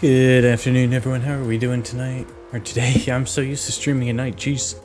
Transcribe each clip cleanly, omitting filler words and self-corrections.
Good afternoon, everyone. How are we doing tonight? Or today? I'm so used to streaming at night. Jeez.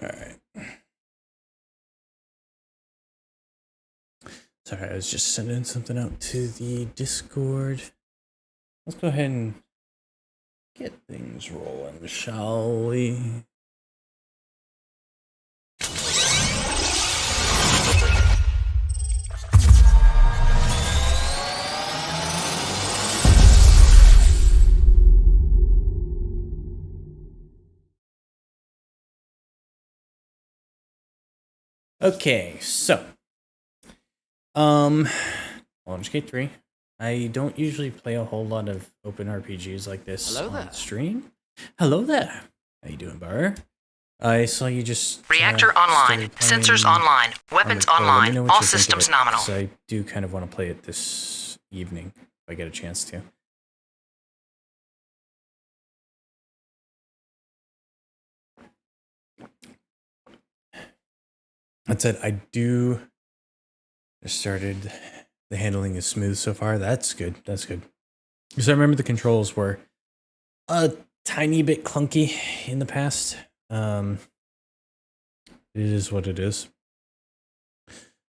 Alright. Sorry, I was just sending something out to the Discord. Let's go ahead and get things rolling, shall we? Okay, so Baldur's Gate 3. I don't usually play a whole lot of open RPGs like this on stream. Hello there. How you doing, Bar? I saw you just Reactor online, sensors online, weapons online, all systems nominal. So I do kind of want to play it this evening if I get a chance to. That said, I started. The handling is smooth so far. That's good. That's good. Because I remember the controls were a tiny bit clunky in the past. It is what it is.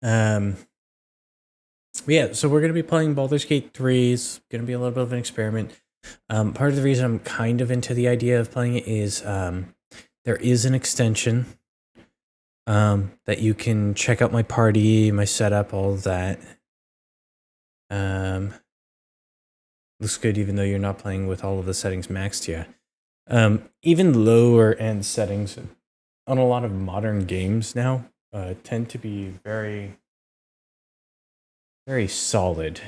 Yeah, so we're going to be playing Baldur's Gate 3. It's going to be a little bit of an experiment. Part of the reason I'm kind of into the idea of playing it is there is an extension that you can check out my party, my setup, all of that. Looks good even though you're not playing with all of the settings maxed yet. Even lower end settings on a lot of modern games now tend to be very, very solid.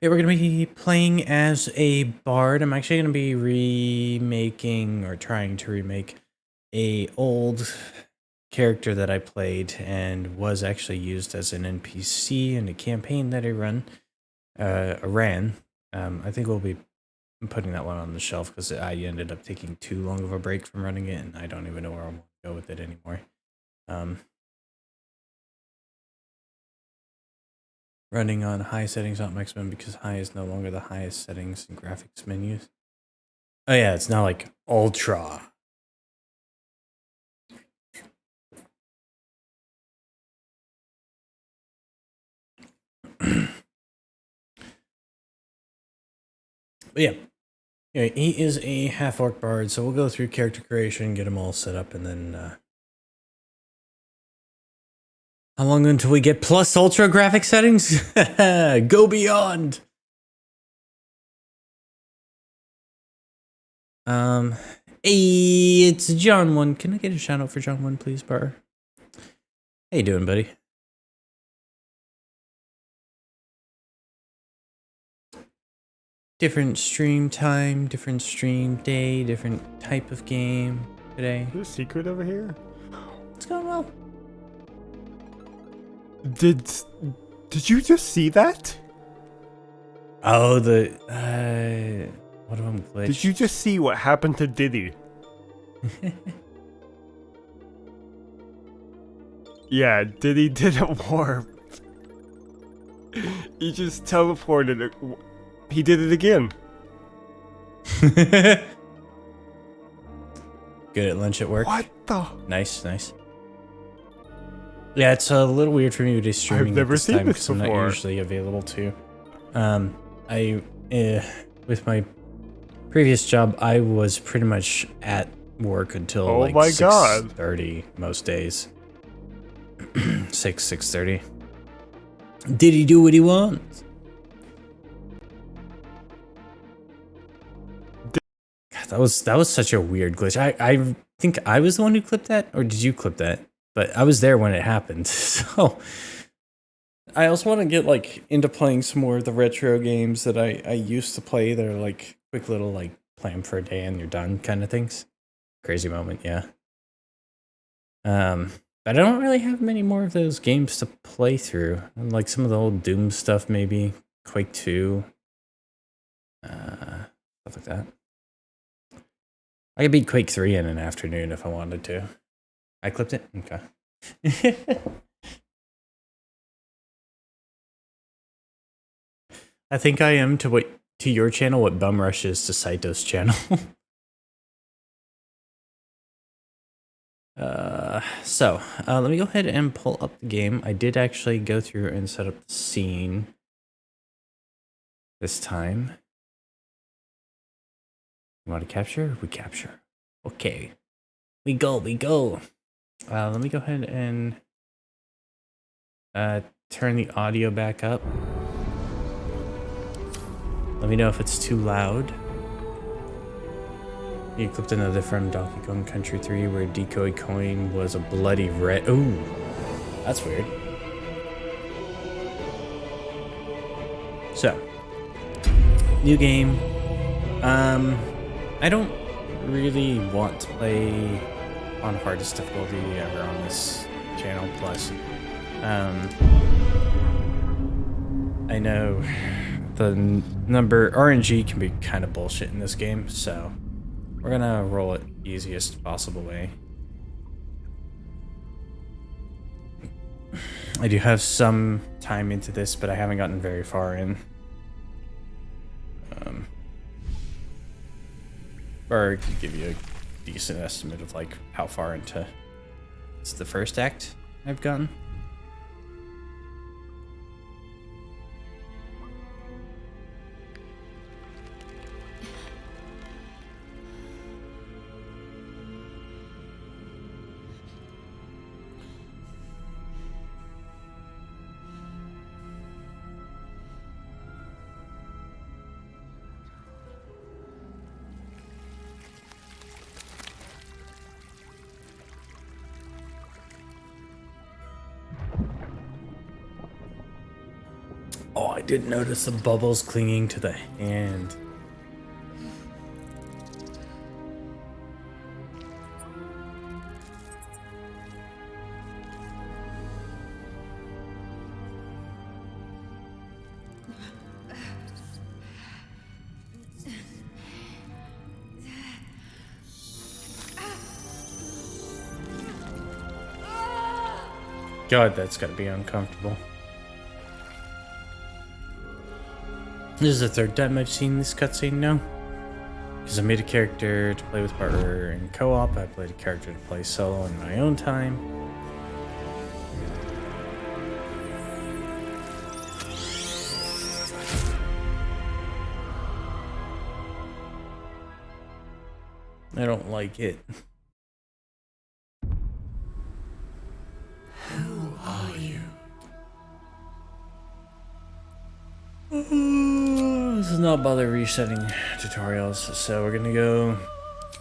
Yeah, we're going to be playing as a bard. I'm actually going to be remaking or trying to remake a old character that I played and was actually used as an NPC in a campaign that I ran. I think we'll be putting that one on the shelf because I ended up taking too long of a break from running it, and I don't even know where I want to go with it anymore. Running on high settings, not maximum, because high is no longer the highest settings in graphics menus. Oh yeah, it's now like ultra. But yeah, he is a half-orc bard, so we'll go through character creation, get him all set up, and then how long until we get plus ultra graphic settings? Go beyond! Hey, it's John 1. Can I get a shout out for John 1, please, Bar? How you doing, buddy? different stream time, different stream day, different type of game today. Is there a secret over here? It's going well. Did you just see that? Oh, what am I glitched? Did you just see what happened to Diddy? Yeah, Diddy didn't warp. He just teleported. He did it again. Good at lunch at work. What the? Nice, nice. Yeah, it's a little weird for me to be streaming I've never at this seen time this because I'm not before. usually available too. With my previous job, I was pretty much at work until Oh like my God. 6:30 most days. 6:30. Did he do what he wants? God, that was such a weird glitch. I think I was the one who clipped that, or did you clip that? But I was there when it happened, so I also want to get like into playing some more of the retro games that I used to play. They're like quick little like play 'em for a day and you're done kind of things. Crazy moment, yeah. But I don't really have many more of those games to play through. Like some of the old Doom stuff, maybe Quake 2, stuff like that. I could beat Quake 3 in an afternoon if I wanted to. I clipped it? Okay. I think I am to your channel what Bumrush is to Saito's channel. Let me go ahead and pull up the game. I did actually go through and set up the scene this time. You want to capture? We capture. Okay. We go. Let me go ahead and turn the audio back up. Let me know if it's too loud. You clipped another from Donkey Kong Country 3 where decoy coin was a bloody red. Ooh, that's weird. So, new game. I don't really want to play on hardest difficulty ever on this channel. Plus, I know the number RNG can be kind of bullshit in this game, so we're gonna roll it easiest possible way. I do have some time into this, but I haven't gotten very far in. Or I could give you a decent estimate of like how far into it's the first act I've gotten. Oh, I did notice the bubbles clinging to the hand. God, that's gotta be uncomfortable. This is the third time I've seen this cutscene now. Because I made a character to play with partner in co-op. I played a character to play solo in my own time. I don't like it. Who are you? This is not bother resetting tutorials, so we're gonna go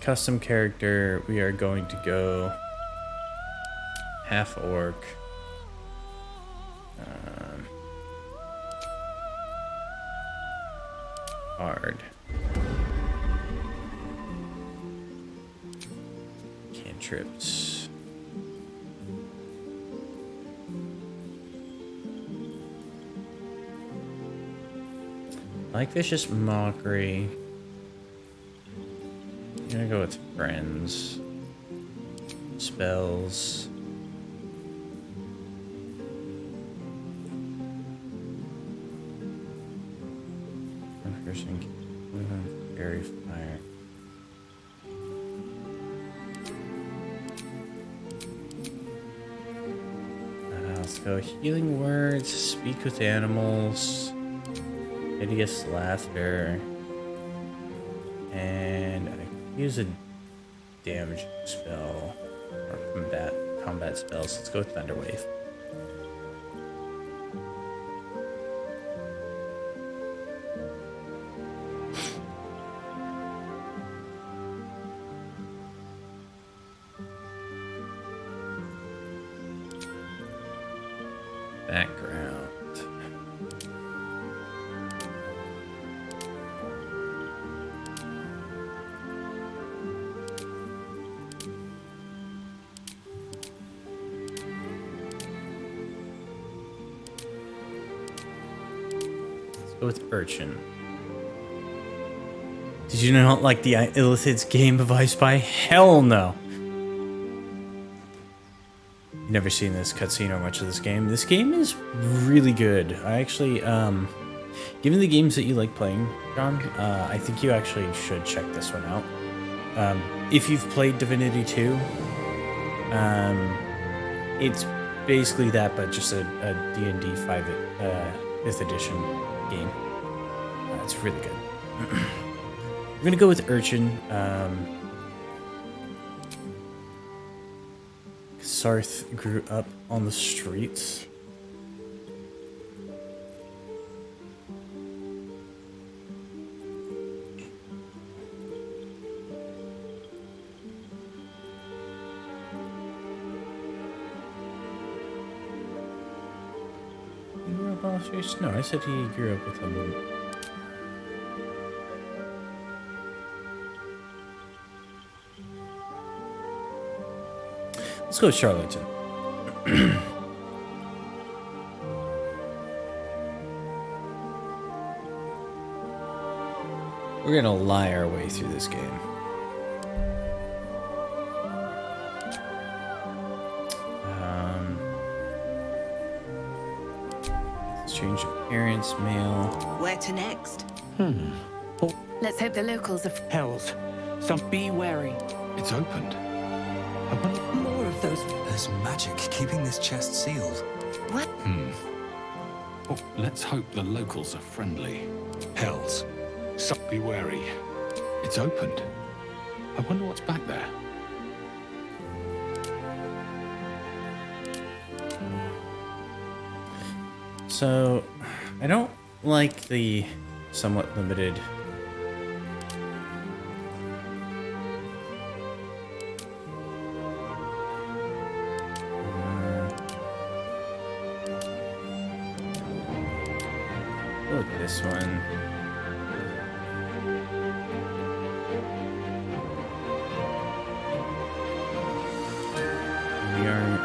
custom character. We are going to go Half-Orc. hard. Cantrips. Like Vicious Mockery. I'm gonna go with Friends. Spells. Fairy Fire. Let's go Healing Words, Speak with Animals, Hideous Laughter, and I can use a damage spell or combat spells. Let's go with Thunderwave. Background. Let's go with Urchin. Did you not like the Illithid's game of I Spy? Hell no! Never seen this cutscene or much of this game. This game is really good. I actually, given the games that you like playing, John, I think you actually should check this one out. If you've played Divinity 2, it's basically that, but just a D&D 5th edition game. It's really good. We're gonna go with Urchin. Sarth grew up on the streets. He grew up on the streets? No, I said he grew up with them. Let's go with Charlatan. We're gonna lie our way through this game. Let's change appearance, male. Where to next? Let's hope the locals are... Hells. So be wary. It's opened. More of those... There's magic keeping this chest sealed. What? Oh, let's hope the locals are friendly. Hells. So be wary. It's opened. I wonder what's back there. So, I don't like the somewhat limited... Go with this one. Body art?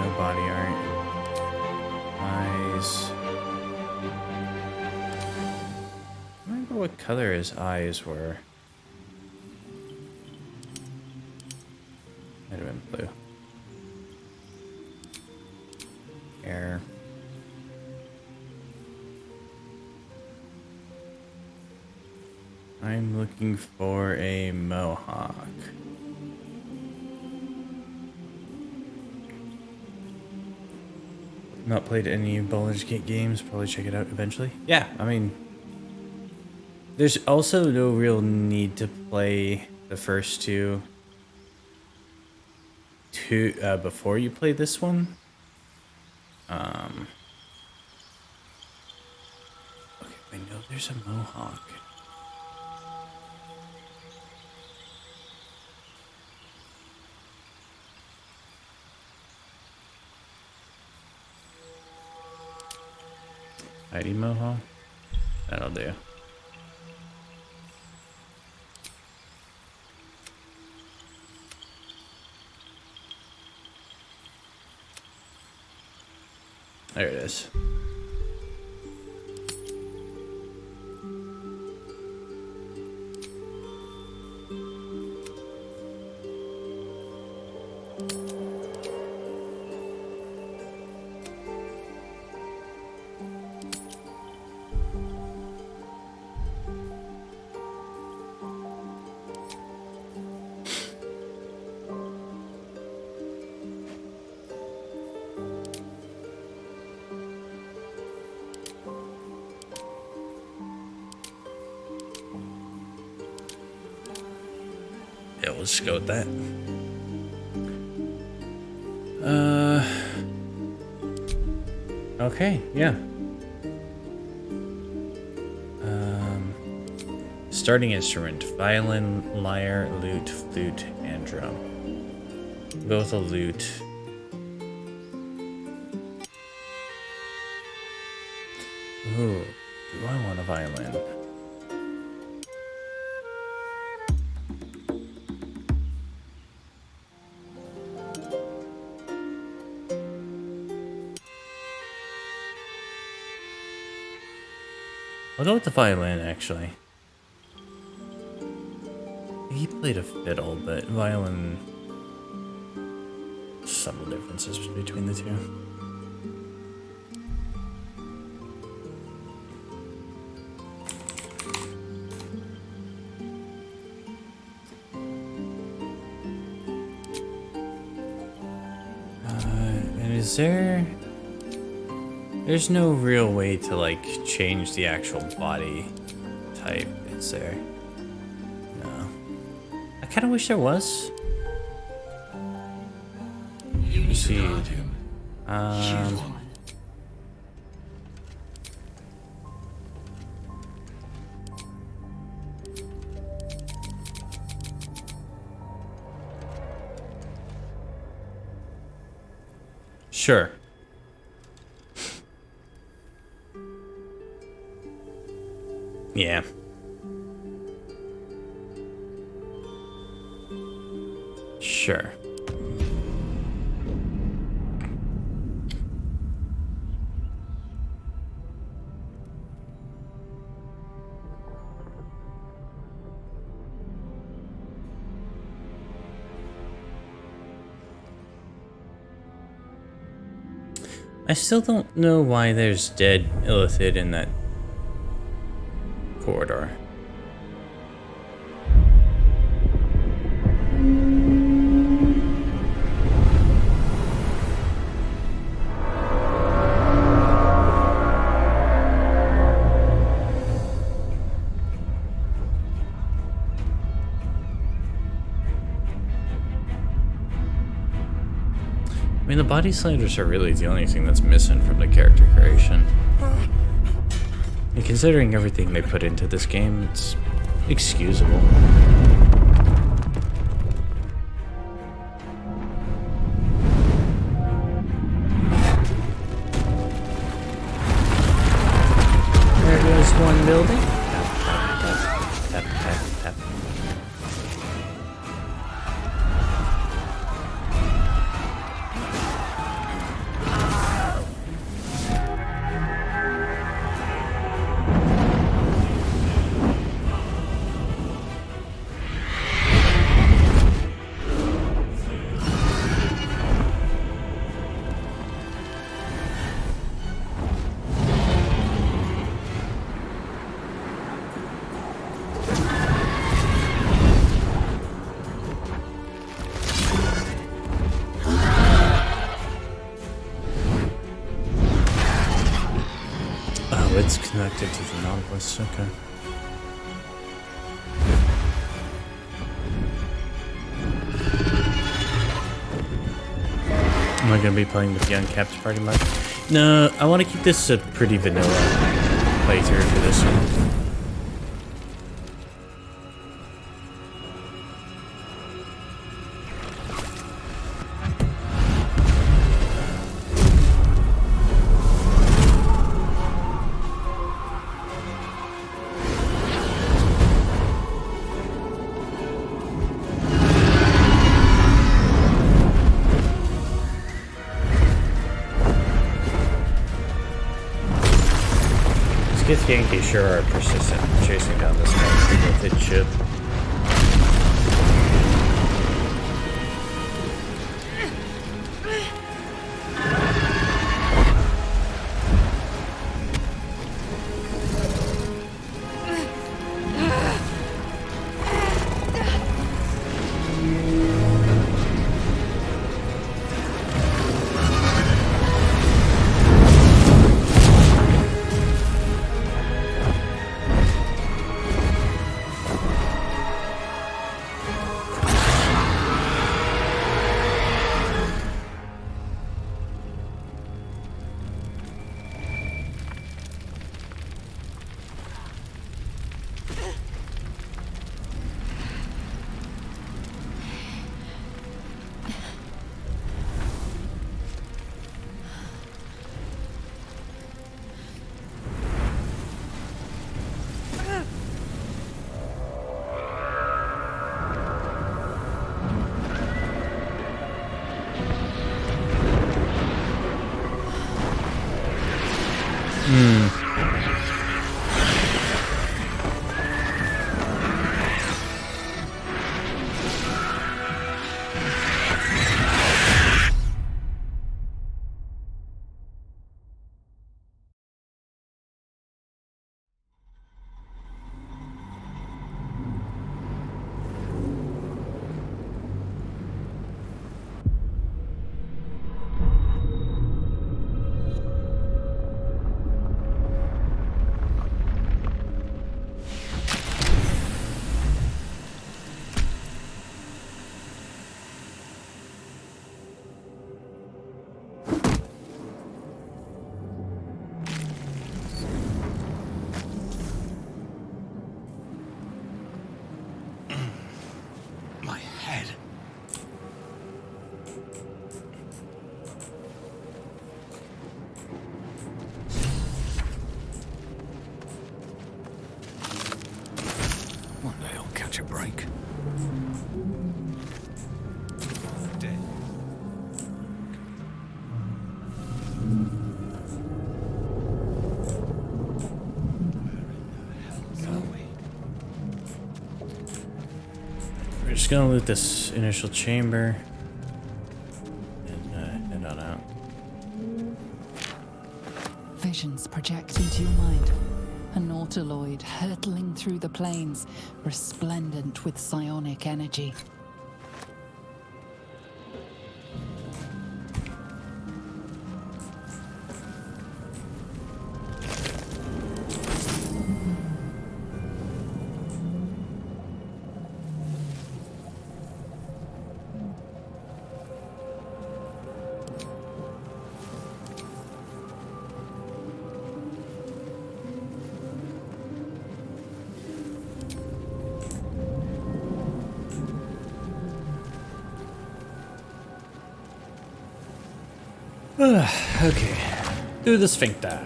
No body art. Eyes. I remember what color his eyes were. Might have been blue. Hair. I'm looking for a mohawk. Not played any Baldur's Gate games, probably check it out eventually. Yeah, I mean, there's also no real need to play the first two before you play this one. Okay, I know there's a mohawk. Mighty mohawk? That'll do. There it is. Yeah, we'll just go with that. Okay, yeah. Starting instrument: violin, lyre, lute, flute, and drum. We'll go with a lute. Ooh, do I want a violin? I'll go with the violin, actually. He played a fiddle, but violin... Subtle differences between the two. And is there... There's no real way to, like, change the actual body type, is there? No. I kind of wish there was. Proceed. Sure. Yeah. Sure. I still don't know why there's dead illithid in that corridor. I mean, the body sliders are really the only thing that's missing from the character creation. And considering everything they put into this game, it's excusable. There goes one building. Tap, tap, tap, tap, tap. It's connected to the Nautilus, okay. Am I gonna be playing with the uncapped party mode? No, I want to keep this a pretty vanilla playthrough for this one. Githyanki sure are persistent in chasing down this guy with its ship. My head. One day I'll catch a break. Dead. We're just gonna loot this initial chamber and head on out. Visions project into your mind. An autoloid hurtling through the plains, resplendent with psionic energy. Okay. Do the sphincter.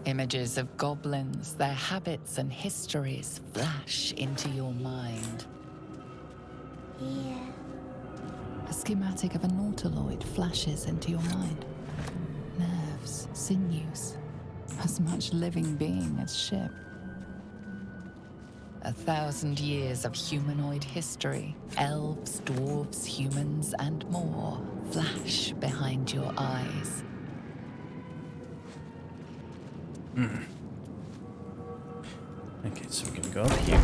Images of goblins, their habits and histories flash into your mind. A schematic of a nautiloid flashes into your mind. Nerves, sinews, as much living being as ship. 1,000 years of humanoid history, elves, dwarves, humans, and more flash behind your eyes. Okay, so we're gonna go up here.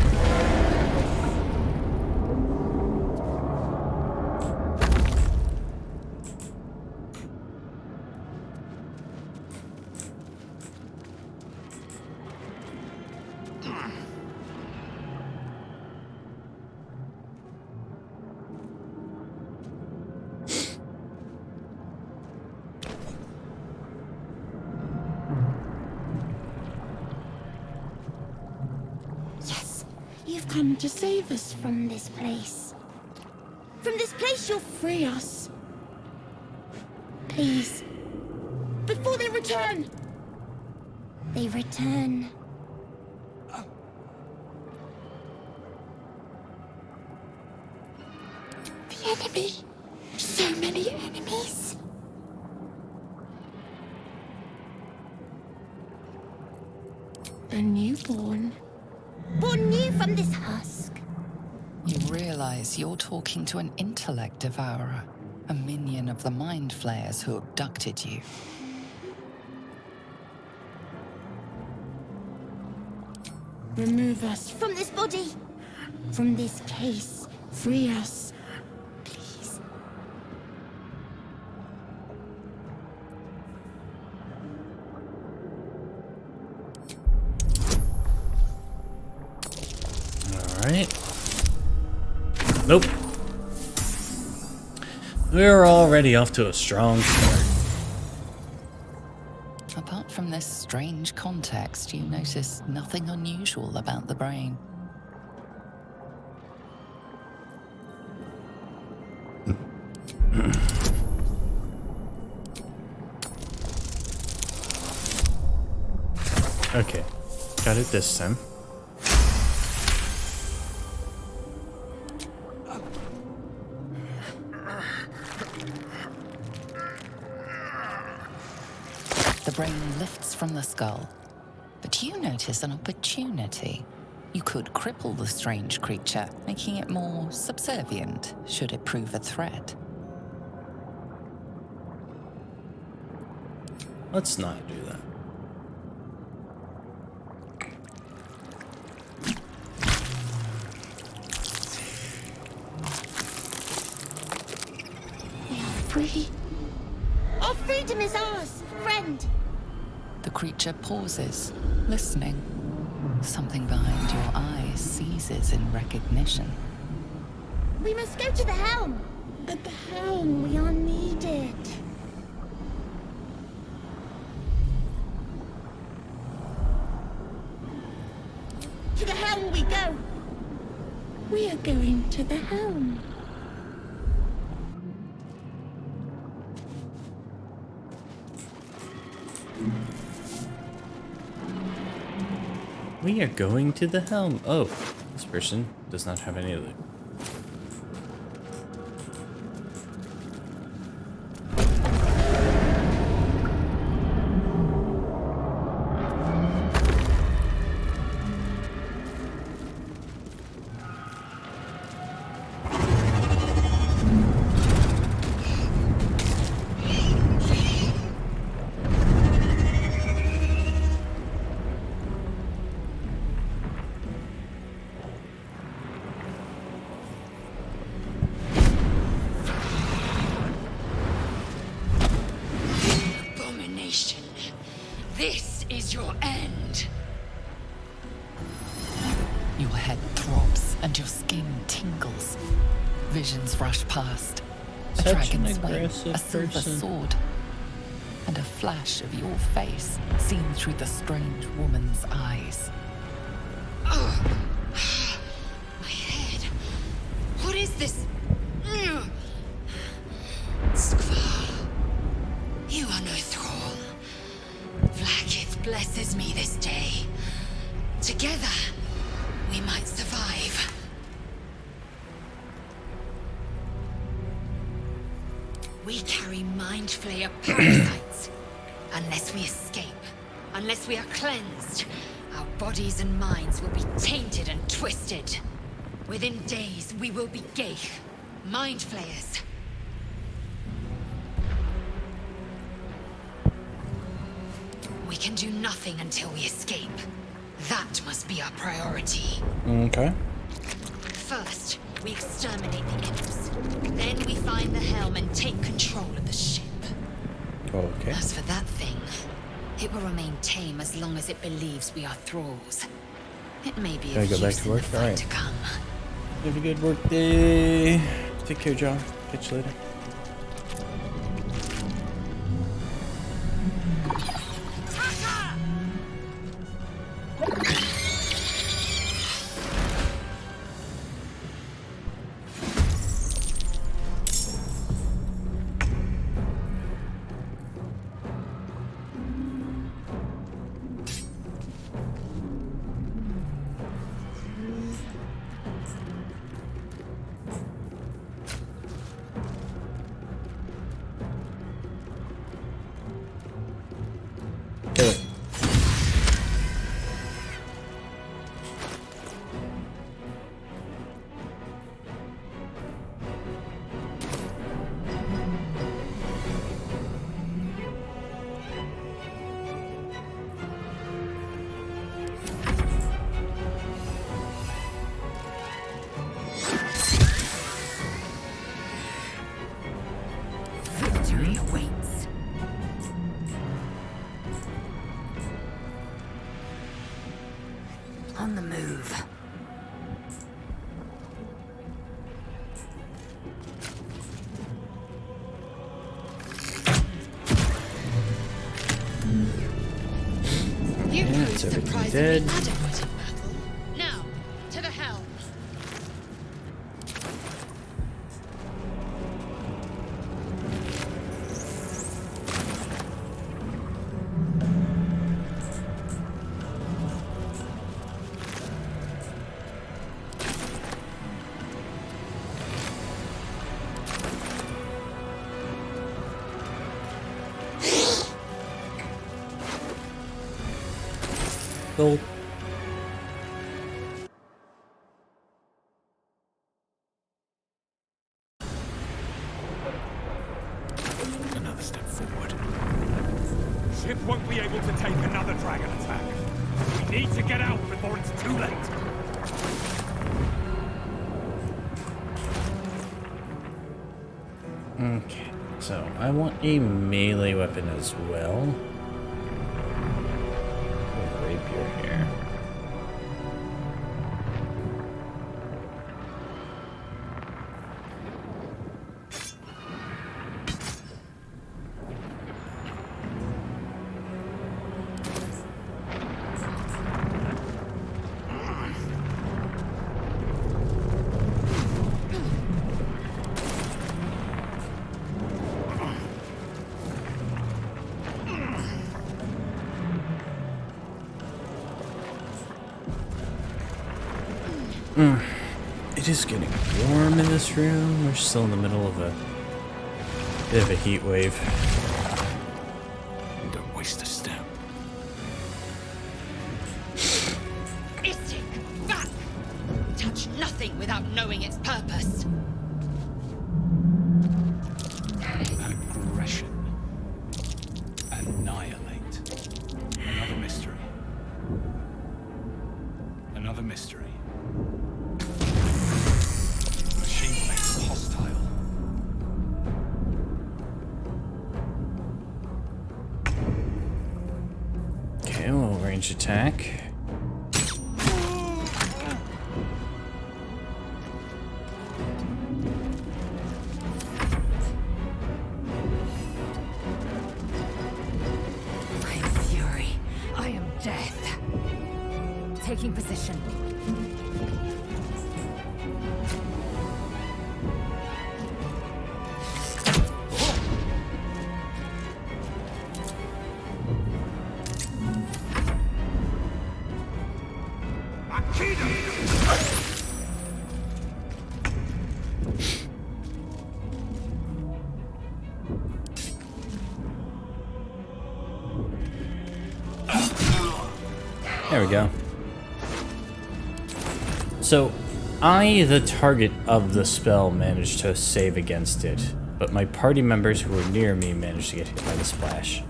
You've come to save us from this place. From this place, you'll free us. Please. Before they return. They return. The enemy. So many enemies. A newborn. Born new from this husk. You realize you're talking to an intellect devourer, a minion of the mind flayers who abducted you. Remove us from this body. From this case. Free us. Please. Alright. Nope. We're already off to a strong start. Apart from this strange context, you notice nothing unusual about the brain. Okay. Got it this time. The brain lifts from the skull, but you notice an opportunity. You could cripple the strange creature, making it more subservient should it prove a threat. Let's not do that. We are free. Our freedom is ours, friend. The creature pauses, listening. Something behind your eyes seizes in recognition. We must go to the helm. At the helm, we are needed. To the helm we go. We are going to the helm. We are going to the helm. Oh, this person does not have any loot. Abomination. This is your end. Your head throbs and your skin tingles. Visions rush past. A Such an dragon's wing, aggressive a silver person. sword, and a flash of your face seen through the strange woman's eyes. My head. What is this? Skvar. You are no thrall. Vlaakith blesses me this day. Together, we might survive. We carry Mind Flayer parasites. Unless we escape, unless we are cleansed, our bodies and minds will be tainted and twisted. Within days, we will be Geich, Mind Flayers. We can do nothing until we escape. That must be our priority. Okay. First, we exterminate the imps. Then we find the helm and take control of the ship. Okay. As for that thing, it will remain tame as long as it believes we are thralls. It may be Gotta of go back use to in work? the fight Alright. to come. Have a good work day. Take care, John. Catch you later. Gets everything Surprisingly dead. adequate in battle. Now, to the helm. Gold. Another step forward. Ship won't be able to take another dragon attack. We need to get out before it's too late. Okay, so I want a melee weapon as well. A rapier here. It is getting warm in this room. We're still in the middle of a bit of a heat wave. Don't waste a step. Istik, back! Touch nothing without knowing its purpose. Aggression. Annihilate. Another mystery. Another mystery. Machine makes hostile. Okay, well, range attack. I am fury. I am death. Taking position. There we go. So, I, the target of the spell, managed to save against it, but my party members who were near me managed to get hit by the splash.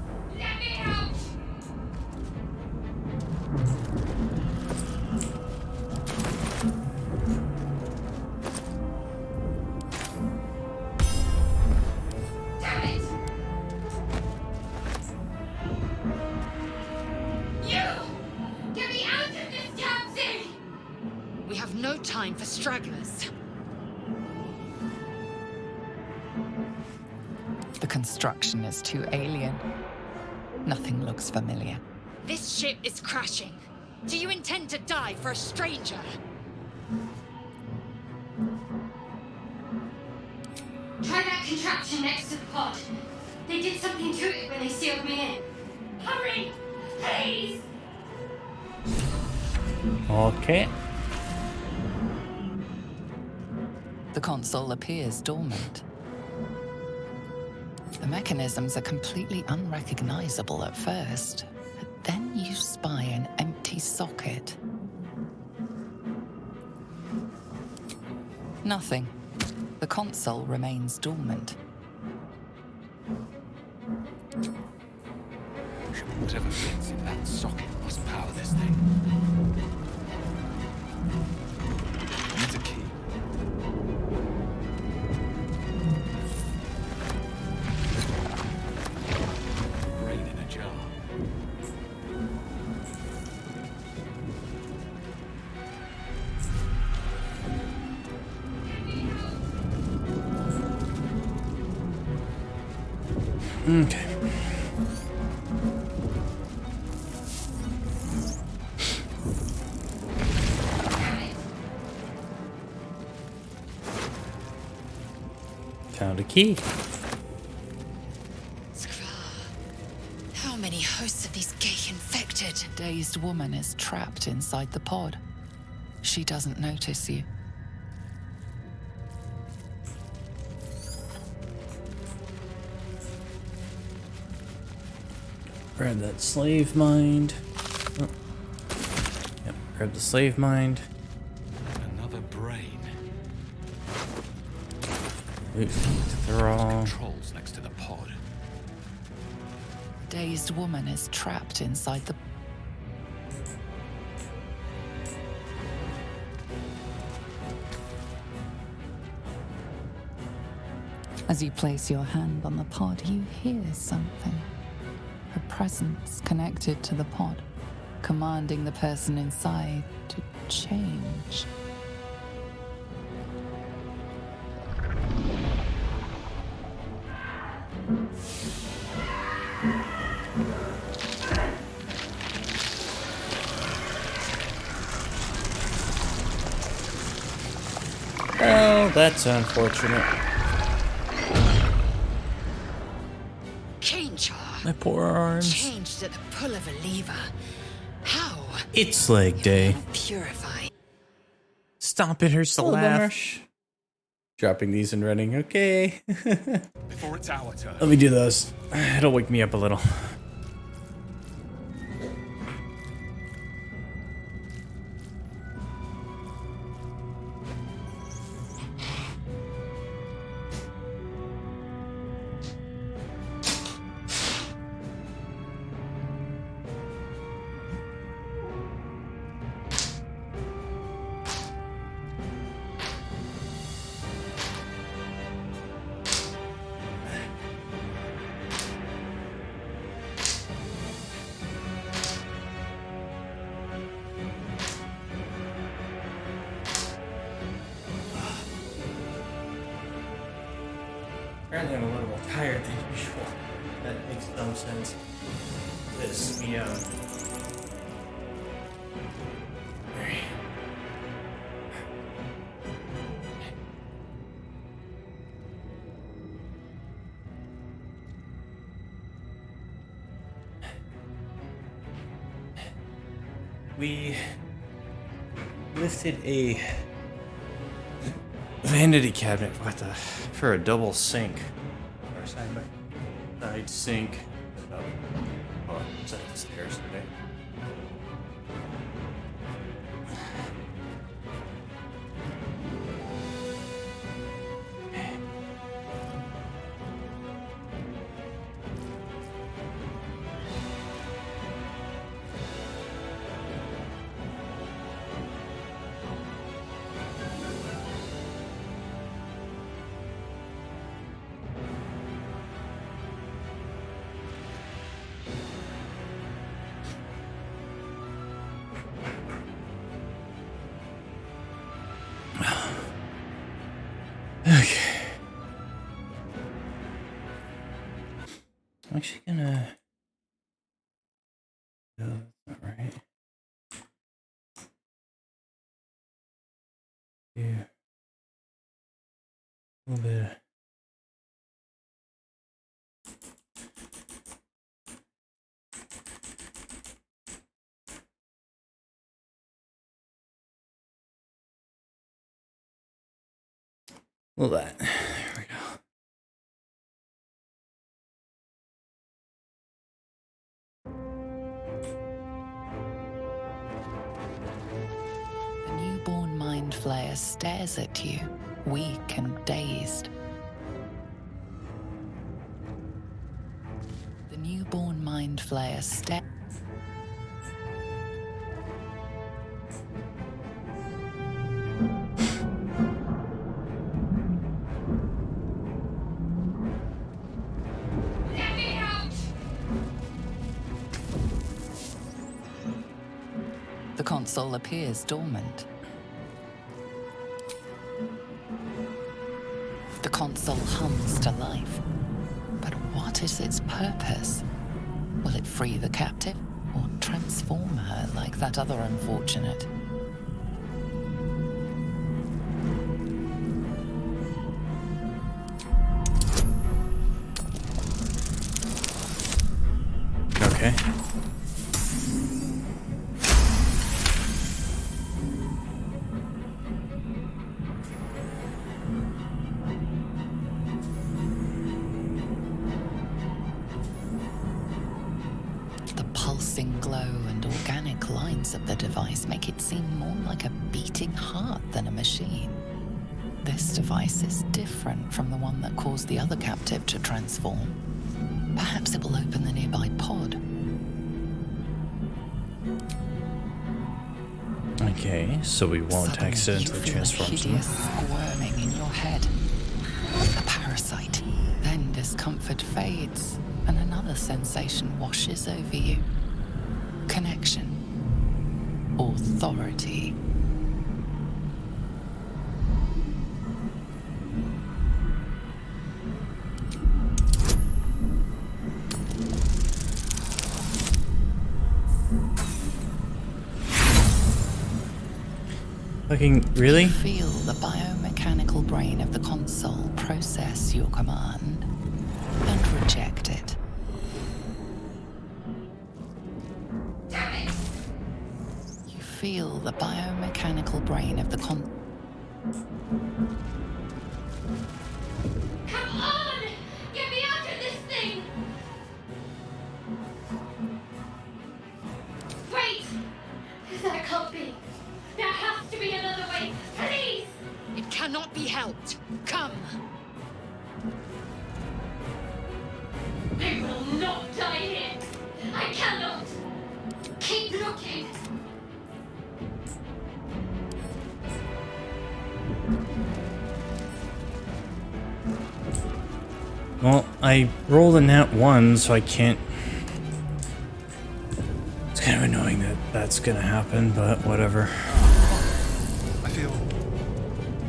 We have no time for stragglers. The construction is too alien. Nothing looks familiar. This ship is crashing. Do you intend to die for a stranger? Try that contraption next to the pod. They did something to it when they sealed me in. Hurry! Please! Okay. The console appears dormant. The mechanisms are completely unrecognizable at first, but then you spy an empty socket. Nothing. The console remains dormant. Whatever fits in that socket must power this thing. Needs a key. Brain in a jar. Okay. Found a key. How many hosts of these gay infected? Dazed woman is trapped inside the pod. She doesn't notice you. Grab that slave mind. Oh. Yep, grab the slave mind. Another brain. Oops, they're all... Controls next to the pod. Dazed woman is trapped inside the... As you place your hand on the pod, you hear something. A presence connected to the pod, commanding the person inside to change. Well, that's unfortunate. My poor arms. Changed at the pull of a lever. How? It's leg day. Purify. Stop it, hurts to laugh. Dropping these and running. Okay. Before it's our turn. Let me do those. It'll wake me up a little. Apparently I'm a little more tired than usual. That makes no sense. This, we lifted a vanity cabinet for a double sink. Or side by side sink. Oh, it's at the stairs today. Okay. I'm actually gonna... No, that's not right. Yeah. A little bit. A little that. There we go. The newborn mind flayer stares at you, weak and dazed. The newborn mind flayer stares. Let me out! The console appears dormant. The console hums to life. But what is its purpose? Will it free the captive or transform her like that other unfortunate? pulsing glow and organic lines of the device make it seem more like a beating heart than a machine. This device is different from the one that caused the other captive to transform. Perhaps it will open the nearby pod. Okay, so we won't Suddenly, accidentally you feel transform a someone. hideous squirming in your head. A parasite. Then discomfort fades, and another sensation washes over you. Connection. Authority. Fucking really? Feel the biomechanical brain of the console process your command and reject it. Damn it! You feel the biomechanical brain of the Come on! Get me out of this thing! Wait! That can't be. There has to be another way. Please! It cannot be helped. Come. I will not die here. I cannot. Keep looking. Well, I rolled a nat 1, so I can't... It's kind of annoying that that's gonna happen, but whatever. I feel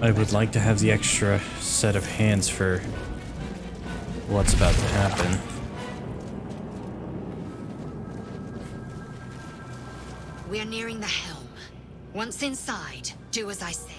I would like to have the extra set of hands for what's about to happen. We are nearing the helm. Once inside, do as I say.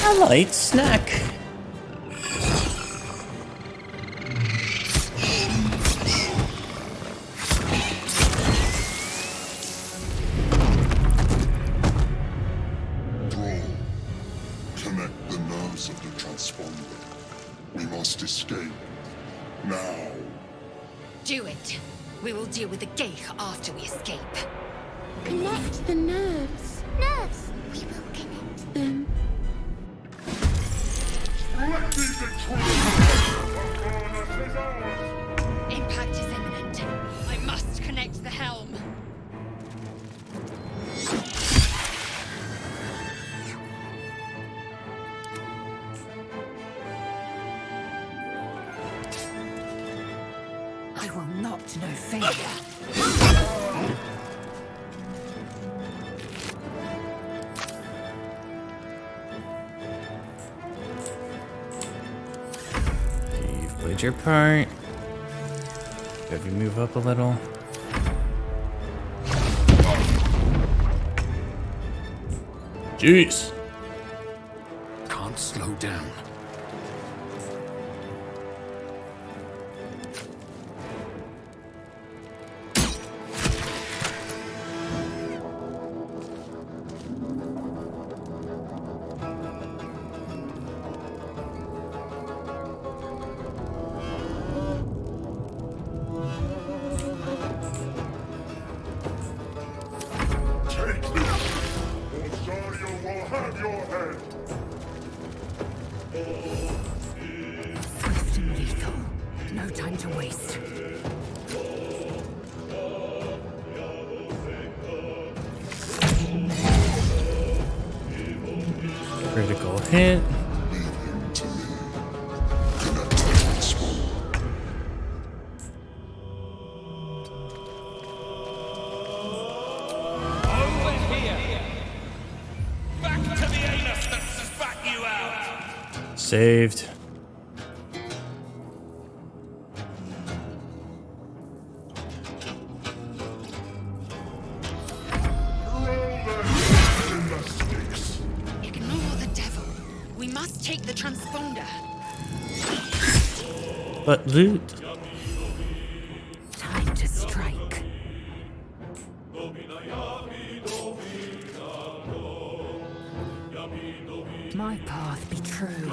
A light snack. Thrall, connect the nerves of the transponder. We must escape. Now. Do it. We will deal with the Geich after we escape. Connect the nerves. Nerves. We will connect them. Impact is imminent. I must connect the helm. I will not know failure. You've played your part. Have you move up a little? Jeez. can't slow down. Take this, or Zarya will have your head. Swift and lethal. No time to waste. Critical hit. Leave him to me. Connect the transponder. Over here! Back to the anus that spat you out! Saved. Roll them in the sticks. Ignore the devil. take the transponder. But loot. Time to strike. My path be true.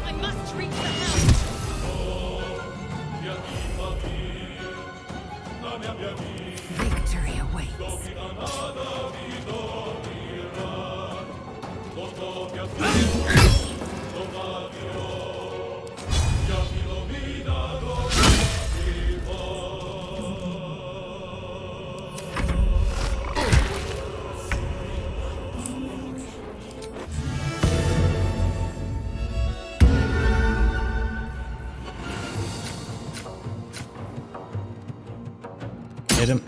I must reach the house. Victory awaits. Hit him.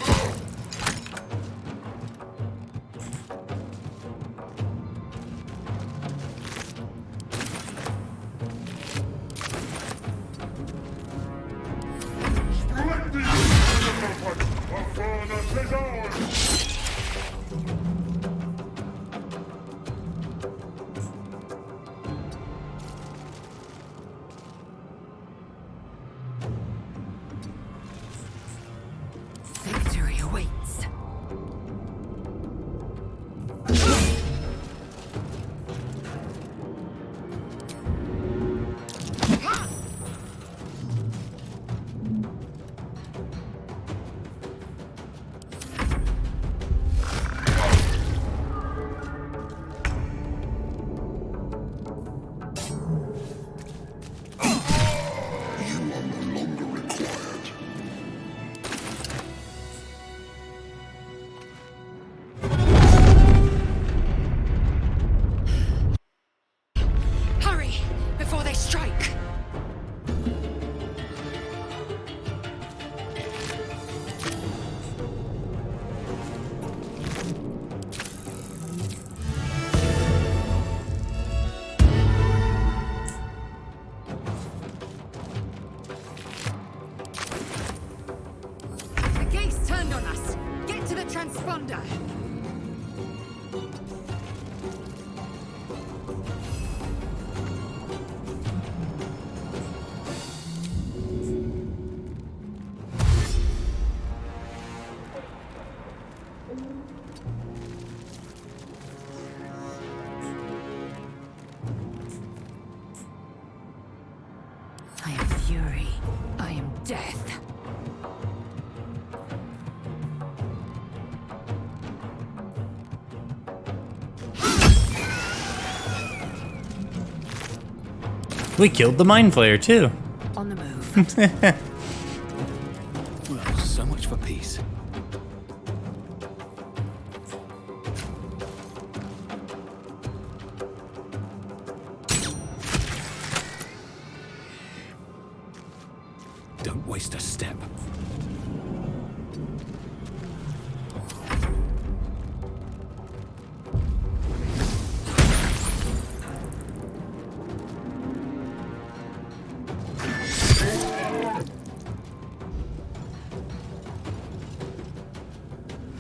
Victory awaits. You are no longer required. Hurry, before they strike. The gate's turned on us. Get to the transponder. I am fury. I am death. We killed the Mind Flayer too. On the move. Well, so much for peace. Don't waste a step.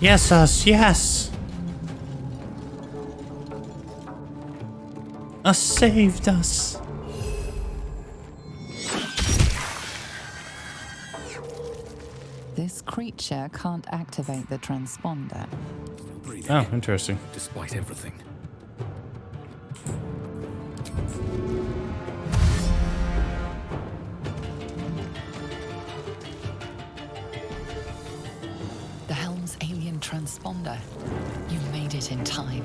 Yes, us, yes. Us saved us. This creature can't activate the transponder. Still breathing. Oh, interesting. Despite everything. The helm's alien transponder. You made it in time.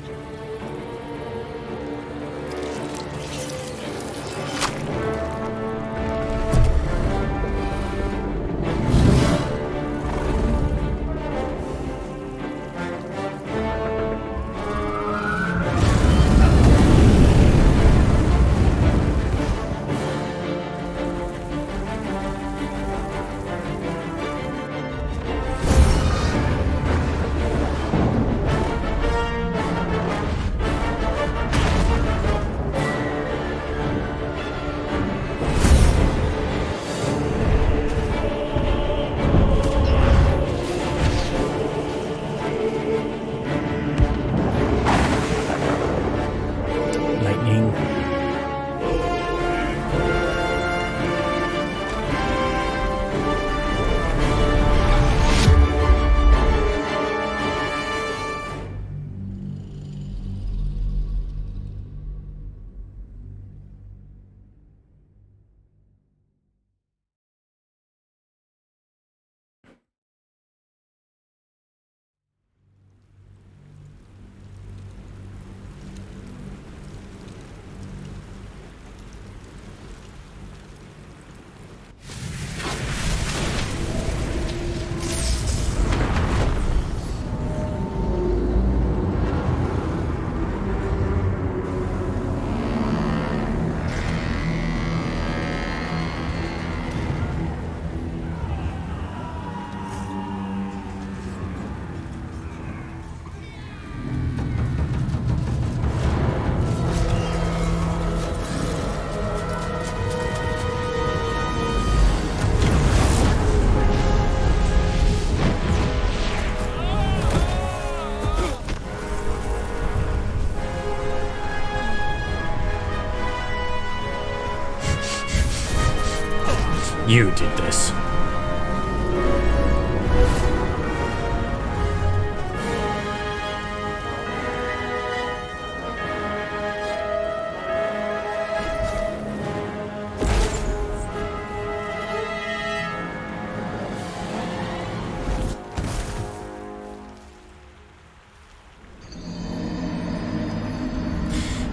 You did this.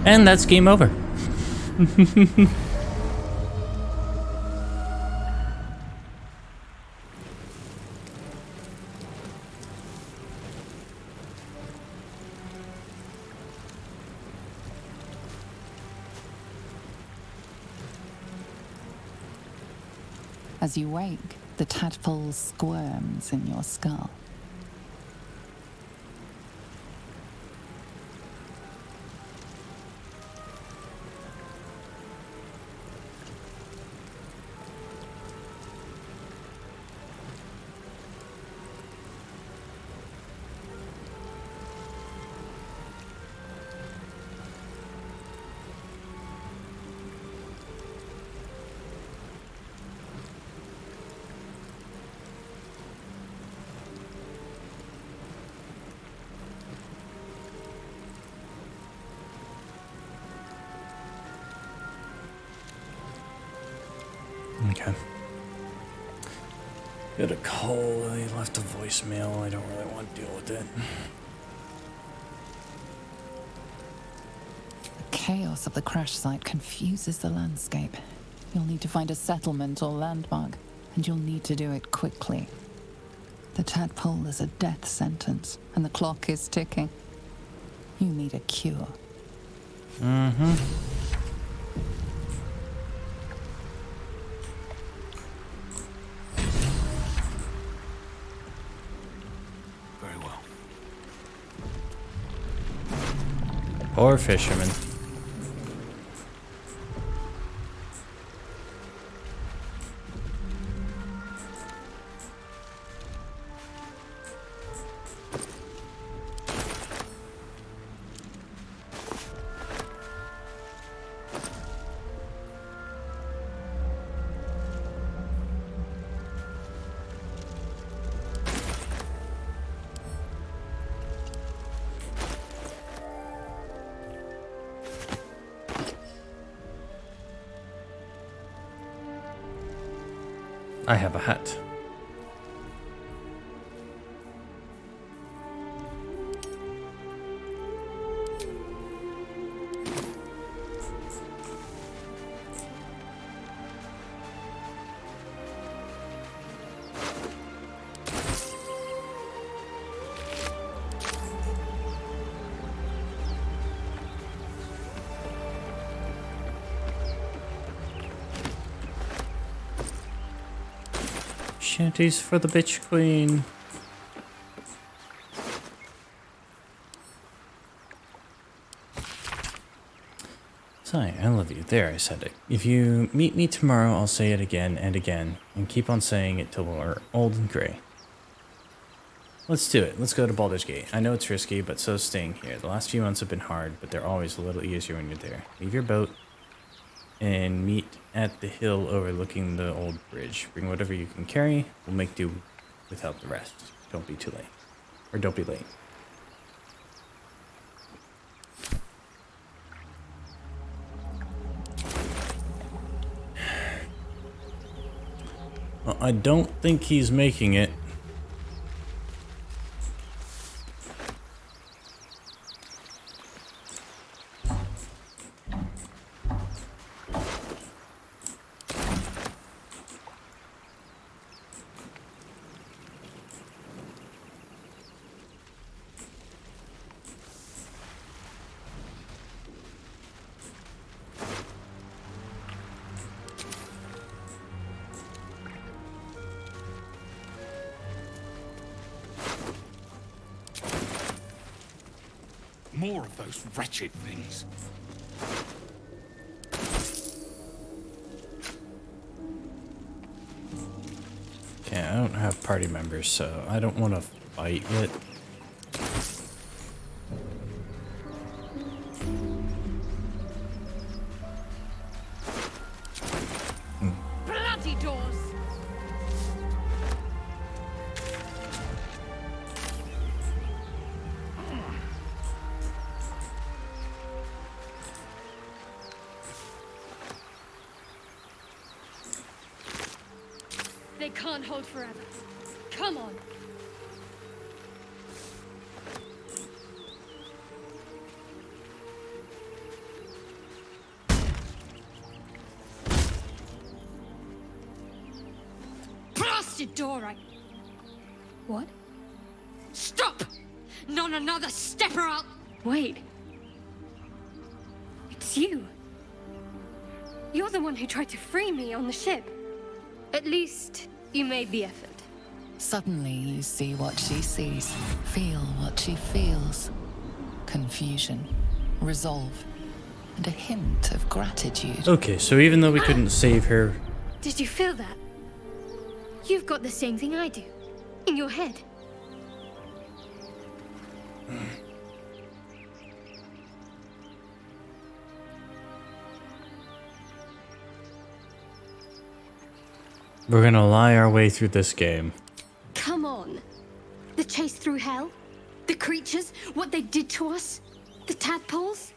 And that's game over. As you wake, the tadpole squirms in your skull. Okay. Got a call. He left a voicemail. I don't really want to deal with it. The chaos of the crash site confuses the landscape. You'll need to find a settlement or landmark, and you'll need to do it quickly. The tadpole is a death sentence, and the clock is ticking. You need a cure. Mm-hmm. Very well. Poor fisherman. I have a hat. Shanties for the bitch queen. Sorry, I love you. There, I said it. If you meet me tomorrow, I'll say it again and again, and keep on saying it till we're old and gray. Let's do it. Let's go to Baldur's Gate. I know it's risky, but so's staying here. The last few months have been hard, but they're always a little easier when you're there. Leave your boat and meet at the hill overlooking the old bridge. Bring whatever you can carry. We'll make do without the rest. Don't be too late. Or don't be late. Well, I don't think he's making it. More of those wretched things. Yeah, I don't have party members, so I don't want to fight it. Bloody doors! they can't hold forever. Come on. Blasted door, What? Stop! Not another step or I'll... Wait. It's you. You're the one who tried to free me on the ship. At least, you made the effort. Suddenly you see what she sees, feel what she feels. Confusion, resolve, and a hint of gratitude. Okay, so even though we couldn't save her... Did you feel that? You've got the same thing I do. In your head. We're gonna lie our way through this game. Come on. The chase through hell? The creatures? What they did to us? The tadpoles?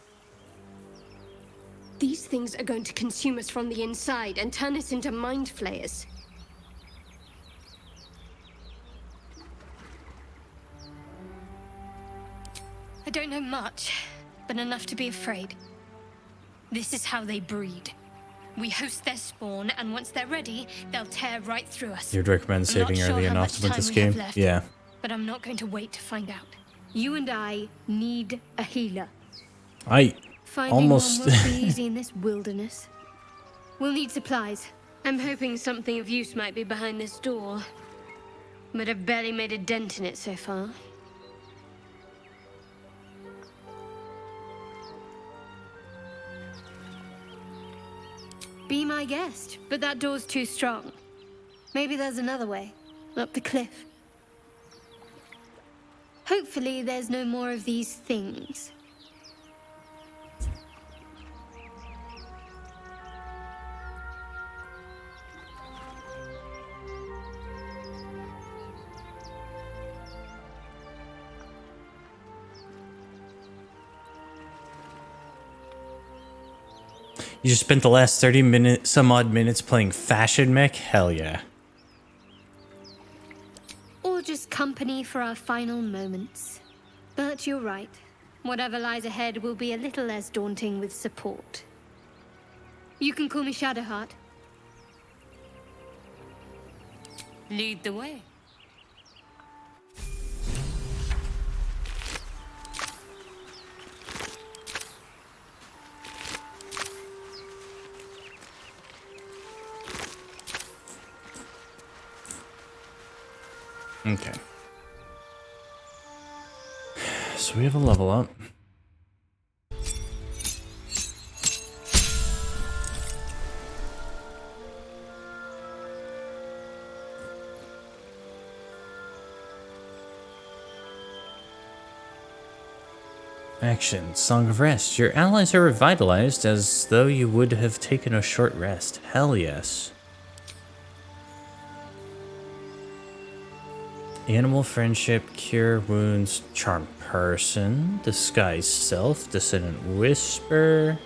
These things are going to consume us from the inside and turn us into mind flayers. I don't know much, but enough to be afraid. This is how they breed. We host their spawn, and once they're ready, they'll tear right through us. You'd recommend saving early enough to win this game? Yeah. But I'm not going to wait to find out. You and I need a healer. Finding almost... one won't be easy in this wilderness. We'll need supplies. I'm hoping something of use might be behind this door. But I've barely made a dent in it so far. Be my guest, but that door's too strong. Maybe there's another way, up the cliff. Hopefully there's no more of these things. You just spent the last 30 minutes, some odd minutes playing Fashion Mech? Hell yeah. Or just company for our final moments. But you're right. Whatever lies ahead will be a little less daunting with support. You can call me Shadowheart. Lead the way. Okay. So we have a level up. Action. Song of Rest. Your allies are revitalized as though you would have taken a short rest. Hell yes. Animal Friendship, Cure Wounds, Charm Person, Disguise Self, Dissonant Whisper,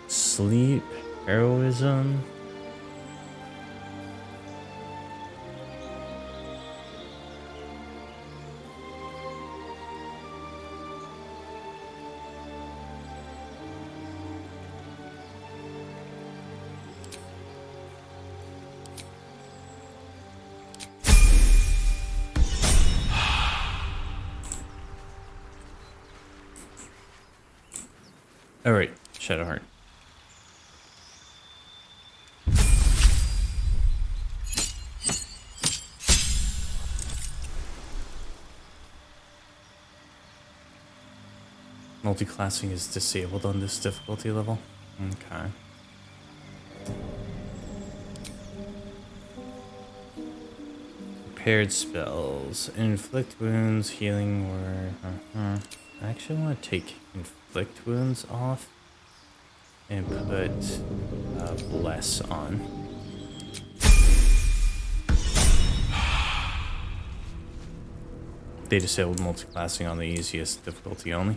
Sleep, Heroism. Alright, Shadowheart. Multiclassing is disabled on this difficulty level? Okay. Prepared spells. Inflict wounds, healing word. I actually want to take Inflict wounds off and put Bless on. They disabled multiclassing on the easiest difficulty only.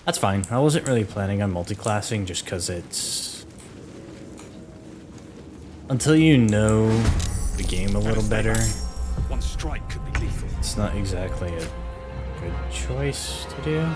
That's fine. I wasn't really planning on multiclassing just because it's... Until you know the game a little better. One strike could be lethal. It's not exactly a good choice to do.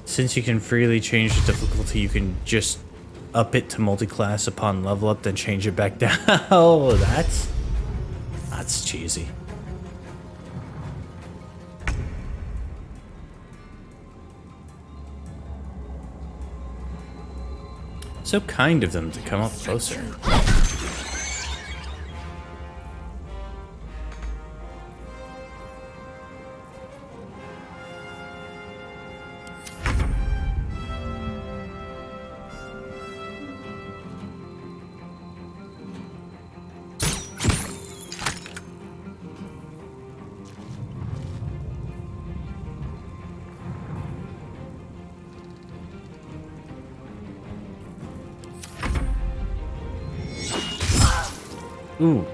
Since you can freely change the difficulty, you can just up it to multi-class upon level up, then change it back down. Oh, that's cheesy. So kind of them to come up closer. Ooh.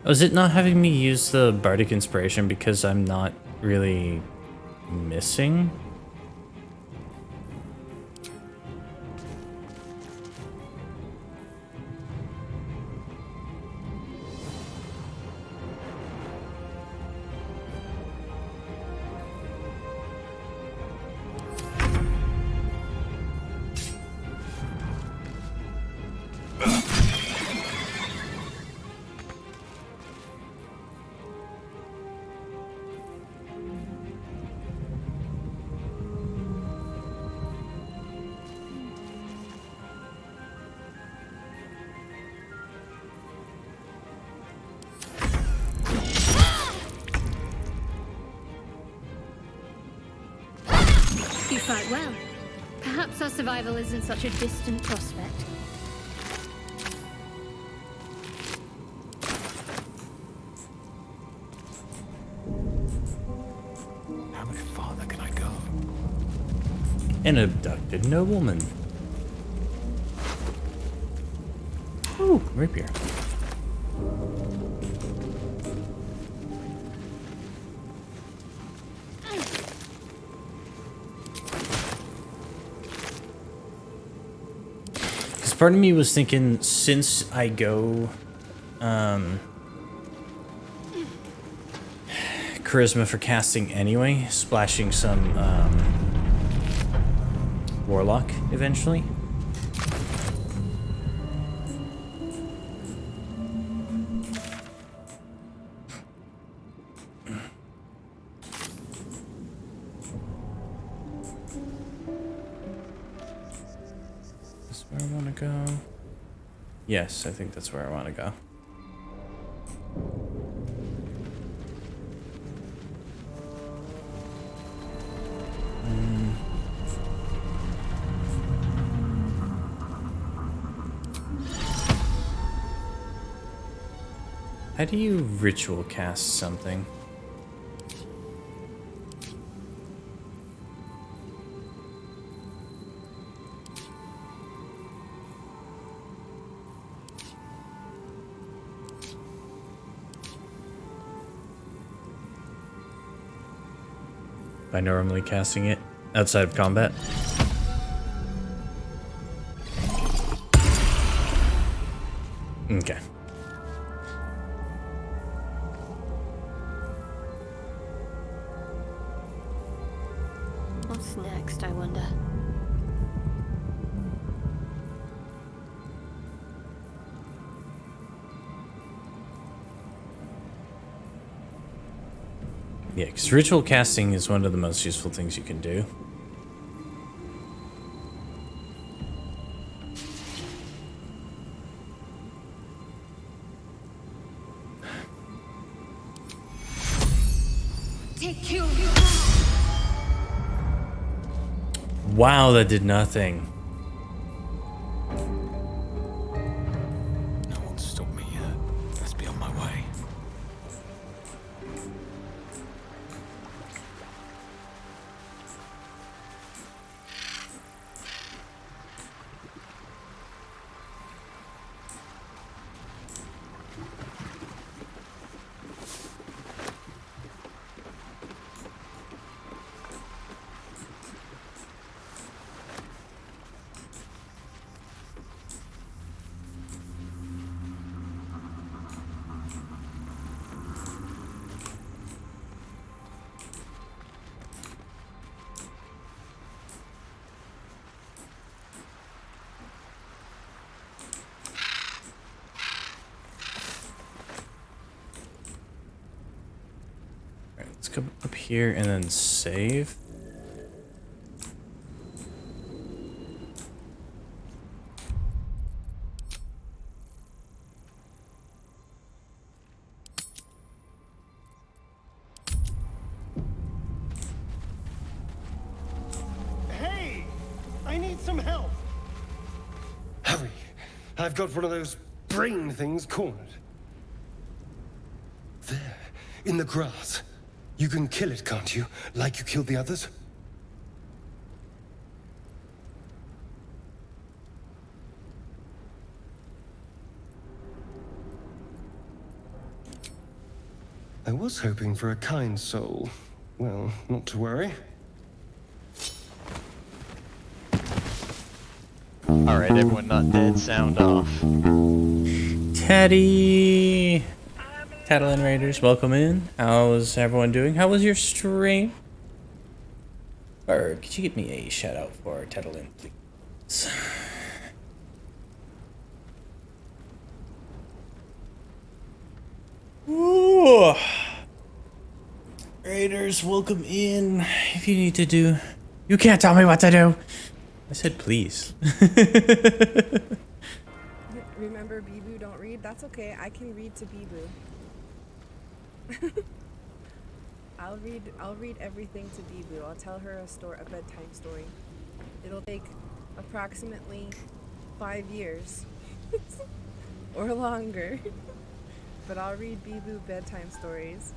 Was it not having me use the Bardic Inspiration because I'm not really missing? You fight well. Perhaps our survival isn't such a distant prospect. How much farther can I go? An abducted nobleman. Ooh, rapier. Part of me was thinking, since I go charisma for casting anyway, splashing some warlock eventually. Yes, I think that's where I want to go. How do you ritual cast something? By normally casting it outside of combat. Okay. What's next, I wonder? Yeah, because ritual casting is one of the most useful things you can do. Wow, that did nothing. No one's stopped me yet. Let's be on my way. Alright, let's come up here and then save. Hey! I need some help! Hurry! I've got one of those brain things cornered. There, in the grass. You can kill it, can't you? Like you killed the others? I was hoping for a kind soul. Well, not to worry. Alright, everyone not dead, sound off. Teddy! Tattlin Raiders, welcome in. How's everyone doing? How was your stream? Or could you give me a shout out for Tattlin, please? Ooh. Raiders, welcome in. If you need to do... You can't tell me what to do! I said please. Remember, Bibu don't read? That's okay, I can read to Bibu. I'll read everything to Bibu. I'll tell her a bedtime story. It'll take approximately 5 years or longer, but I'll read Bibu bedtime stories.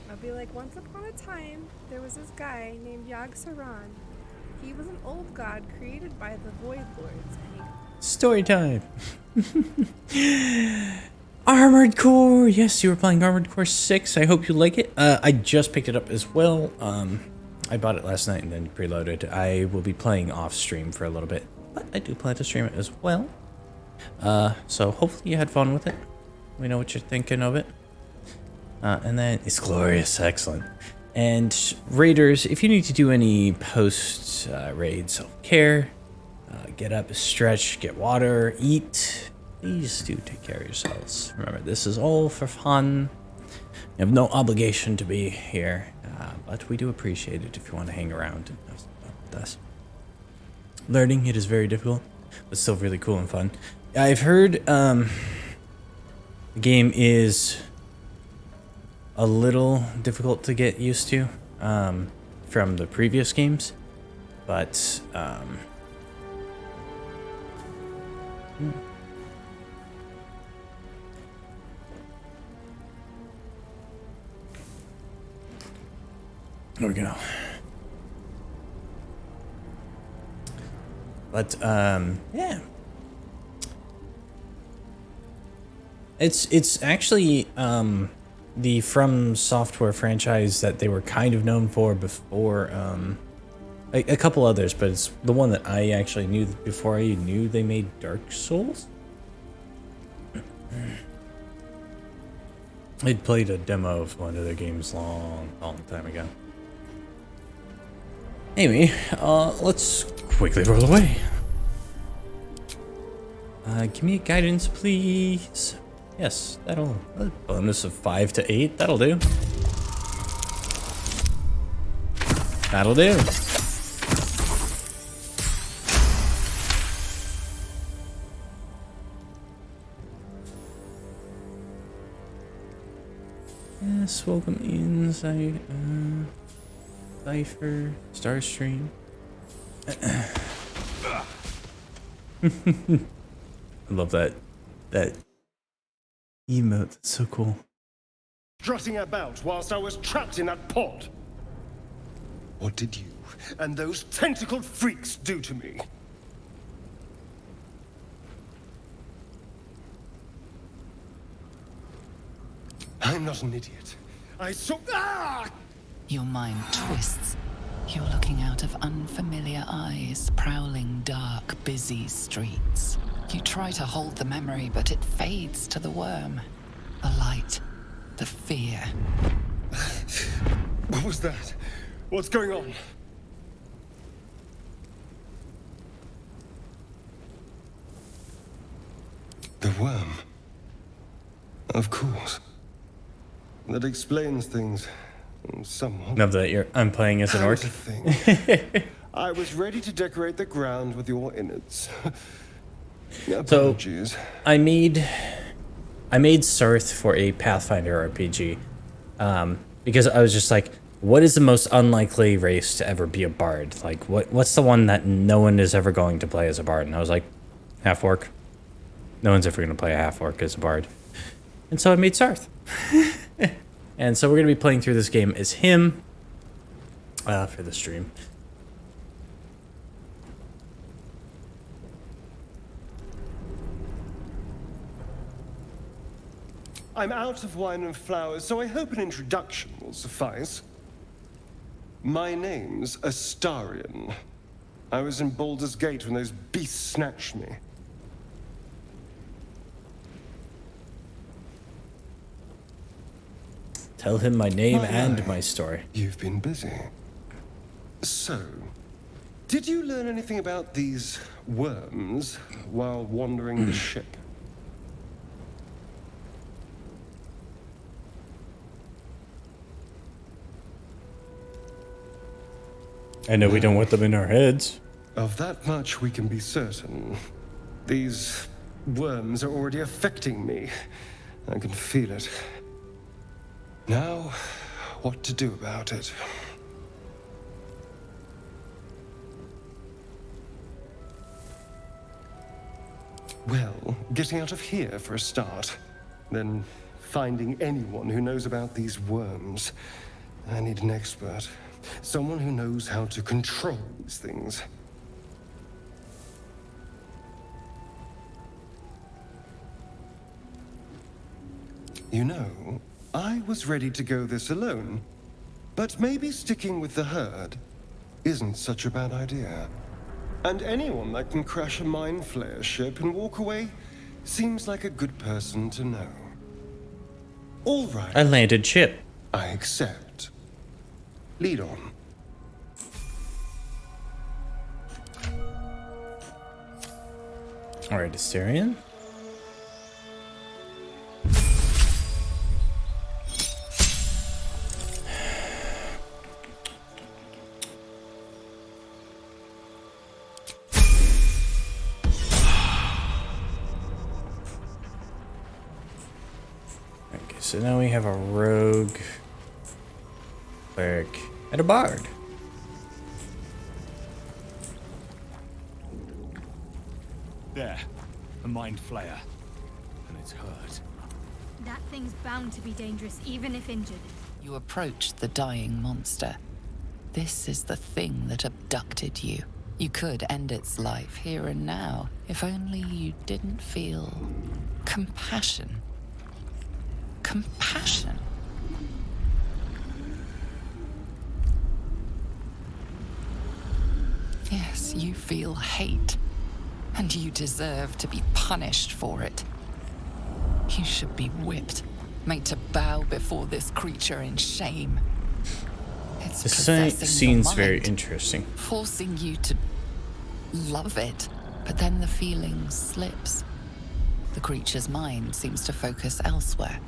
I'll be like, once upon a time, there was this guy named Yogg-Saron. He was an old god created by the Void Lords, and he... Story time. Armored Core. Yes, you were playing Armored Core 6. I hope you like it. I just picked it up as well. I bought it last night and then preloaded. I will be playing off stream for a little bit, but I do plan to stream it as well. So hopefully you had fun with it. We know what you're thinking of it. And then it's glorious. Excellent. And Raiders, if you need to do any post raid self-care, get up, stretch, get water, eat, please do take care of yourselves. Remember, this is all for fun. You have no obligation to be here, but we do appreciate it if you want to hang around and have some fun with us. Learning, it is very difficult, but still really cool and fun. I've heard the game is a little difficult to get used to from the previous games, but there we go. But yeah, it's actually the From Software franchise that they were kind of known for before a couple others, but it's the one that I actually knew before I knew they made Dark Souls. I'd played a demo of one of their games long time ago. Anyway, let's quickly roll away. Give me a guidance, please. Yes, that'll a bonus of 5 to 8. That'll do. That'll do. Yes, welcome in, Cypher, Starstream. I love that emote. That's so cool. Strutting about whilst I was trapped in that pod. What did you and those tentacled freaks do to me? I'm not an idiot. I saw. Ah! Your mind twists. You're looking out of unfamiliar eyes, prowling dark, busy streets. You try to hold the memory, but it fades to the worm. The light, the fear. What was that? What's going on? The worm. Of course. That explains things somewhat. Love that I'm playing as an orc. I was ready to decorate the ground with your innards. Apologies. So I made Sarth for a Pathfinder RPG because I was just like, what is the most unlikely race to ever be a bard? Like, what's the one that no one is ever going to play as a bard? And I was like, Half-Orc. No one's ever going to play a Half-Orc as a bard. And so I made Sarth. And so we're going to be playing through this game as him for the stream. I'm out of wine and flowers, so I hope an introduction will suffice. My name's Astarion. I was in Baldur's Gate when those beasts snatched me. Tell him my name and my story. You've been busy. So, did you learn anything about these worms while wandering the ship? I know we don't want them in our heads. Of that much we can be certain. These worms are already affecting me. I can feel it. Now, what to do about it? Well, getting out of here for a start. Then finding anyone who knows about these worms. I need an expert. Someone who knows how to control these things. You know, I was ready to go this alone, but maybe sticking with the herd isn't such a bad idea. And anyone that can crash a mind flayer ship and walk away seems like a good person to know. All right. I landed ship. I accept. Lead on. All right, Astarion. Okay, so now we have a rogue, cleric, and a bard. There, a mind flayer. And it's hurt. That thing's bound to be dangerous, even if injured. You approach the dying monster. This is the thing that abducted you. You could end its life here and now, if only you didn't feel compassion. Compassion. Yes, you feel hate. And you deserve to be punished for it. You should be whipped, made to bow before this creature in shame. It's This possessing seems your very mind, interesting. forcing you to love it, but then the feeling slips. The creature's mind seems to focus elsewhere.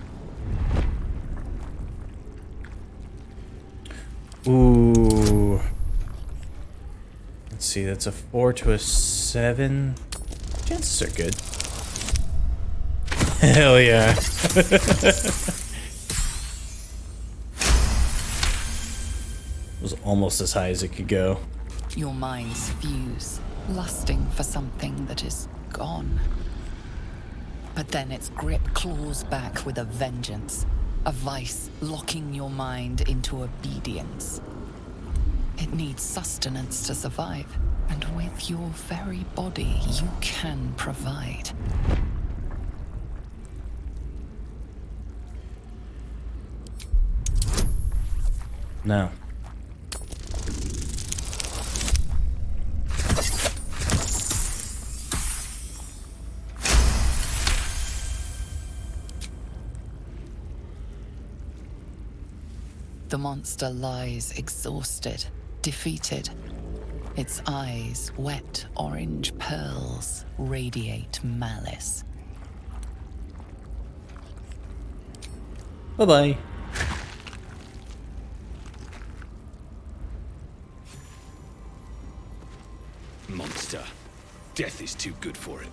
Ooh. Let's see, that's a 4 to a 7. Chances are good. Hell yeah. Was almost as high as it could go. Your minds fuse, lusting for something that is gone. But then its grip claws back with a vengeance, a vice locking your mind into obedience. It needs sustenance to survive, and with your very body, you can provide. No. The monster lies exhausted, defeated. Its eyes, wet orange pearls, radiate malice. Bye-bye. Monster. Death is too good for it.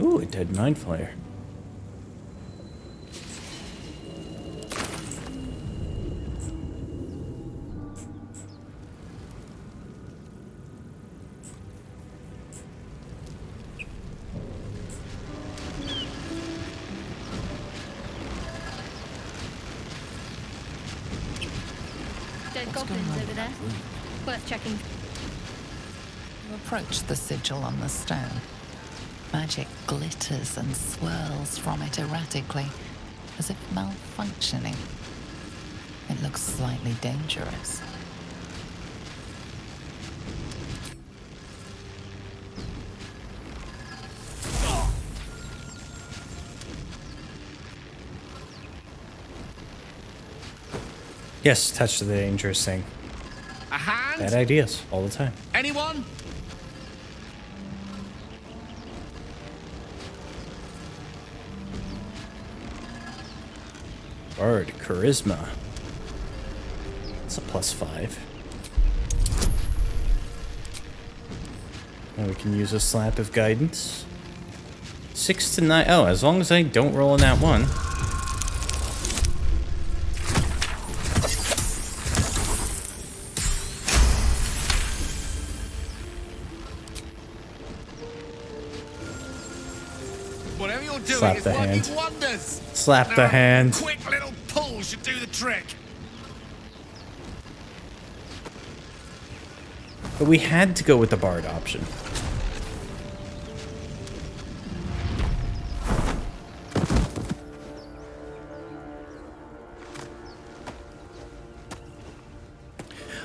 Ooh, a dead mind flayer. Dead goblins over there. Worth checking. You approach the sigil on the stone. Magic glitters and swirls from it erratically, as if malfunctioning. It looks slightly dangerous. Yes, touch the dangerous thing. A hand? Bad ideas all the time. Anyone? Bard, charisma. It's a +5. And we can use a slap of guidance. 6 to 9. Oh, as long as I don't roll in that one. Whatever you're doing Slap is the working hand. wonders. Slap Now, the hand. Quick little pull should do the trick. But we had to go with the Bard option.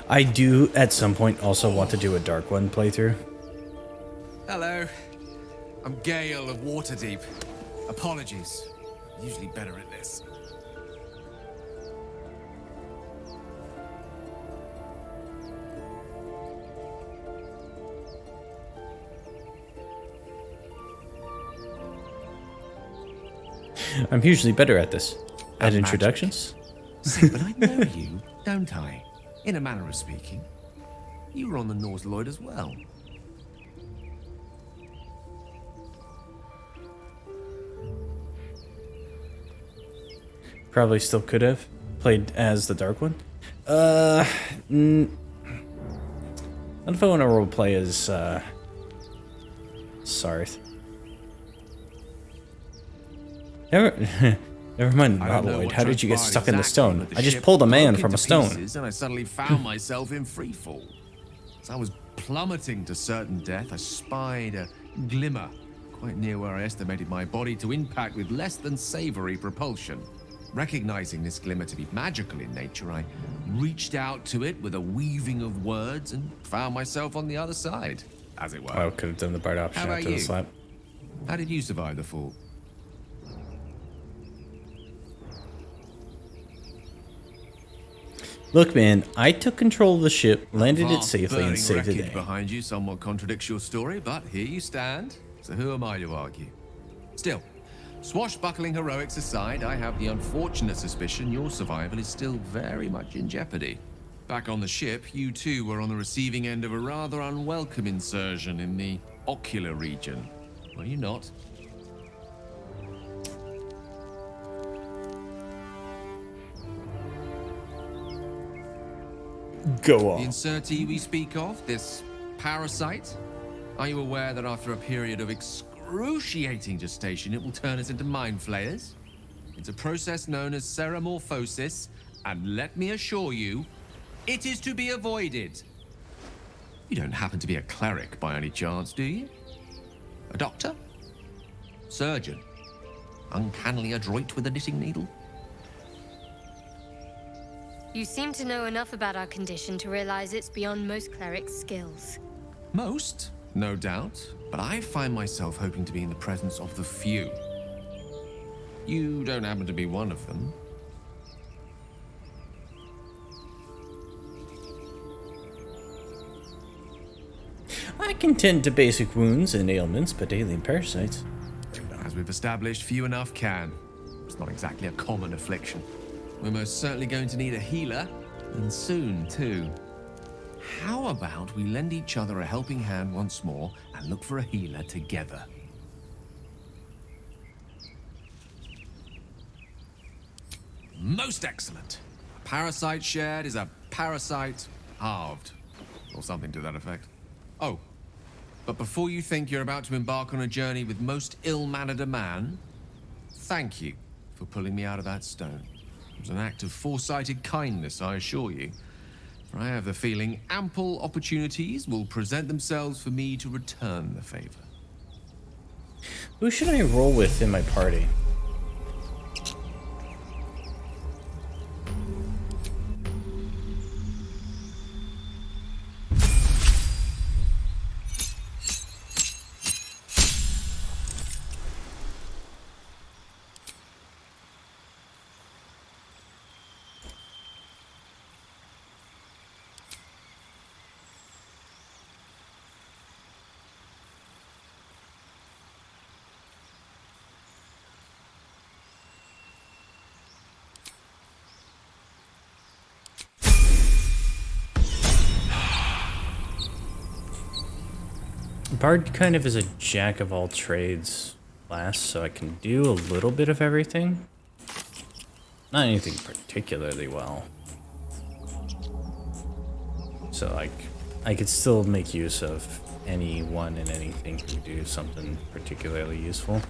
I do, at some point, also want to do a Dark One playthrough. Hello. I'm Gale of Waterdeep. Apologies. Usually better at this. I'm usually better at this. At At introductions. See, but I know you, don't I? In a manner of speaking. You were on the Norse Lloyd as well. Probably still could have played as the Dark One. Not if I want to roleplay as Sarth. Never mind, I don't know Maloid. what How did you get transpired stuck in the exactly, stone? but the I just ship pulled a man broke from a into stone. pieces and I suddenly found myself in free fall. As I was plummeting to certain death, I spied a glimmer quite near where I estimated my body to impact with less than savory propulsion. Recognizing this glimmer to be magical in nature, I reached out to it with a weaving of words and found myself on the other side, as it were. I could have done the Bard option How about after the you? slap. How did you survive the fall? Look, man, I took control of the ship, landed it Vast safely, and burning saved the wreckage day. behind you somewhat contradicts your story, but here you stand. So who am I to argue? Still, swashbuckling heroics aside, I have the unfortunate suspicion your survival is still very much in jeopardy. Back on the ship, you too were on the receiving end of a rather unwelcome insertion in the ocular region. Were you not? Go The insertee we speak of, this parasite, are you aware that after a period of excruciating gestation, it will turn us into mind flayers? It's a process known as seromorphosis, and let me assure you, it is to be avoided. You don't happen to be a cleric by any chance, do you? A doctor? Surgeon? Uncannily adroit with a knitting needle? You seem to know enough about our condition to realize it's beyond most clerics' skills. Most, no doubt, but I find myself hoping to be in the presence of the few. You don't happen to be one of them. I can tend to basic wounds and ailments, but alien parasites. As we've established, few enough can. It's not exactly a common affliction. We're most certainly going to need a healer, and soon, too. How about we lend each other a helping hand once more and look for a healer together? Most excellent. A parasite shared is a parasite halved, or something to that effect. Oh, but before you think you're about to embark on a journey with most ill-mannered a man, thank you for pulling me out of that stone. It was an act of foresighted kindness, I assure you. For I have the feeling ample opportunities will present themselves for me to return the favor. Who should I roll with in my party? Bard kind of is a jack of all trades class, so I can do a little bit of everything. Not anything particularly well. So like, I could still make use of anyone and anything who do something particularly useful.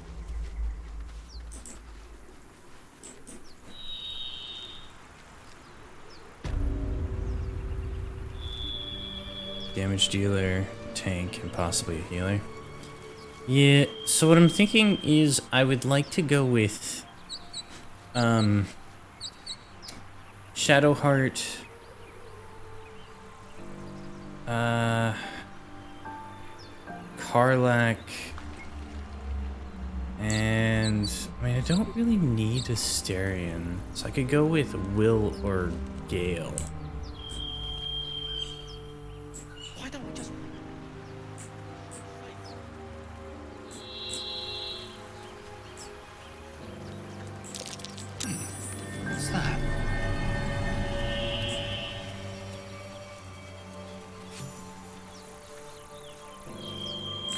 Damage dealer, tank, and possibly a healer. Yeah, so what I'm thinking is I would like to go with Shadowheart, Karlak, and I mean I don't really need Asterion, so I could go with Will or Gale.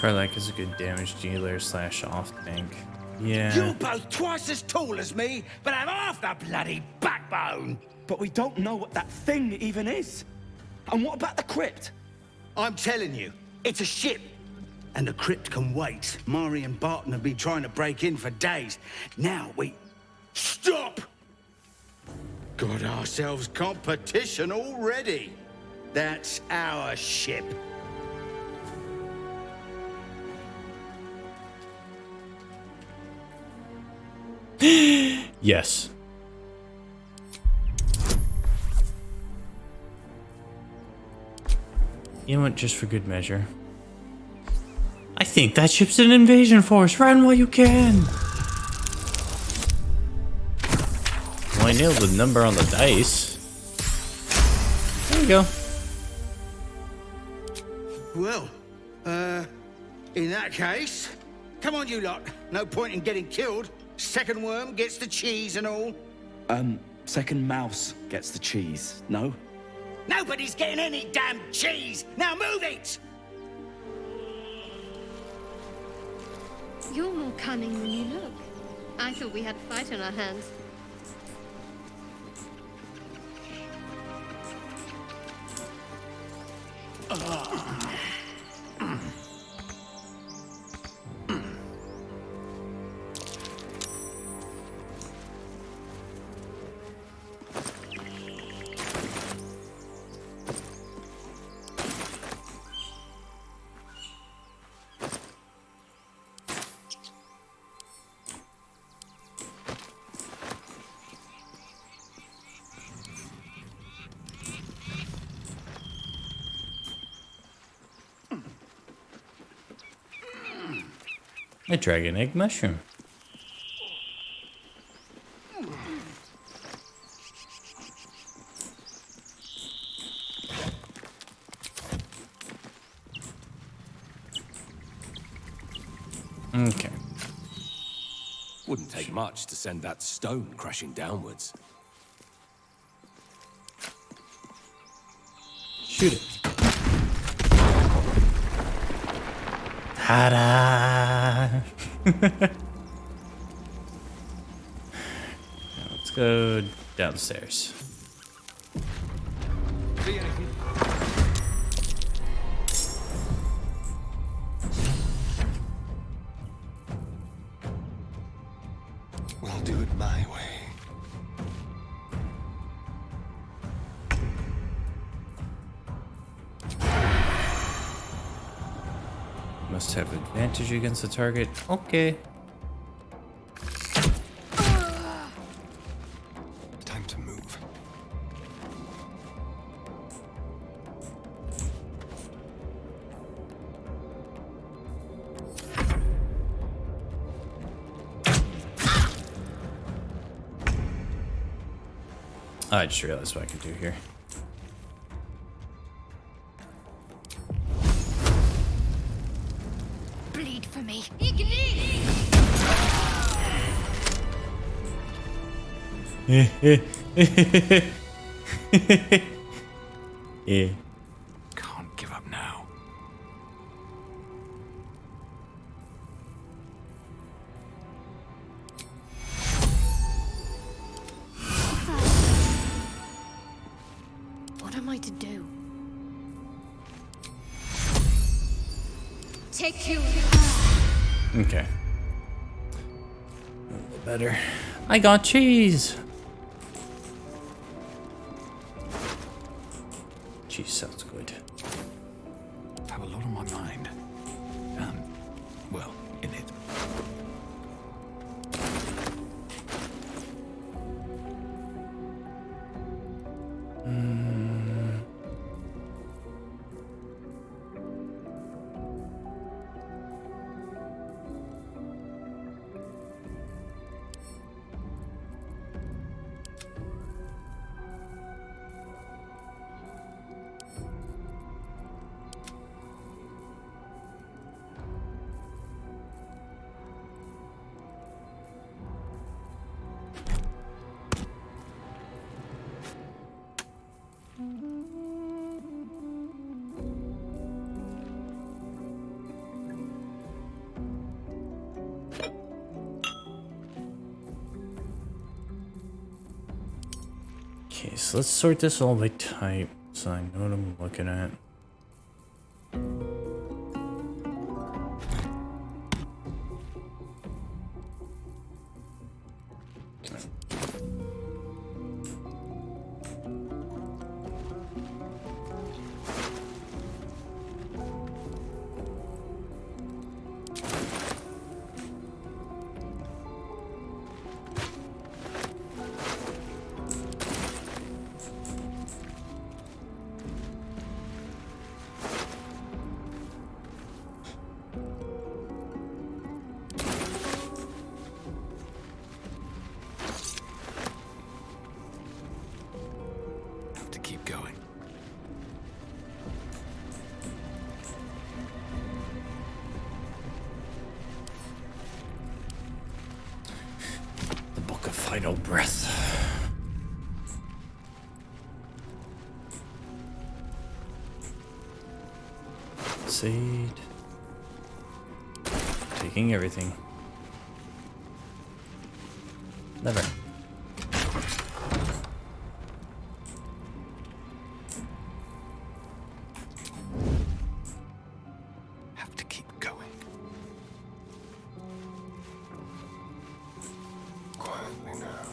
Karlak is a good damage dealer / off tank. Yeah. You're both twice as tall as me, but have half the bloody backbone. But we don't know what that thing even is. And what about the crypt? I'm telling you, it's a ship. And the crypt can wait. Mari and Barton have been trying to break in for days. Now, Stop! Got ourselves competition already. That's our ship. Yes. You know what, just for good measure. I think that ship's an invasion force. Run while you can. Well, I nailed the number on the dice. There you go. Well, in that case, come on, you lot. No point in getting killed. Second worm gets the cheese and all. Second mouse gets the cheese, no? Nobody's getting any damn cheese! Now move it! You're more cunning than you look. I thought we had a fight on our hands. A dragon egg mushroom. Okay. Wouldn't take much to send that stone crashing downwards. Shoot it. Ta-da! Let's go downstairs. See anything? We'll do it my way. Must have advantage against the target. Okay. Time to move. I just realized what I can do here. Bleed for me. Yeah. Can't give up now. What am I to do? Take you. Okay. A little better. I got cheese. Cheese sounds good. Have a lot on my mind. Well, in it. Okay, so let's sort this all by type so I know what I'm looking at. keep going. The Book of Final Breath. Seed. Taking everything. Never. Have to keep going. Quietly now.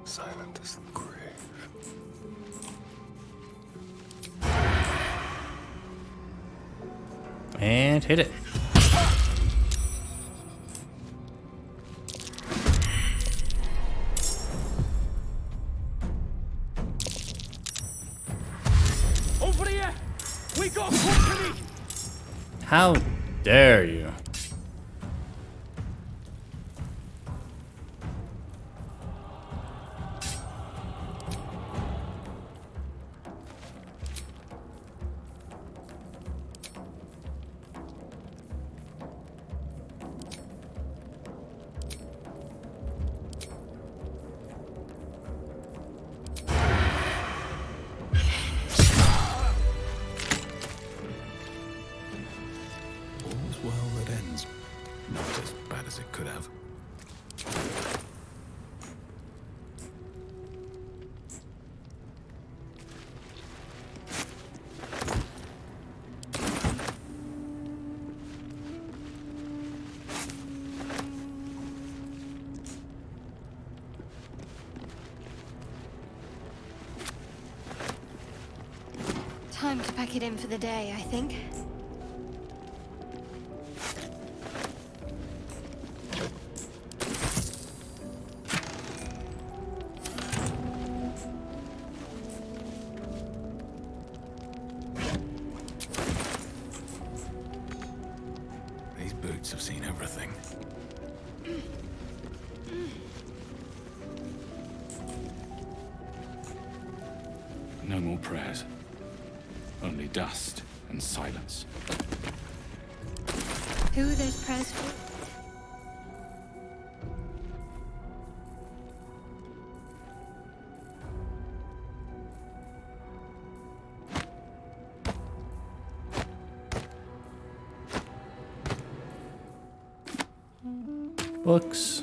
Silent as the grave. And hit it. Over here! We got company! How dare you? All's well that ends. Not as bad as it could have. Time to pack it in for the day, I think. These boots have seen everything. No more prayers. Only dust and silence. Who are those prayers for? Books.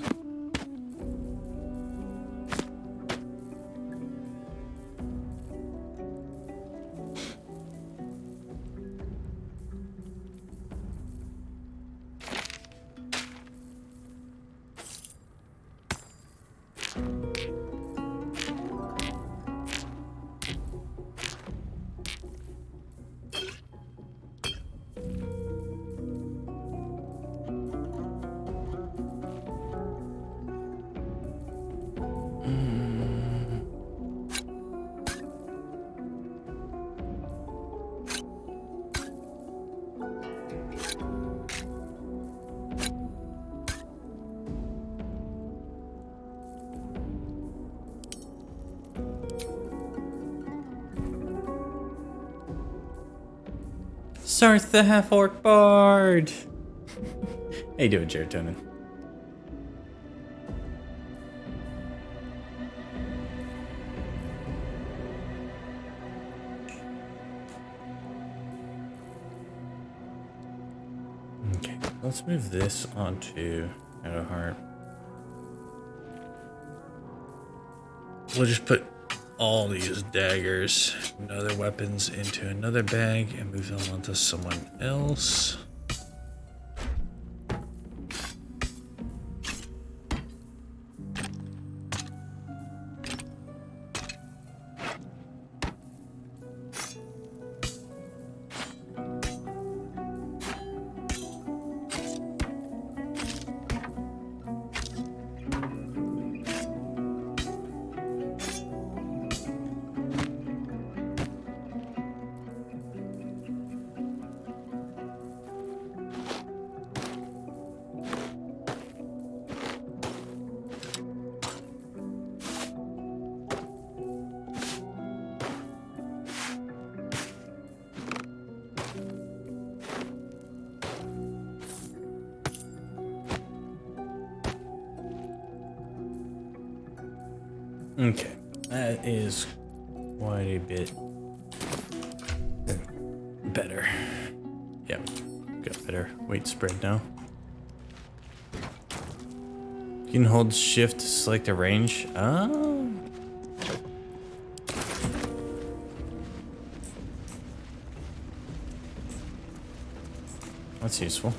Sarth the Half-Orc Bard! How you doing, Serotonin? Okay, let's move this onto Shadowheart. We'll just put all these daggers and other weapons into another bag and move them onto someone else. Okay, that is quite a bit better. Yeah, got better weight spread now. You can hold shift to select a range. Oh. That's useful.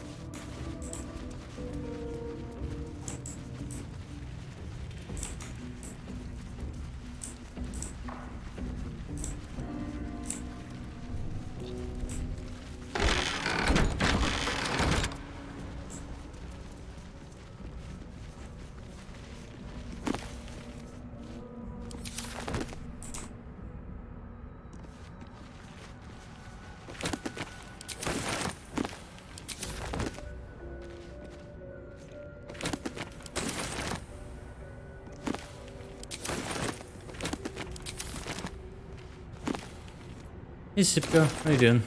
Hey Sipko, how you doing?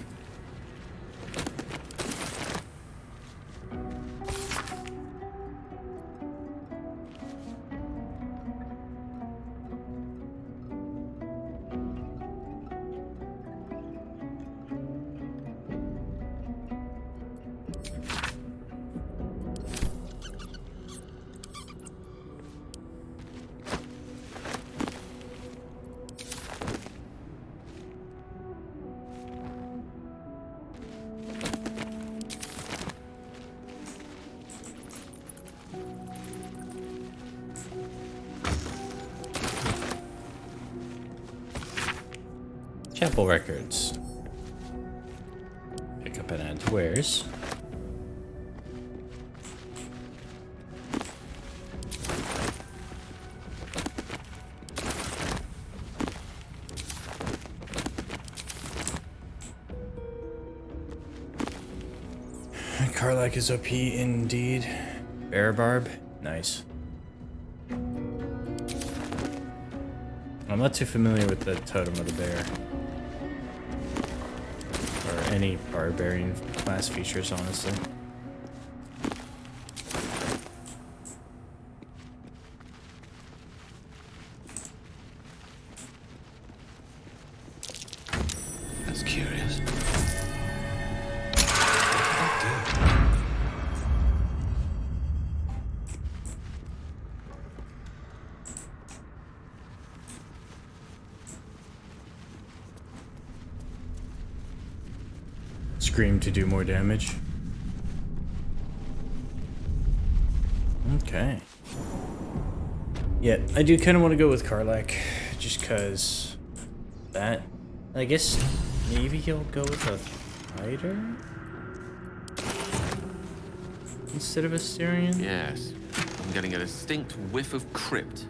Chapel records. Pick up and add to wares. Karlach is OP indeed. Bear barb, nice. I'm not too familiar with the totem of the bear. Or any barbarian class features, honestly. That's curious. Scream to do more damage. Okay. Yeah, I do kind of want to go with Karlach, just because that. I guess maybe he'll go with a fighter instead of a Styrian. Yes, I'm getting a distinct whiff of crypt.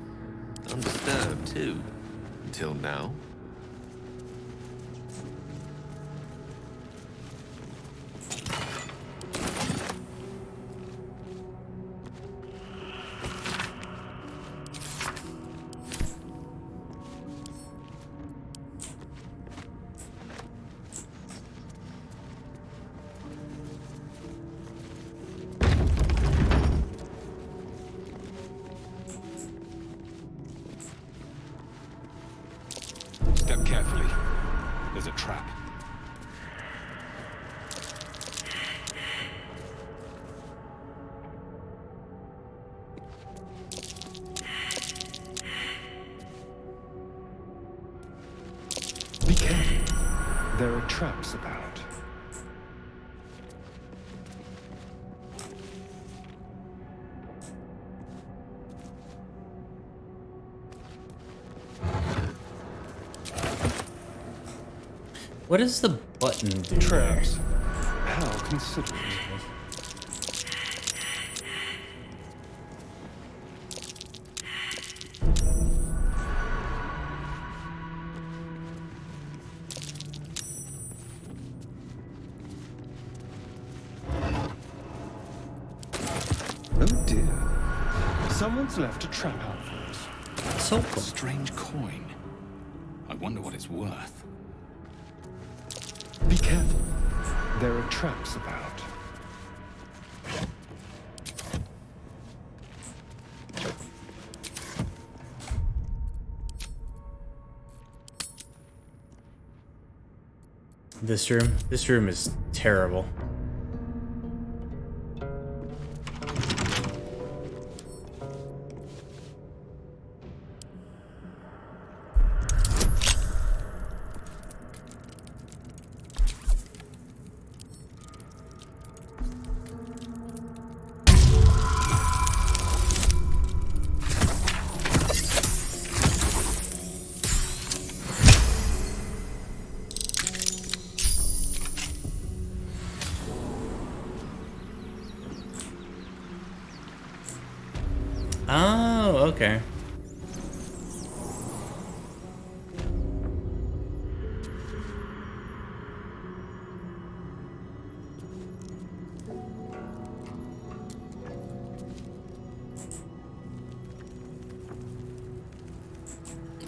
Undisturbed too, until now. Step carefully. There's a trap. Be careful. There are traps about. What does the button do? Traps. How considerate. Oh dear. Someone's left a trap out for us. So cool. Strange coin. I wonder what it's worth. Be careful. There are traps about. This room is terrible. Oh, okay.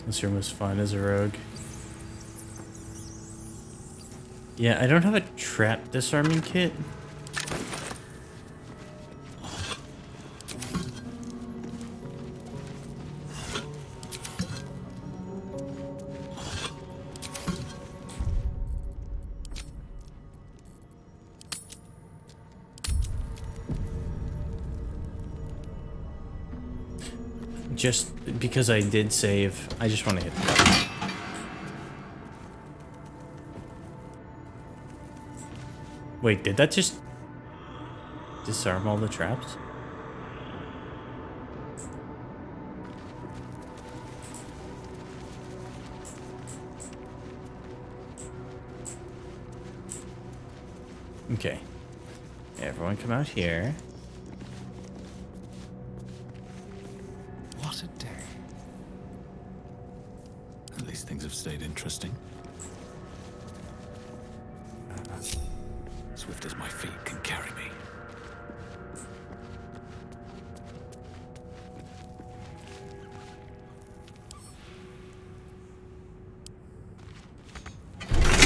This room was fun as a rogue. Yeah, I don't have a trap disarming kit. Just because I did save, I just want to hit the button. Wait, did that just disarm all the traps? Okay. Everyone come out here. What a day. At least things have stayed interesting. Swift as my feet can carry me.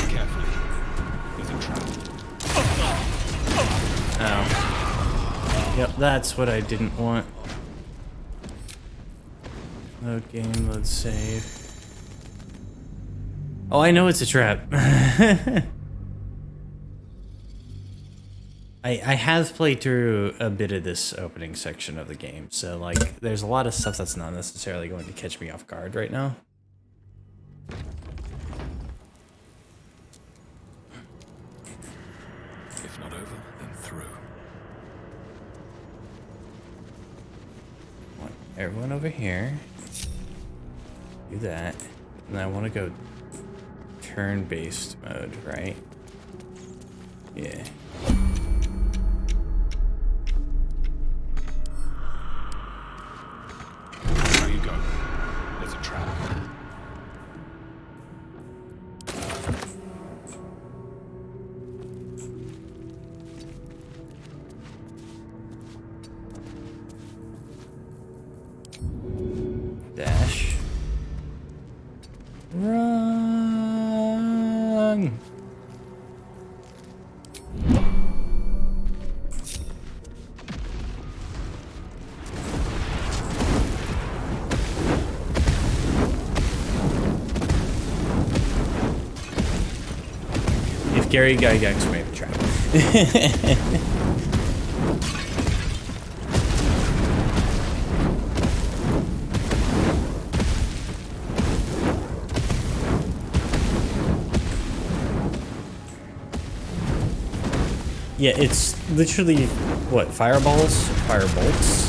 Carefully. There's a trap. Oh. Yep, that's what I didn't want. Load game, load save. Oh, I know it's a trap. I have played through a bit of this opening section of the game, so like there's a lot of stuff that's not necessarily going to catch me off guard right now. If not over, then through. Want everyone over here. Do that. And I want to go turn-based mode, right? Yeah. There you go. There's a trap. Dash. Run! If Gary Gygax made the trap. Yeah, it's literally, what, fireballs, firebolts,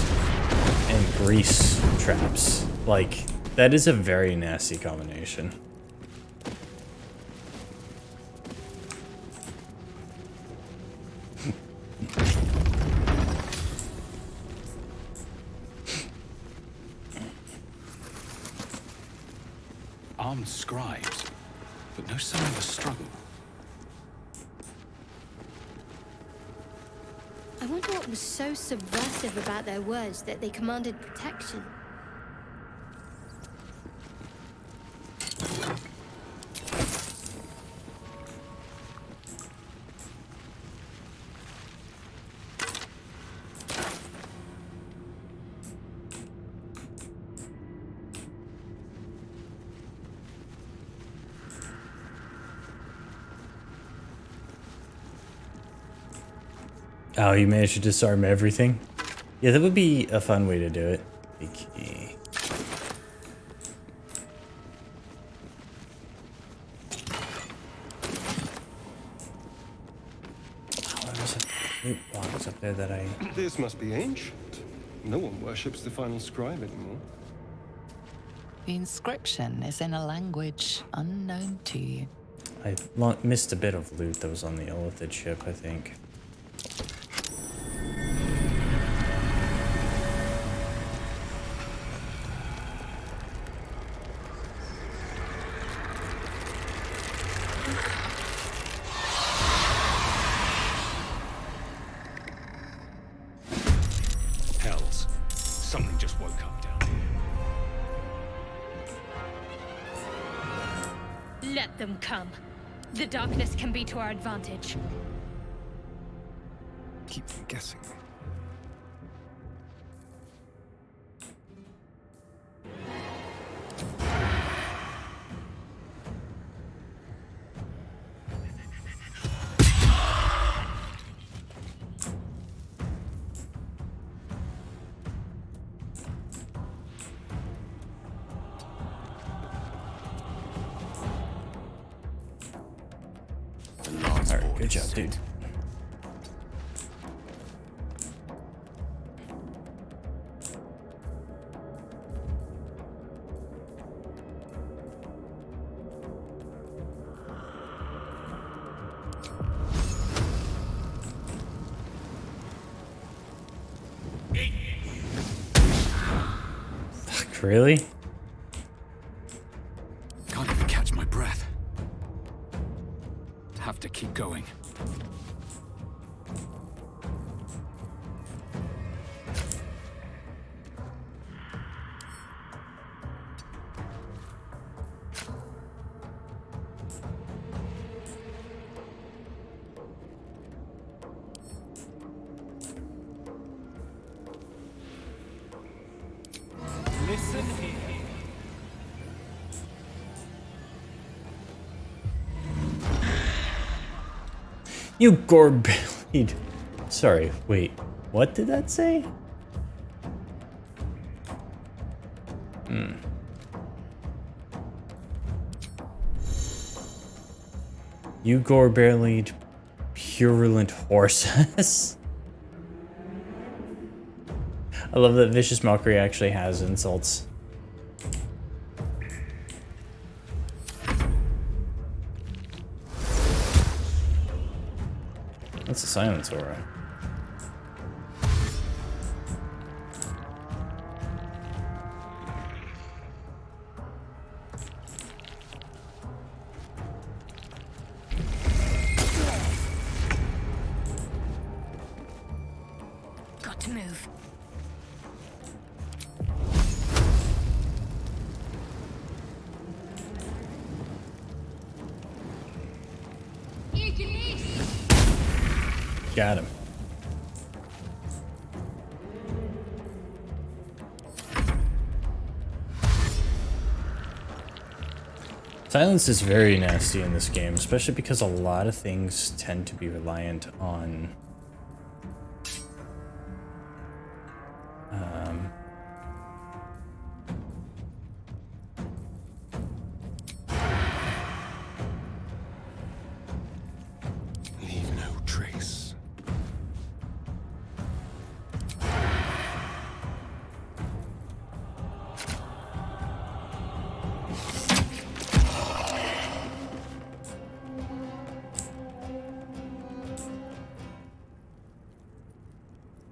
and grease traps. Like, that is a very nasty combination. Armed scribes, but no sign of a struggle. I wonder what was so subversive about their words that they commanded protection. Oh, you managed to disarm everything? Yeah, that would be a fun way to do it. Okay. Oh, there's a loot box up there that I... This must be ancient. No one worships the final scribe anymore. The inscription is in a language unknown to you. I missed a bit of loot that was on the Illithid ship, I think. Hells. Something just woke up down here. Let them come. The darkness can be to our advantage. Keep them guessing. Alright, good job, dude. Fuck, really? Can't even catch my breath. Have to keep going. Listen here. You gore-bellied. Sorry, wait. What did that say? You gore-bellied, purulent horses. I love that Vicious Mockery actually has insults. That's a silence aura. Got to move. Got him. Silence is very nasty in this game, especially because a lot of things tend to be reliant on Leave no trace.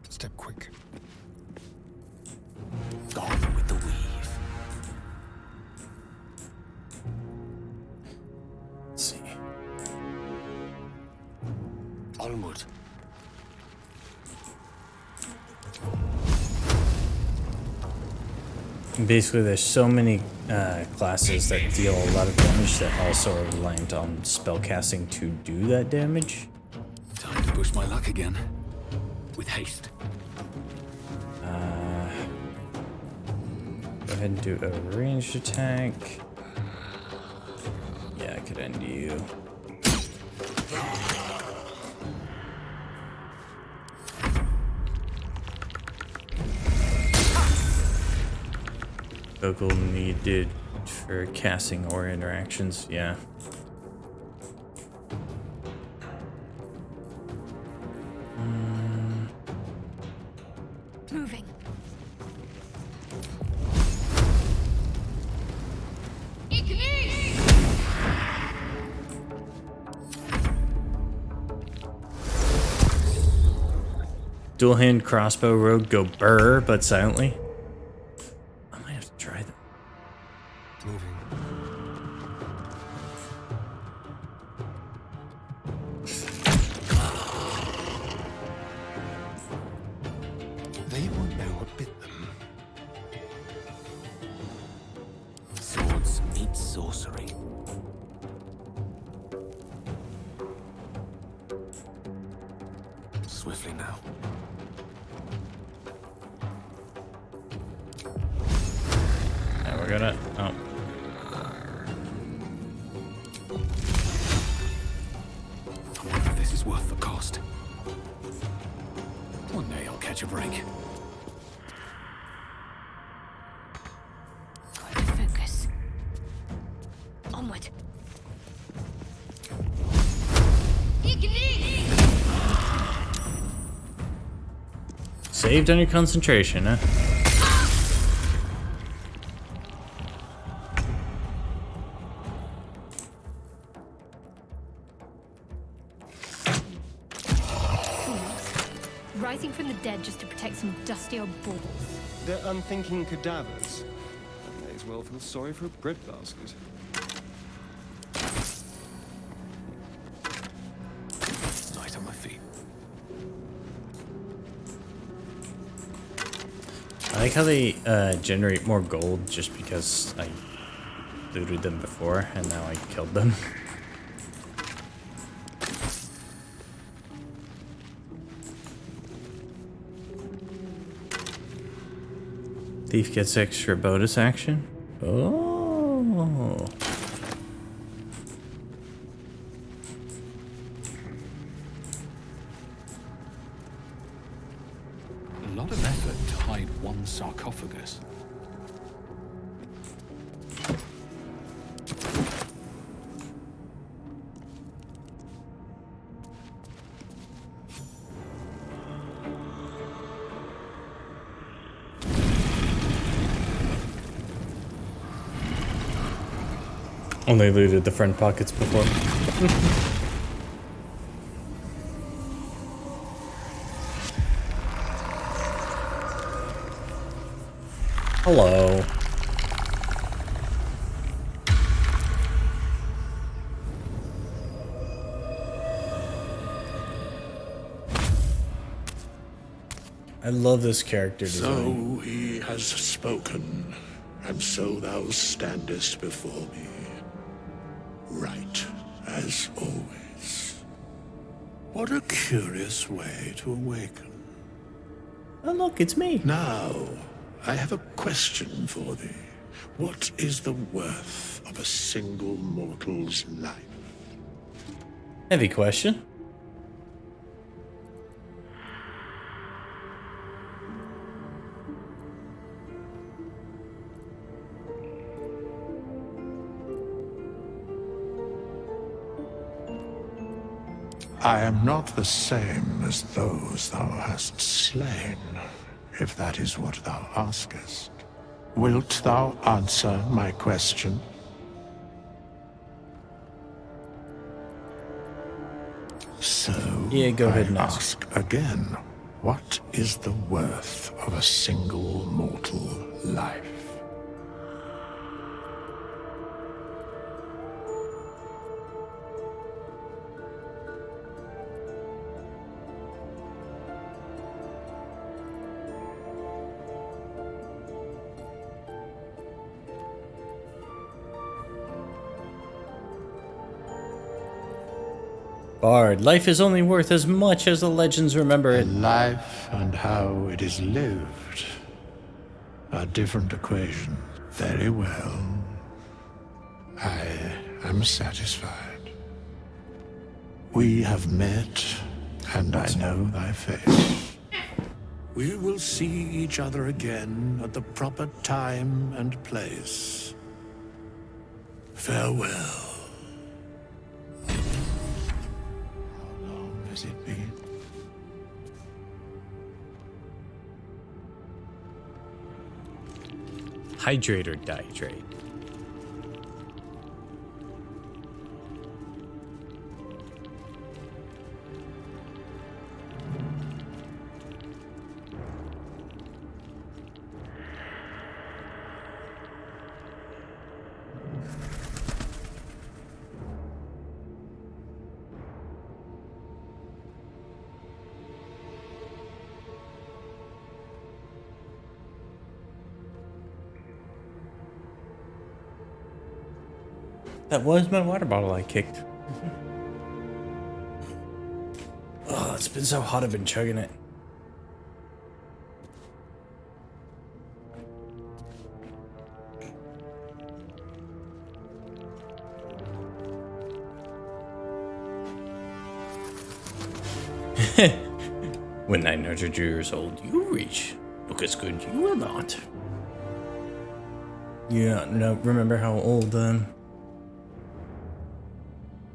Step quick. Gone with the weave. Let's see. Onward. Basically, there's so many classes that deal a lot of damage that also are reliant on spellcasting to do that damage. Time to push my luck again. With haste. Go ahead and do a ranged attack. Yeah, I could end you. focal needed for casting or interactions, yeah. Moving. Dual hand crossbow rogue go burr, but silently. I might have to try that. They won't know what bit them. Swords meet sorcery. Swiftly now. Now we're gonna. Oh. I wonder if this is worth the cost. One day I'll catch a break. Focus. Onward. Saved on your concentration, huh? Rising from the dead just to protect some dusty old balls. They're unthinking cadavers. I may as well feel sorry for a breadbasket. Light on my feet. I like how they generate more gold just because I looted them before and now I killed them. Thief gets extra bonus action. Oh. A lot of effort to hide one sarcophagus. Only looted the front pockets before. Hello. I love this character design. So he has spoken, and so thou standest before me. Right, as always. What a curious way to awaken. Oh look, it's me. Now, I have a question for thee. What is the worth of a single mortal's life? Heavy question. I am not the same as those thou hast slain, if that is what thou askest. Wilt thou answer my question? So, yeah, go ahead and ask again. What is the worth of a single mortal life? Bard, life is only worth as much as the legends remember it. Life and how it is lived are different equations. Very well. I am satisfied. We have met, and I know thy face. We will see each other again at the proper time and place. Farewell. How long has it been? Hydrate or dihydrate? That was my water bottle I kicked. Oh, it's been so hot I've been chugging it. When 900 years old you reach, look as good you will not. Yeah, no, remember how old,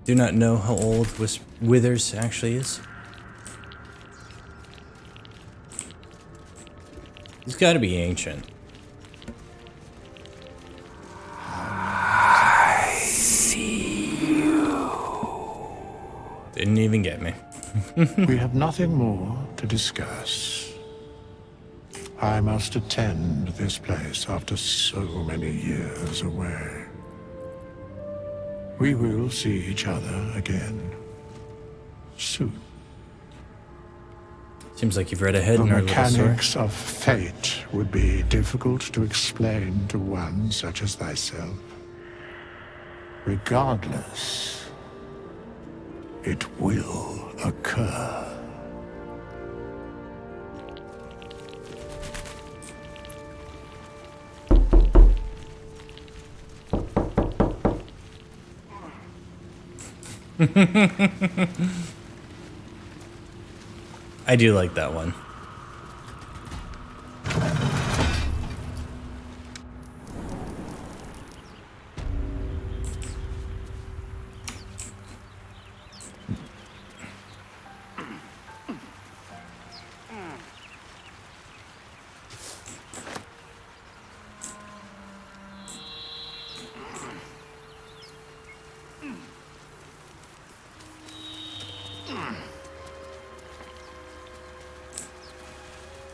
do not know how old Withers actually is. He's got to be ancient. I see you. Didn't even get me. We have nothing more to discuss. I must attend this place after so many years away. We will see each other again soon. Seems like you've read ahead the in our little story. The mechanics of fate would be difficult to explain to one such as thyself. Regardless, it will occur. I do like that one.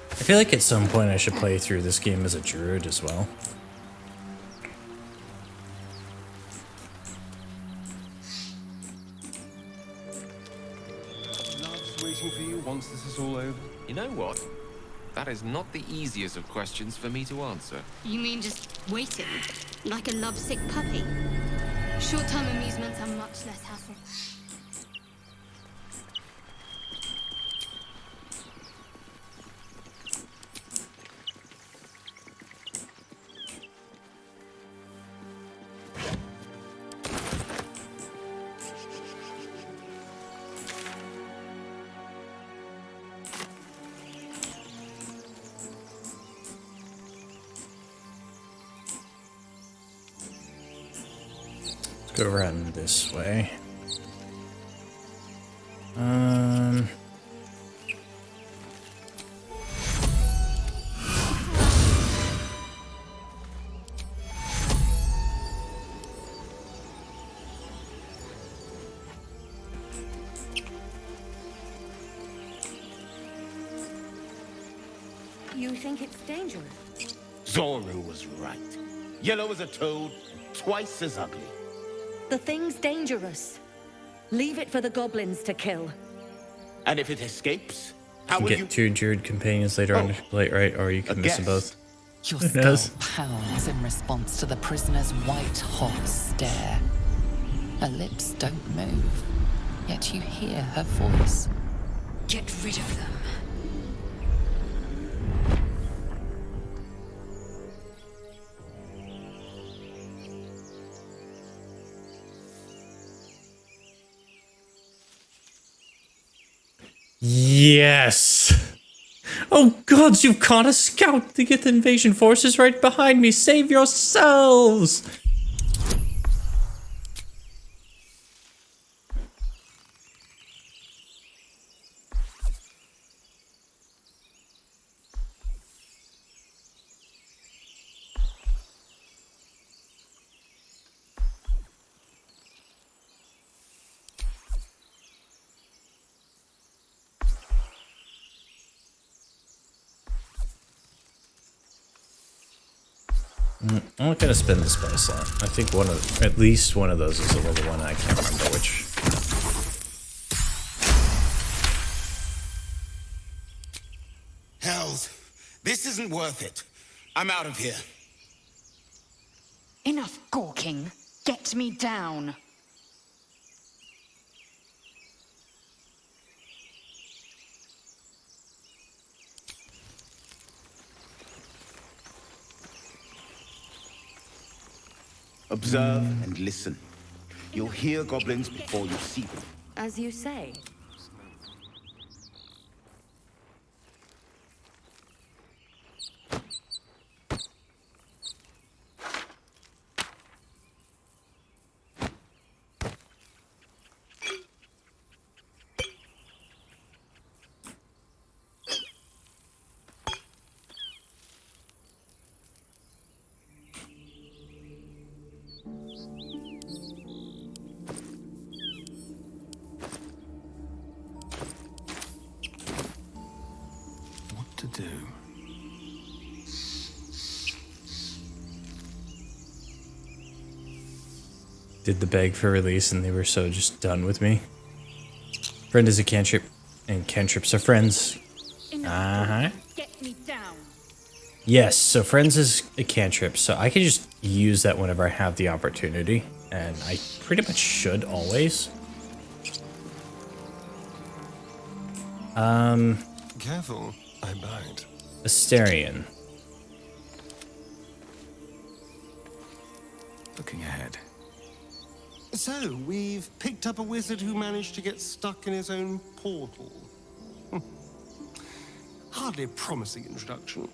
I feel like at some point I should play through this game as a druid as well. Love's waiting for you once this is all over. You know what? That is not the easiest of questions for me to answer. You mean just waiting? Like a lovesick puppy? Short-term amusements are much less hassle. Go around this way. You think it's dangerous? Zoru was right. Yellow as a toad, twice as ugly. The thing's dangerous. Leave it for the goblins to kill. And if it escapes, You how can will get you... two druid companions later on if you play it right, or you can miss them both. Your Who skull knows? pounds in response to the prisoner's white-hot stare. Her lips don't move, yet you hear her voice. Get rid of them. Yes! Oh gods, you've caught a scout! The Gith invasion force is right behind me! Save yourselves! I'm not gonna spend the spell slot. I think at least one of those is a level 1. I can't remember which. Hells, this isn't worth it. I'm out of here. Enough gawking. Get me down. Observe and listen. You'll hear goblins before you see them. As you say. To do. Did the beg for release and they were so just done with me. Friend is a cantrip, and cantrips are friends. Get me down. Yes, so friends is a cantrip, so I can just use that whenever I have the opportunity, and I pretty much should always. Careful, I bite. Asterion. Looking ahead. So, we've picked up a wizard who managed to get stuck in his own portal. Hardly a promising introduction.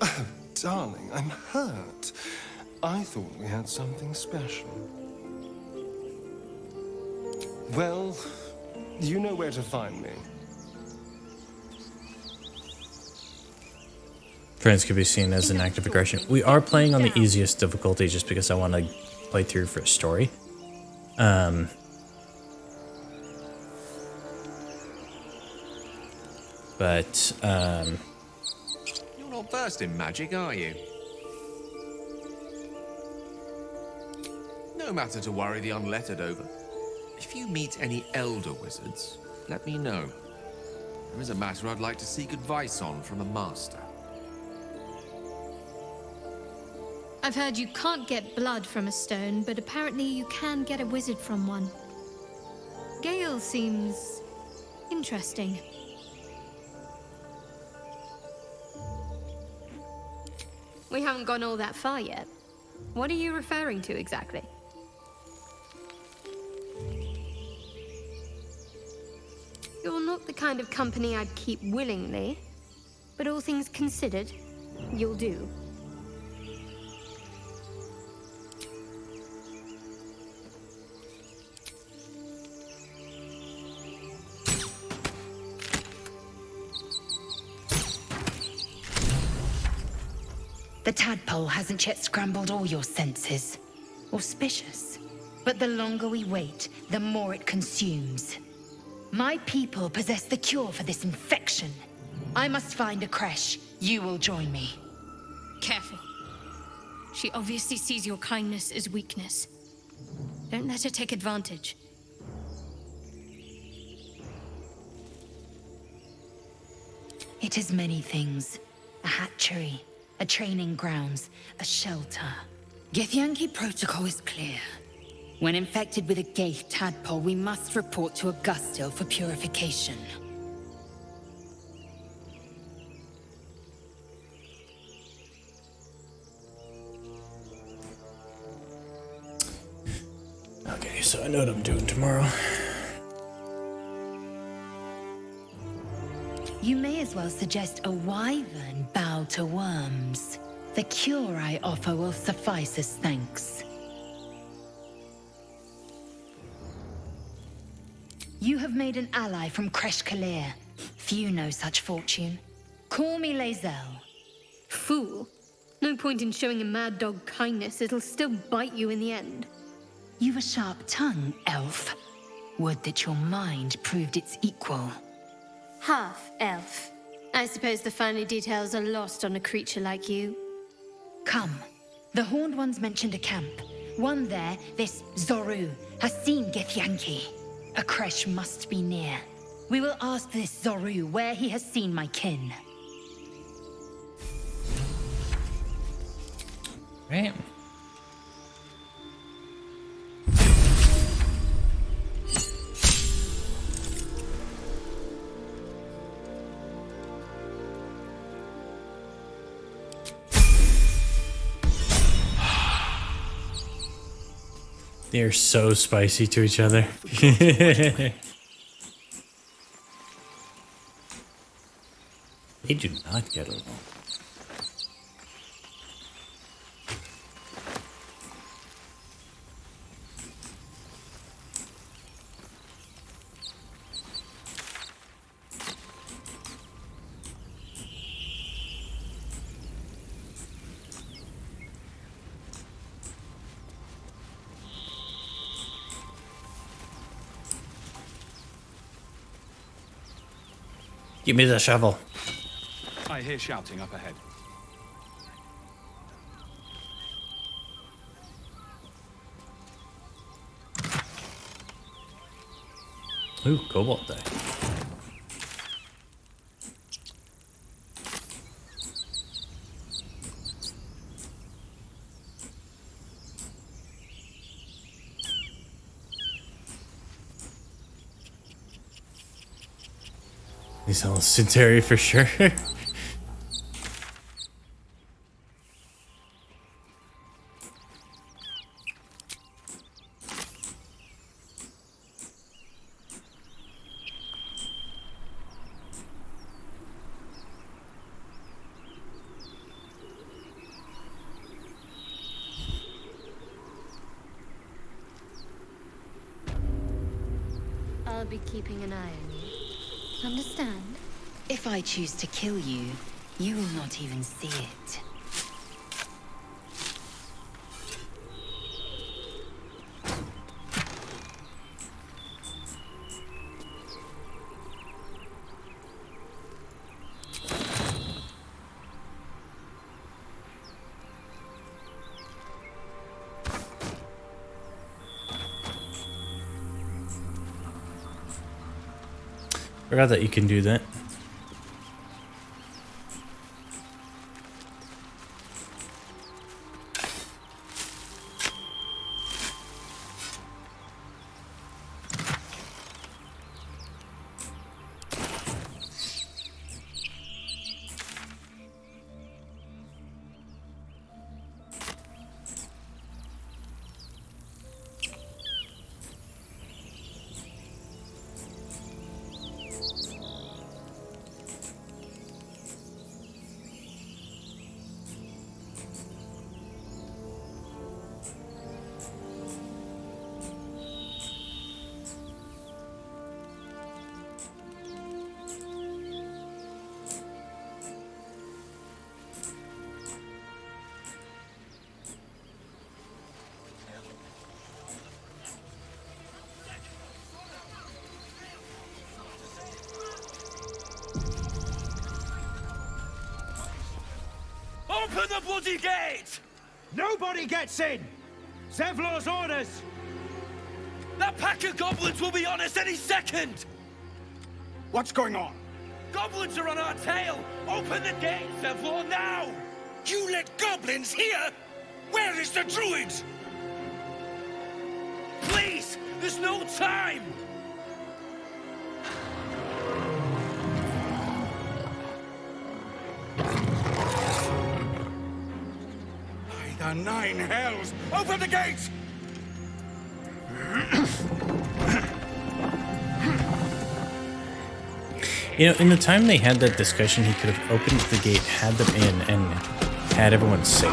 Oh, darling, I'm hurt. I thought we had something special. Well, you know where to find me. Friends could be seen as an act of aggression. We are playing on the easiest difficulty just because I want to play through for a story. You're not versed in magic, are you? No matter to worry the unlettered over. If you meet any elder wizards, let me know. There is a matter I'd like to seek advice on from a master. I've heard you can't get blood from a stone, but apparently you can get a wizard from one. Gale seems interesting. We haven't gone all that far yet. What are you referring to exactly? You're not the kind of company I'd keep willingly, but all things considered, you'll do. The tadpole hasn't yet scrambled all your senses. Auspicious. But the longer we wait, the more it consumes. My people possess the cure for this infection. I must find a creche. You will join me. Careful. She obviously sees your kindness as weakness. Don't let her take advantage. It is many things. A hatchery, a training grounds, a shelter. Githyanki protocol is clear. When infected with a Gaith tadpole, we must report to Augustil for purification. Okay, so I know what I'm doing tomorrow. You may as well suggest a wyvern bow to worms. The cure I offer will suffice as thanks. You have made an ally from Kresh Kalir. Few know such fortune. Call me Lae'zel. Fool. No point in showing a mad dog kindness, it'll still bite you in the end. You've a sharp tongue, elf. Would that your mind proved its equal. Half-elf. I suppose the finer details are lost on a creature like you. Come. The Horned Ones mentioned a camp. One there, this Zoru, has seen Githyanki. A Kresh must be near. We will ask this Zoru where he has seen my kin. Right. They're so spicy to each other. They do not get along. Give me the shovel. I hear shouting up ahead. Ooh, cobalt die. He's all Centauri for sure. I'll be keeping an eye on you. Understand? If I choose to kill you, you will not even see it. Forgot that you can do that. Open the bloody gate! Nobody gets in! Zevlor's orders! That pack of goblins will be on us any second! What's going on? Goblins are on our tail! Open the gate, Zevlor, now! You let goblins here? Where is the druid? Please! There's no time! The nine hells! Open the gates! You know, in the time they had that discussion, he could have opened the gate, had them in, and had everyone safe.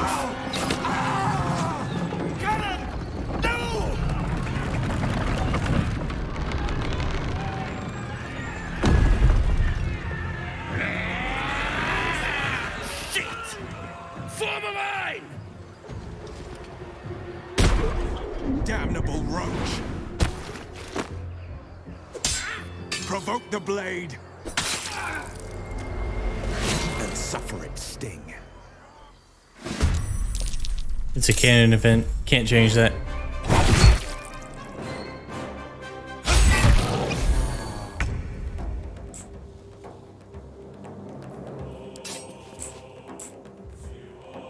Form a line! Damnable roach! Provoke the blade! And suffer its sting. It's a canon event. Can't change that.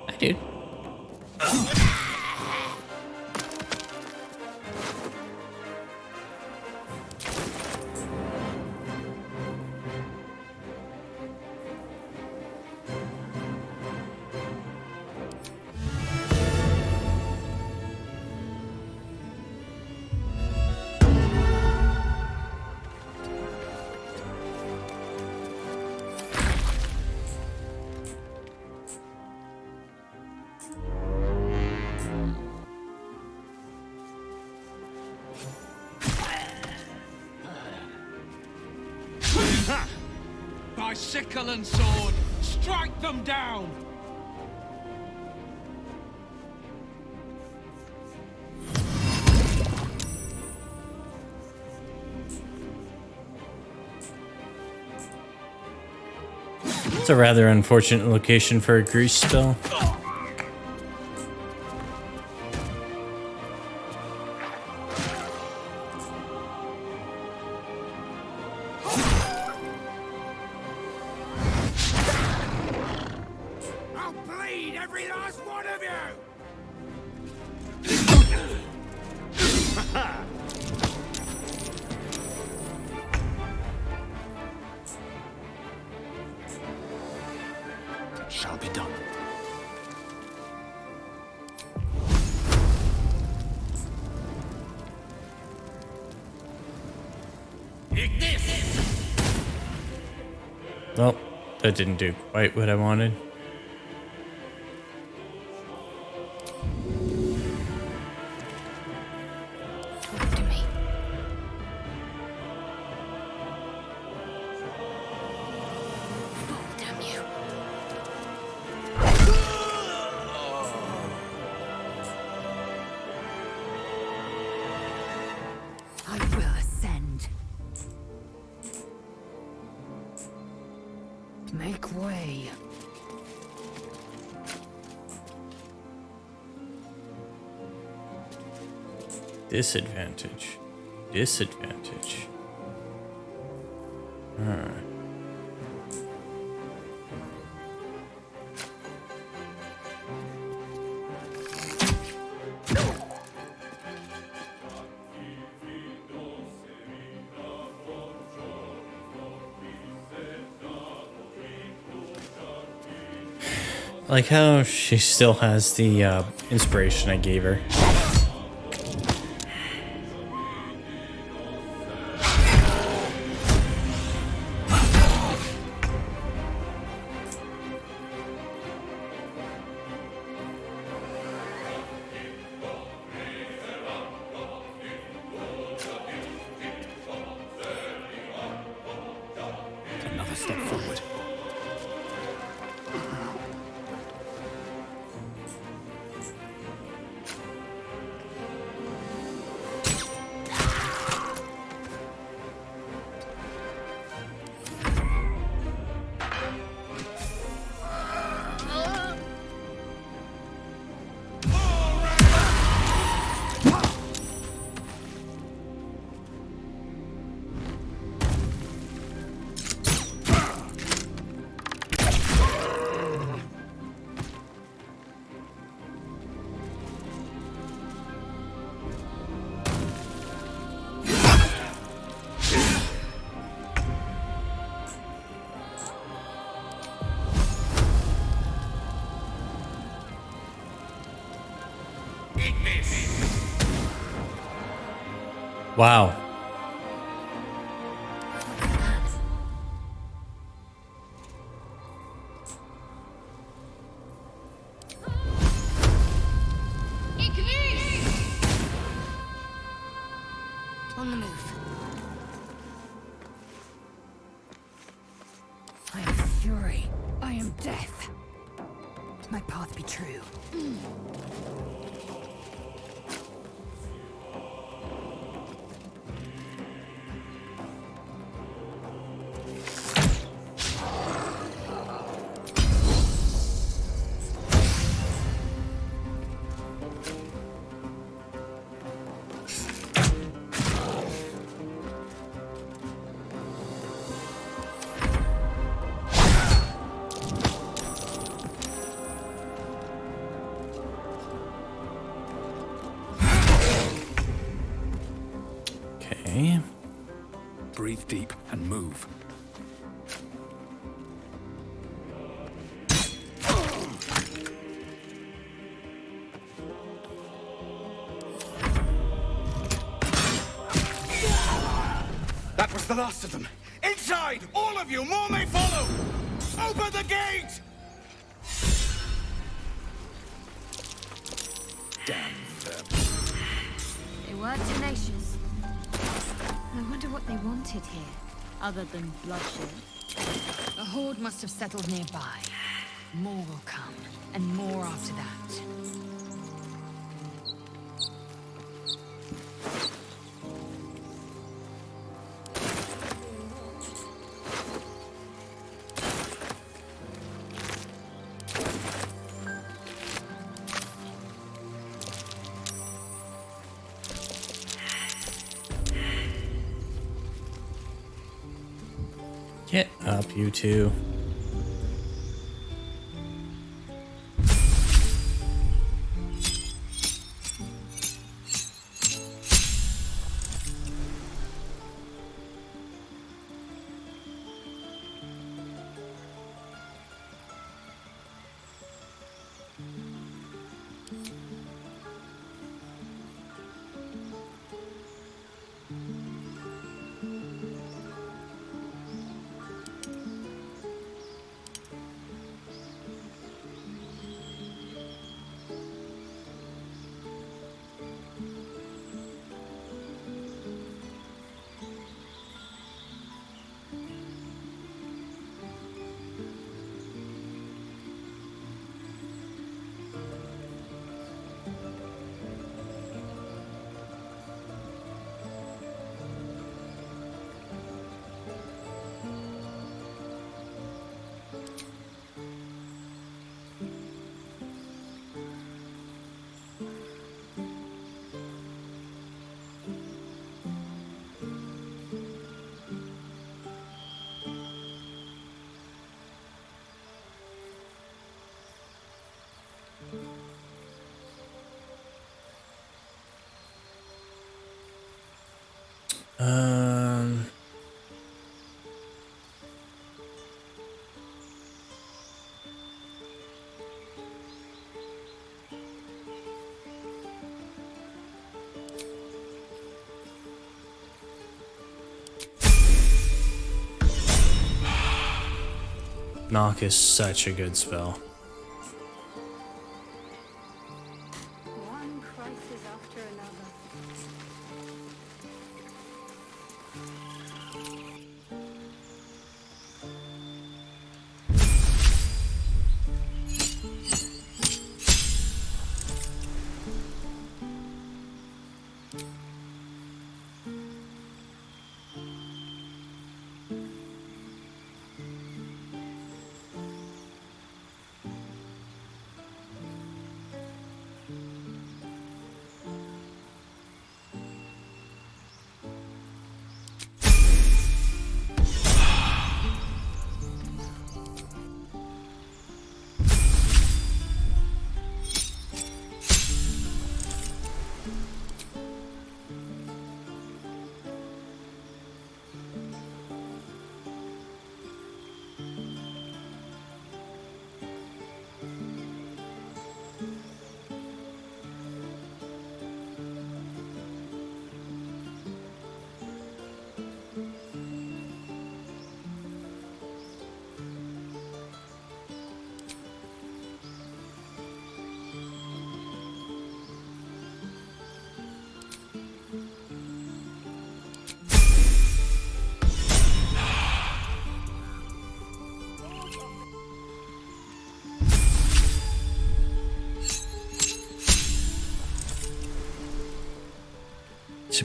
Hi, dude. By sickle and sword, strike them down! It's a rather unfortunate location for a grease spell. I'll bleed every last one of you! Shall be done. Well, that didn't do quite what I wanted. Talk to me. Oh, damn you. I will ascend. Make way. Disadvantage. Disadvantage. Alright. I like how she still has the inspiration I gave her. Another step forward. Wow. fury. I am death. My path be true. Okay. Breathe deep and move. That was the last of them. Inside! All of you! More may follow! Open the gate! Damn them. They were tenacious. I wonder what they wanted here, other than bloodshed. A horde must have settled nearby. More will come, and more after that. Get up, you two. Knock is such a good spell. One crisis after another.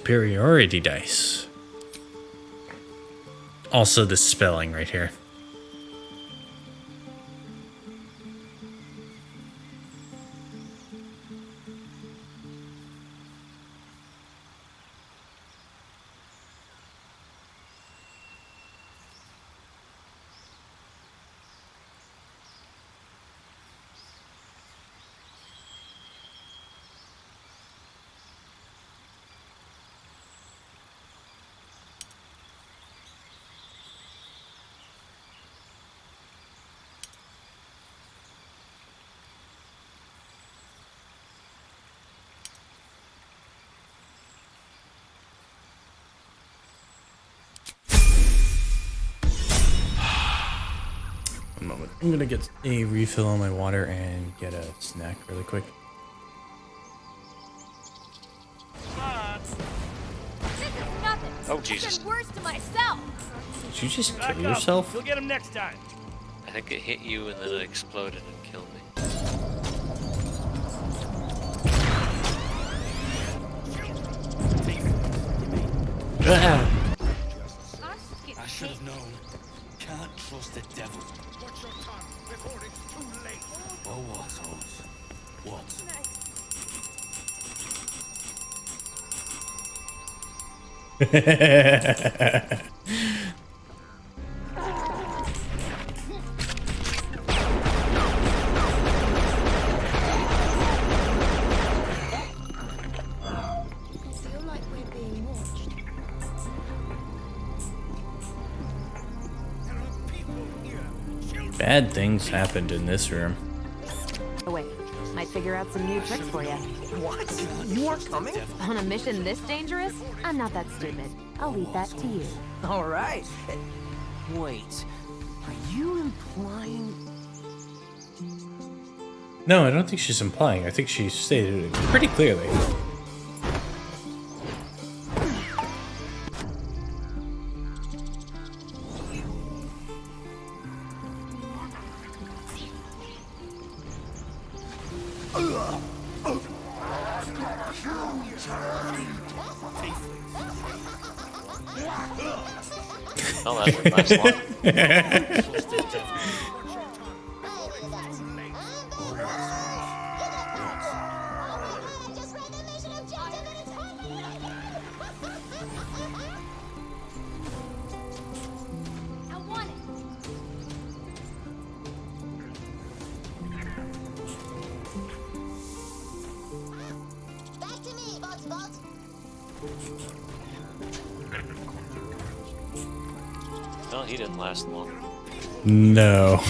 superiority dice. Also the spelling right here. One moment. I'm gonna get a refill on my water and get a snack really quick. Oh, Jesus. Worse to myself. Did you just kill yourself? You'll get him next time. I think it hit you and then it exploded and killed me. I should have known. Can't trust the devil. Watch your tongue before it's too late. Oh, what, Holmes? What? Feel like we're being watched. Bad things happened in this room. Oh, wait, might figure out some new tricks for you. What? You are coming? On a mission this dangerous? I'm not that stupid. I'll leave that to you. All right. Wait, are you implying? No, I don't think she's implying. I think she stated it pretty clearly. Oh, that didn't last long. Well, he didn't last long. No.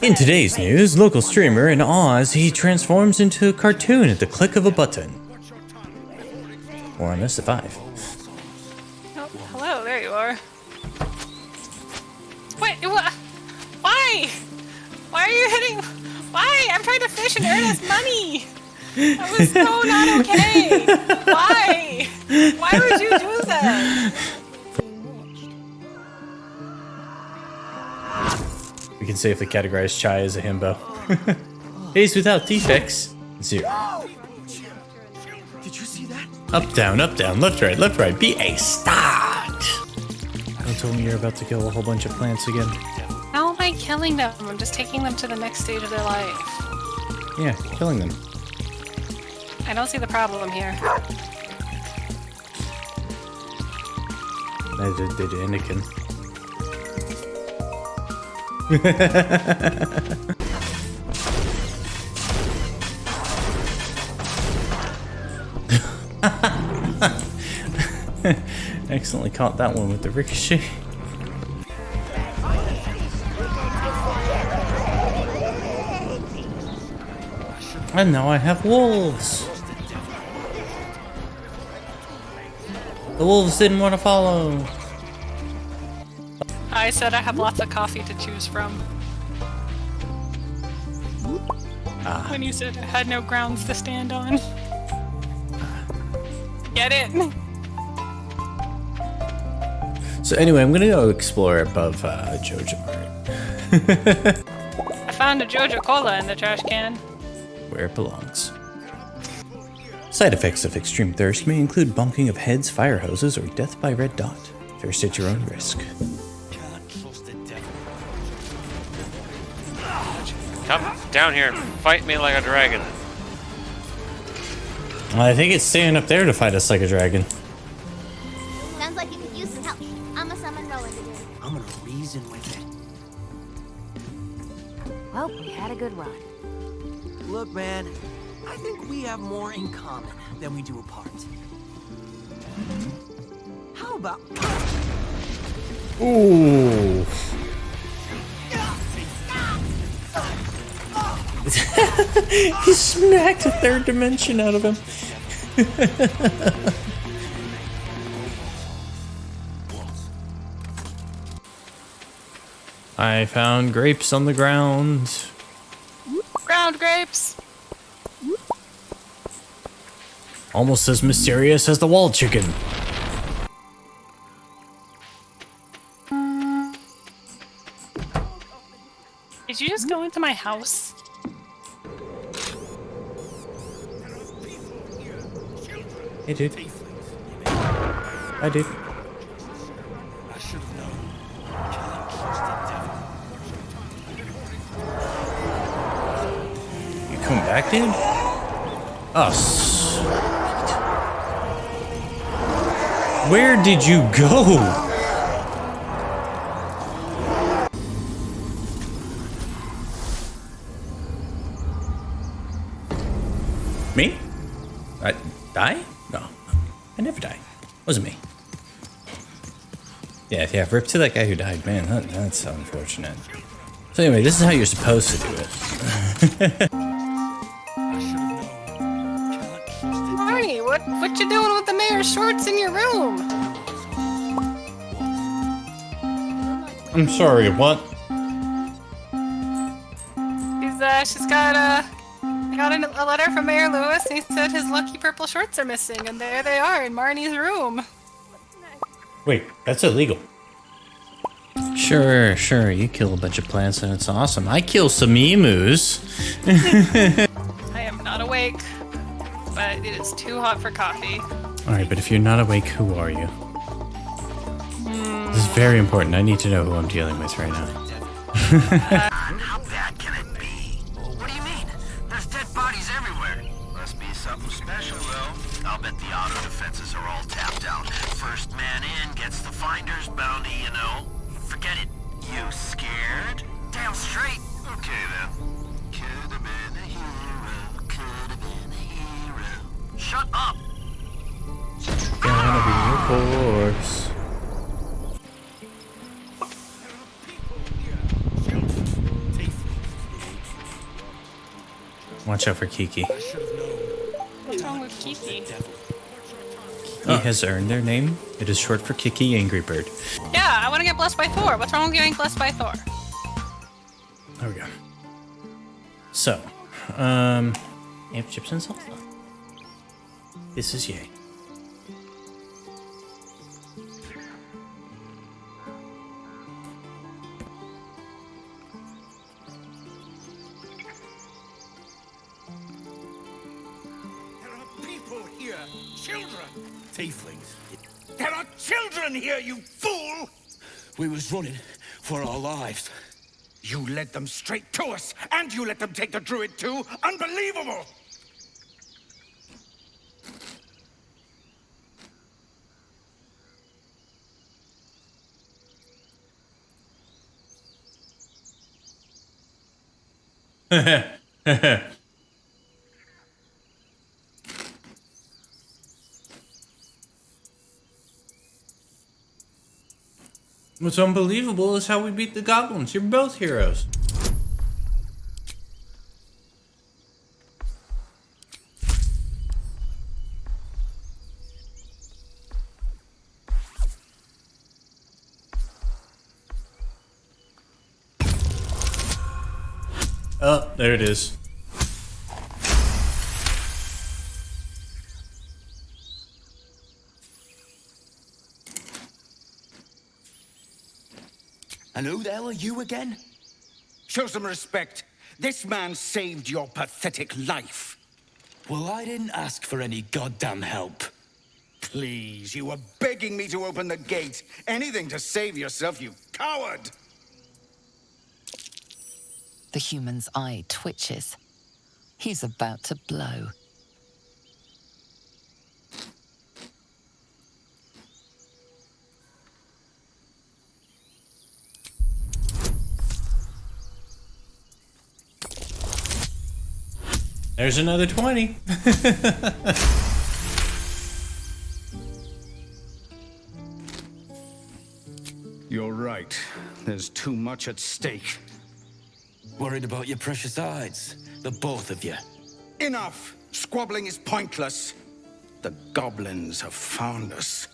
In today's news, local streamer in Oz, he transforms into a cartoon at the click of a button. Or on this, 5. Oh, hello, there you are. Wait, what? Why? Why are you hitting? Why? I'm trying to fish and earn us money. That was so not okay. Why? Why would you do that? We can safely categorize Chai as a himbo. Days without defects, 0. Did you see that? Up, down, left, right. Be a start. Don't tell me you're about to kill a whole bunch of plants again. How am I killing them? I'm just taking them to the next stage of their life. Yeah, killing them. I don't see the problem here. Neither did Anakin. Excellently caught that one with the ricochet. And now I have wolves. The wolves didn't want to follow. I said I have lots of coffee to choose from. When you said I had no grounds to stand on. Get it? So anyway, I'm gonna go explore above Joja Mart. I found a Joja Cola in the trash can. Where it belongs. Side effects of extreme thirst may include bonking of heads, fire hoses, or death by red dot. Thirst at your own risk. Come down here and fight me like a dragon. I think it's staying up there to fight us like a dragon. Sounds like you could use some help. I'm a summon Rowan today. I'm gonna reason with it. Well, we had a good run. Look, man, I think we have more in common than we do apart. How about... Ooh. He smacked a third dimension out of him. I found grapes on the ground. Ground grapes. Almost as mysterious as the wall chicken. Did you just go into my house? Hey, dude. Hi, dude. You coming back, dude? Oh, sweet. Where did you go? Me? I die? No, I never die. Wasn't me. Yeah, rip to that guy who died. Man, that's unfortunate. So anyway, this is how you're supposed to do it. Marnie, what you doing with the mayor's shorts in your room? I'm sorry, what? She's got a letter from Mayor Lewis, and he said his lucky purple shorts are missing, and there they are in Marnie's room. Wait, that's illegal. Sure, you kill a bunch of plants and it's awesome. I kill some emus. I am not awake, but it is too hot for coffee. Alright, but if you're not awake, who are you? This is very important. I need to know who I'm dealing with right now. How bad can it be? What do you mean? There's dead bodies everywhere. Must be something special, though. I'll bet the auto defenses are all tapped out. First man in gets the finder's bounty, you know. Forget it. You scared? Damn straight. Okay, then. Could have been a hero. Could have been a hero. Shut up! Gonna be your corpse. Watch out for Kiki. What's wrong with Kiki? Kiki has earned their name. It is short for Kiki Angry Bird. Yeah, I want to get blessed by Thor. What's wrong with getting blessed by Thor? There we go. So, amp chips and salsa. This is yay. Tieflings. There are children here, you fool! We was running for our lives. You led them straight to us, and you let them take the druid too? Unbelievable! What's unbelievable is how we beat the goblins. You're both heroes. Oh, there it is. And who the hell are you again? Show some respect. This man saved your pathetic life. Well, I didn't ask for any goddamn help. Please, you were begging me to open the gate. Anything to save yourself, you coward! The human's eye twitches. He's about to blow. There's another 20. You're right. There's too much at stake. Worried about your precious hides, the both of you. Enough! Squabbling is pointless. The goblins have found us.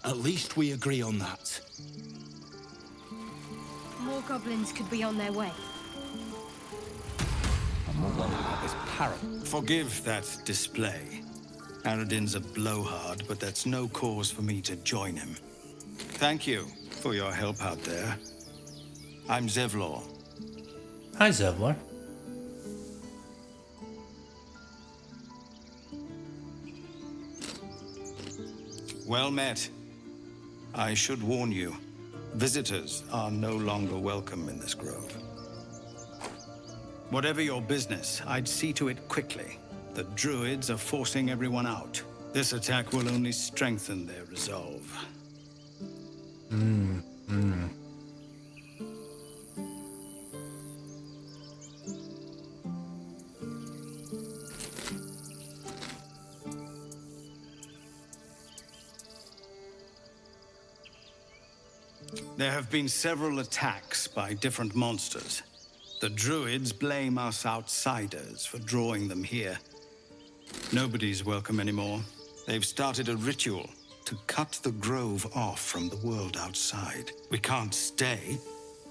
At least we agree on that. More goblins could be on their way. Forgive that display. Aradin's a blowhard, but that's no cause for me to join him. Thank you for your help out there. I'm Zevlor. Hi, Zevlor. Well met. I should warn you, visitors are no longer welcome in this grove. Whatever your business, I'd see to it quickly. The druids are forcing everyone out. This attack will only strengthen their resolve. There have been several attacks by different monsters. The druids blame us outsiders for drawing them here. Nobody's welcome anymore. They've started a ritual to cut the grove off from the world outside. We can't stay,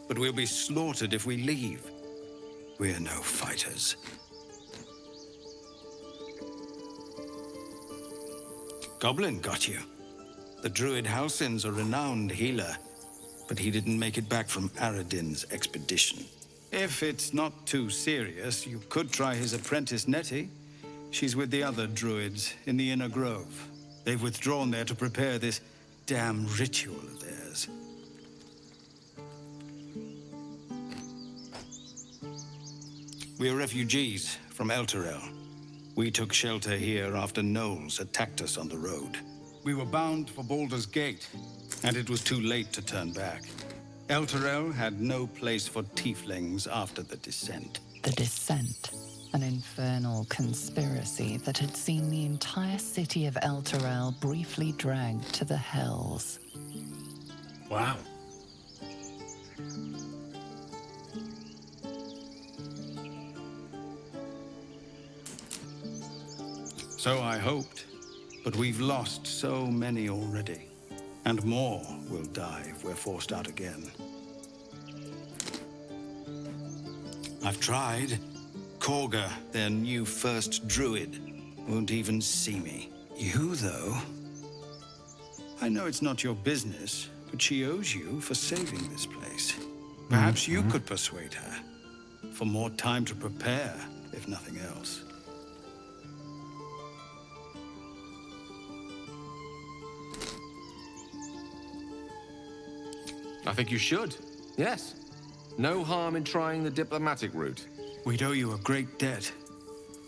but we'll be slaughtered if we leave. We're no fighters. Goblin got you. The druid Halsin's a renowned healer, but he didn't make it back from Aradin's expedition. If it's not too serious, you could try his apprentice Nettie. She's with the other druids in the inner grove. They've withdrawn there to prepare this damn ritual of theirs. We're refugees from Elturel. We took shelter here after gnolls attacked us on the road. We were bound for Baldur's Gate, and it was too late to turn back. Elturel had no place for tieflings after the descent. The Descent, an infernal conspiracy that had seen the entire city of Elturel briefly dragged to the hells. Wow. So I hoped, but we've lost so many already. And more will die if we're forced out again. I've tried. Korga, their new first druid, won't even see me. You, though? I know it's not your business, but she owes you for saving this place. Perhaps you could persuade her. For more time to prepare, if nothing else. I think you should. Yes. No harm in trying the diplomatic route. We'd owe you a great debt.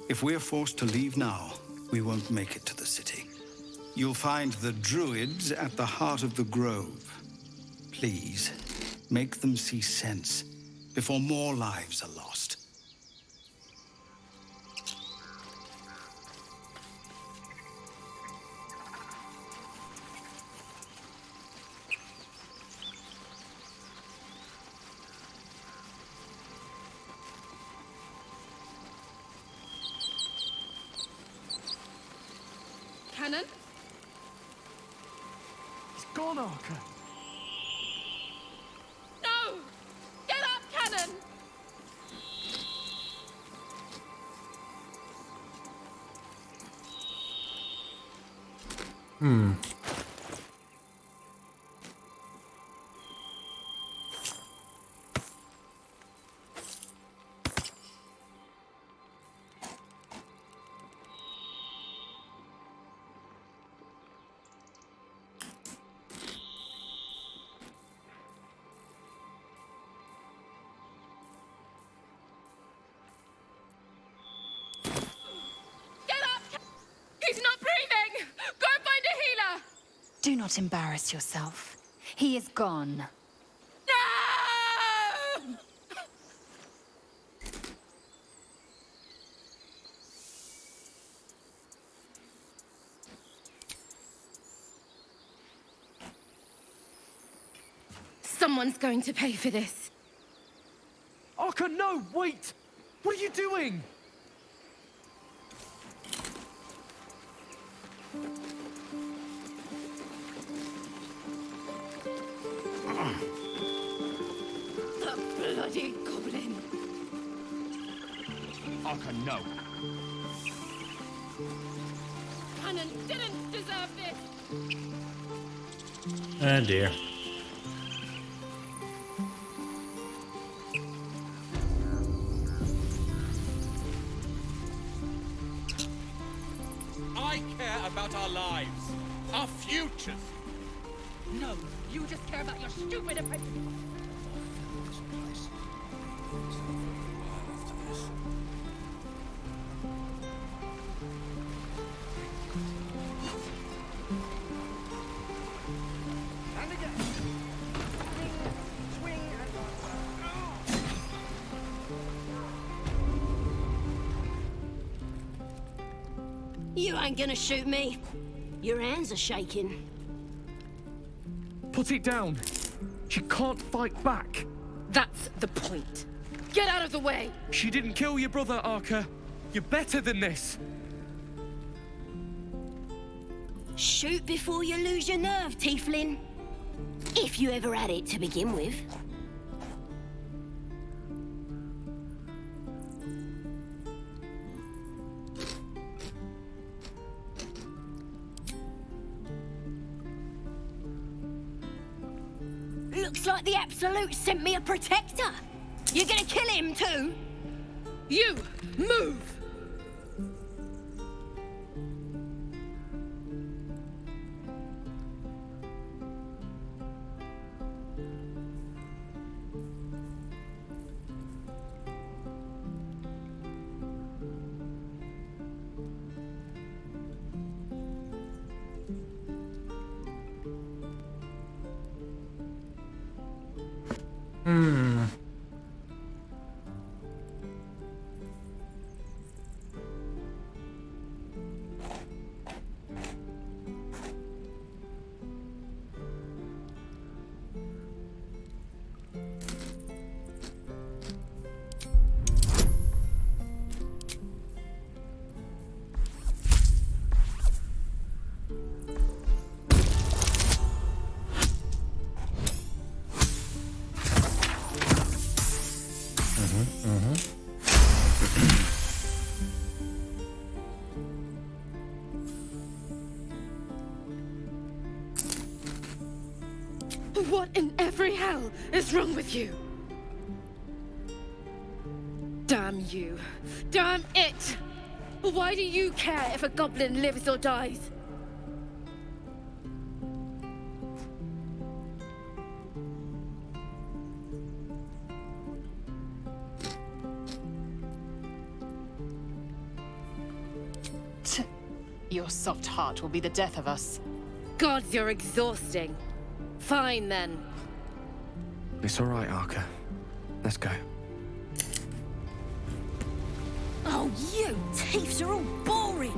If we're forced to leave now, we won't make it to the city. You'll find the druids at the heart of the grove. Please, make them see sense before more lives are lost. Cannon? It's gone, Archer. No! Get up, Cannon! not embarrass yourself. He is gone. Someone's going to pay for this. Arka, no! Wait! What are you doing? The bloody goblin. Arka, no. Hannon didn't deserve this. Oh dear. I care about our lives, our futures. No, you just care about your stupid opinion. You ain't gonna shoot me. Your hands are shaking. Put it down. She can't fight back. That's the point. Get out of the way! She didn't kill your brother, Arka. You're better than this. Shoot before you lose your nerve, Tiefling. If you ever had it to begin with. Looks like the Absolute sent me a protector. You're gonna kill him too? You, move! What in every hell is wrong with you? Damn you. Damn it! Why do you care if a goblin lives or dies? Your soft heart will be the death of us. Gods, you're exhausting. Fine, then. It's all right, Arka. Let's go. Oh, you thieves are all boring.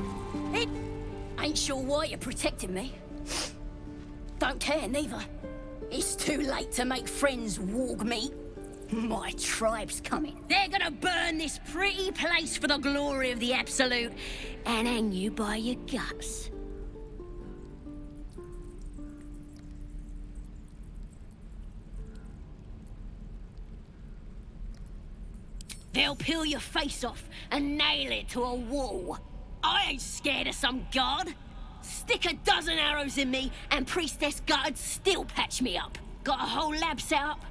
It ain't sure why you're protecting me. Don't care, neither. It's too late to make friends, warg meat. My tribe's coming. They're gonna burn this pretty place for the glory of the Absolute and hang you by your guts. They'll peel your face off and nail it to a wall. I ain't scared of some guard. Stick a dozen arrows in me and Priestess Guard still patch me up. Got a whole lab set up.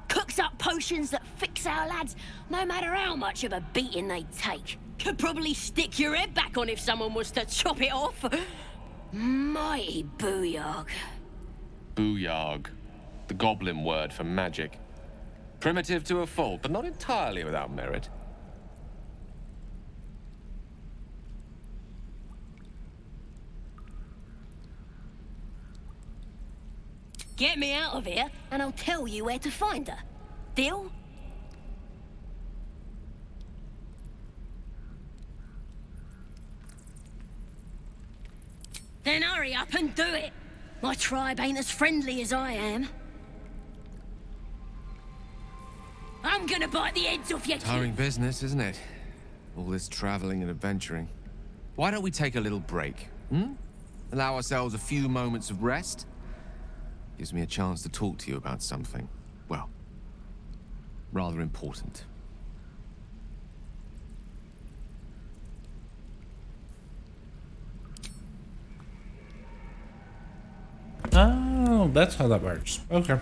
Cooks up potions that fix our lads, no matter how much of a beating they take. Could probably stick your head back on if someone was to chop it off. Mighty booyarg. Booyarg. The goblin word for magic. Primitive to a fault, but not entirely without merit. Get me out of here, and I'll tell you where to find her. Deal? Then hurry up and do it. My tribe ain't as friendly as I am. I'm gonna bite the heads off your Tiring business, isn't it? All this traveling and adventuring. Why don't we take a little break? Allow ourselves a few moments of rest? Gives me a chance to talk to you about something, well, rather important. Oh, that's how that works. Okay.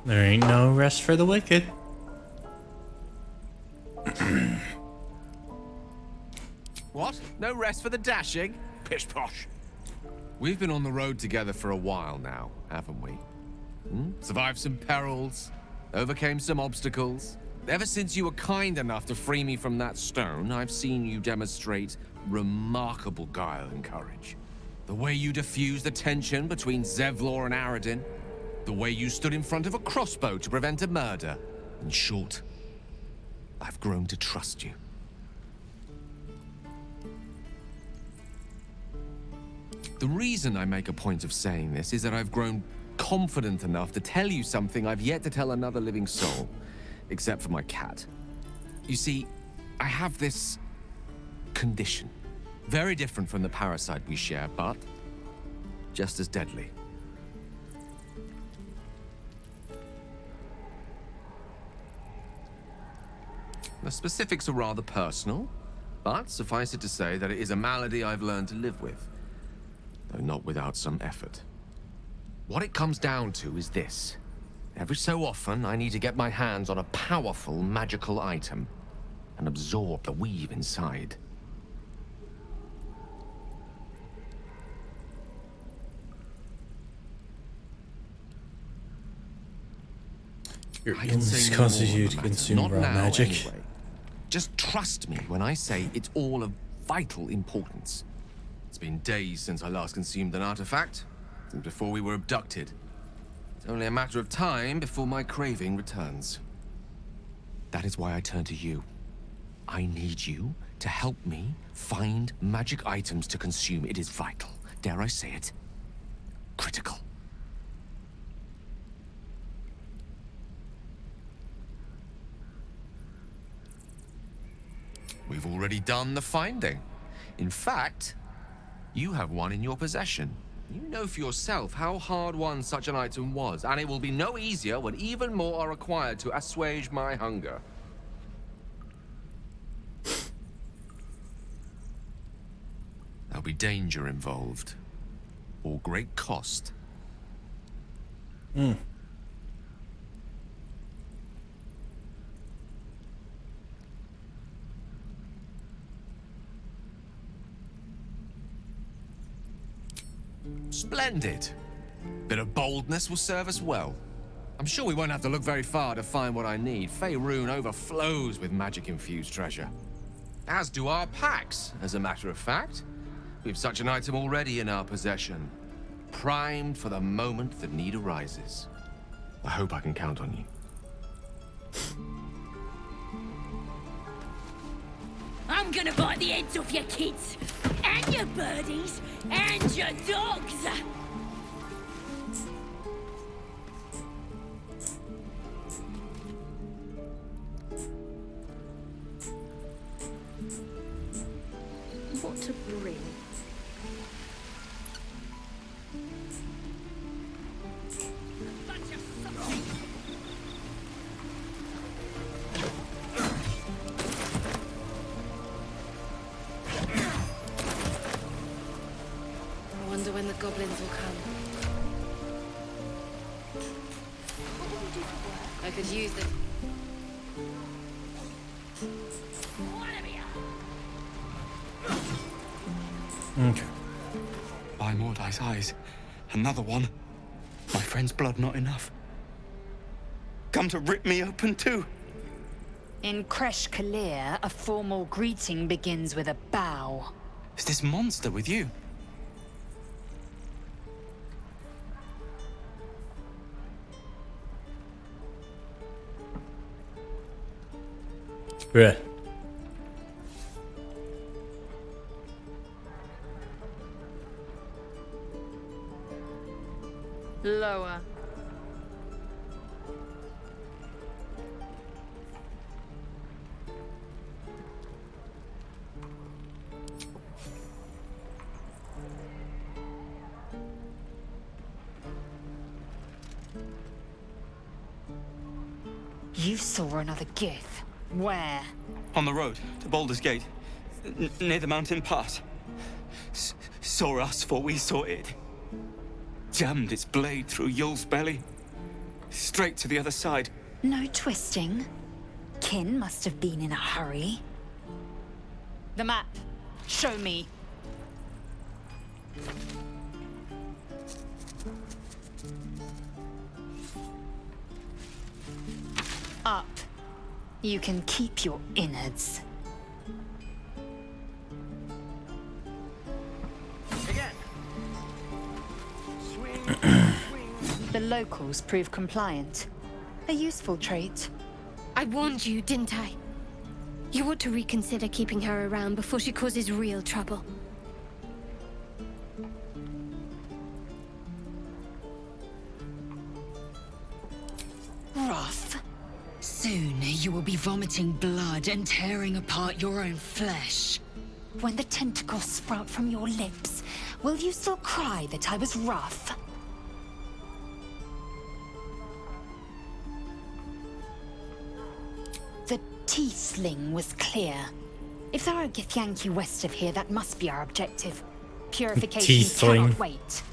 There ain't no rest for the wicked. What? No rest for the dashing? Pish posh. We've been on the road together for a while now, haven't we? Survived some perils, overcame some obstacles. Ever since you were kind enough to free me from that stone, I've seen you demonstrate remarkable guile and courage. The way you diffused the tension between Zevlor and Aradin. The way you stood in front of a crossbow to prevent a murder. In short, I've grown to trust you. The reason I make a point of saying this is that I've grown confident enough to tell you something I've yet to tell another living soul, except for my cat. You see, I have this condition. Very different from the parasite we share, but just as deadly. The specifics are rather personal, but suffice it to say that it is a malady I've learned to live with, though not without some effort. What it comes down to is this. Every so often, I need to get my hands on a powerful magical item and absorb the weave inside. Your illness causes you to consume raw magic. Anyway. Just trust me when I say it's all of vital importance. It's been days since I last consumed an artifact, since before we were abducted. It's only a matter of time before my craving returns. That is why I turn to you. I need you to help me find magic items to consume. It is vital. Dare I say it? Critical. We've already done the finding. In fact, you have one in your possession. You know for yourself how hard-won such an item was, and it will be no easier when even more are required to assuage my hunger. There'll be danger involved, or great cost. Splendid. Bit of boldness will serve us well. I'm sure we won't have to look very far to find what I need. Faerun overflows with magic-infused treasure. As do our packs, as a matter of fact. We've such an item already in our possession. Primed for the moment the need arises. I hope I can count on you. I'm gonna bite the heads off your kids, and your birdies, and your dogs! What to bring? goblins will come. What will you do for work? I could use it. Okay. By Mordai's eyes, another one. My friend's blood not enough. Come to rip me open too. In Kresh Kalir, a formal greeting begins with a bow. Is this monster with you? Bruh. Lower. You saw another Gith. Where? On the road to Baldur's Gate, near the mountain pass. Saw us before we saw it. Jammed its blade through Yul's belly. Straight to the other side. No twisting. Kin must have been in a hurry. The map. Show me. Up. You can keep your innards. Again. The locals prove compliant. A useful trait. I warned you, didn't I? You ought to reconsider keeping her around before she causes real trouble. Rough. Soon you will be vomiting blood and tearing apart your own flesh. When the tentacles sprout from your lips, will you still cry that I was rough? The Tiefling was clear. If there are Githyanki west of here, that must be our objective. Purification cannot wait.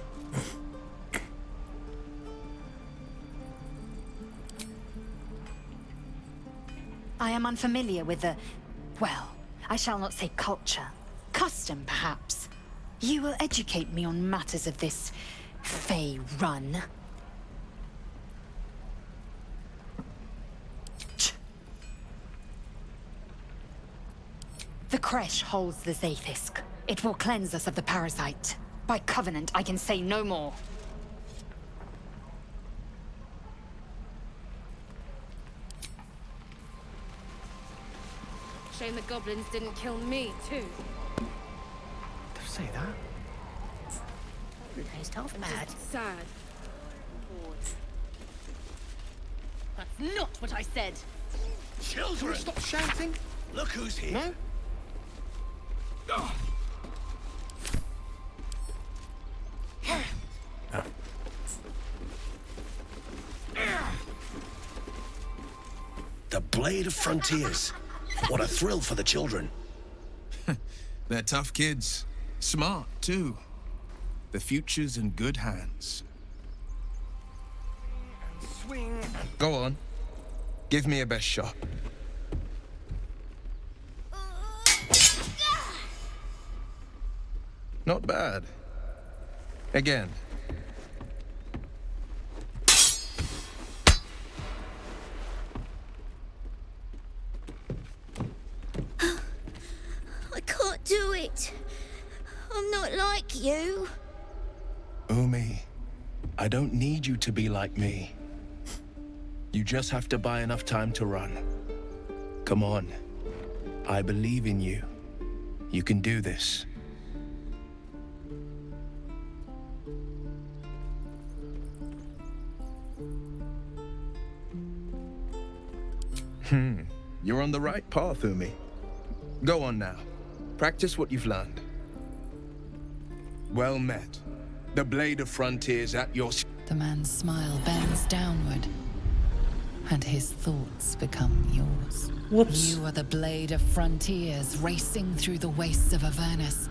I am unfamiliar with the... well, I shall not say culture. Custom, perhaps. You will educate me on matters of this... Fey run. The Kresh holds the Zaithisk. It will cleanse us of the parasite. By covenant, I can say no more. Shame the goblins didn't kill me, too. Don't say that. He's half mad. Just sad. That's not what I said. Children! Stop shouting! Look who's here! No? The Blade of Frontiers. What a thrill for the children. They're tough kids. Smart, too. The future's in good hands. Swing. Go on. Give me a best shot. Not bad. Again. I can't do it. I'm not like you. Umi, I don't need you to be like me. You just have to buy enough time to run. Come on. I believe in you. You can do this. You're on the right path, Umi. Go on now. Practice what you've learned. Well met. The Blade of Frontiers at your... The man's smile bends downward, and his thoughts become yours. Whoops. You are the Blade of Frontiers racing through the wastes of Avernus,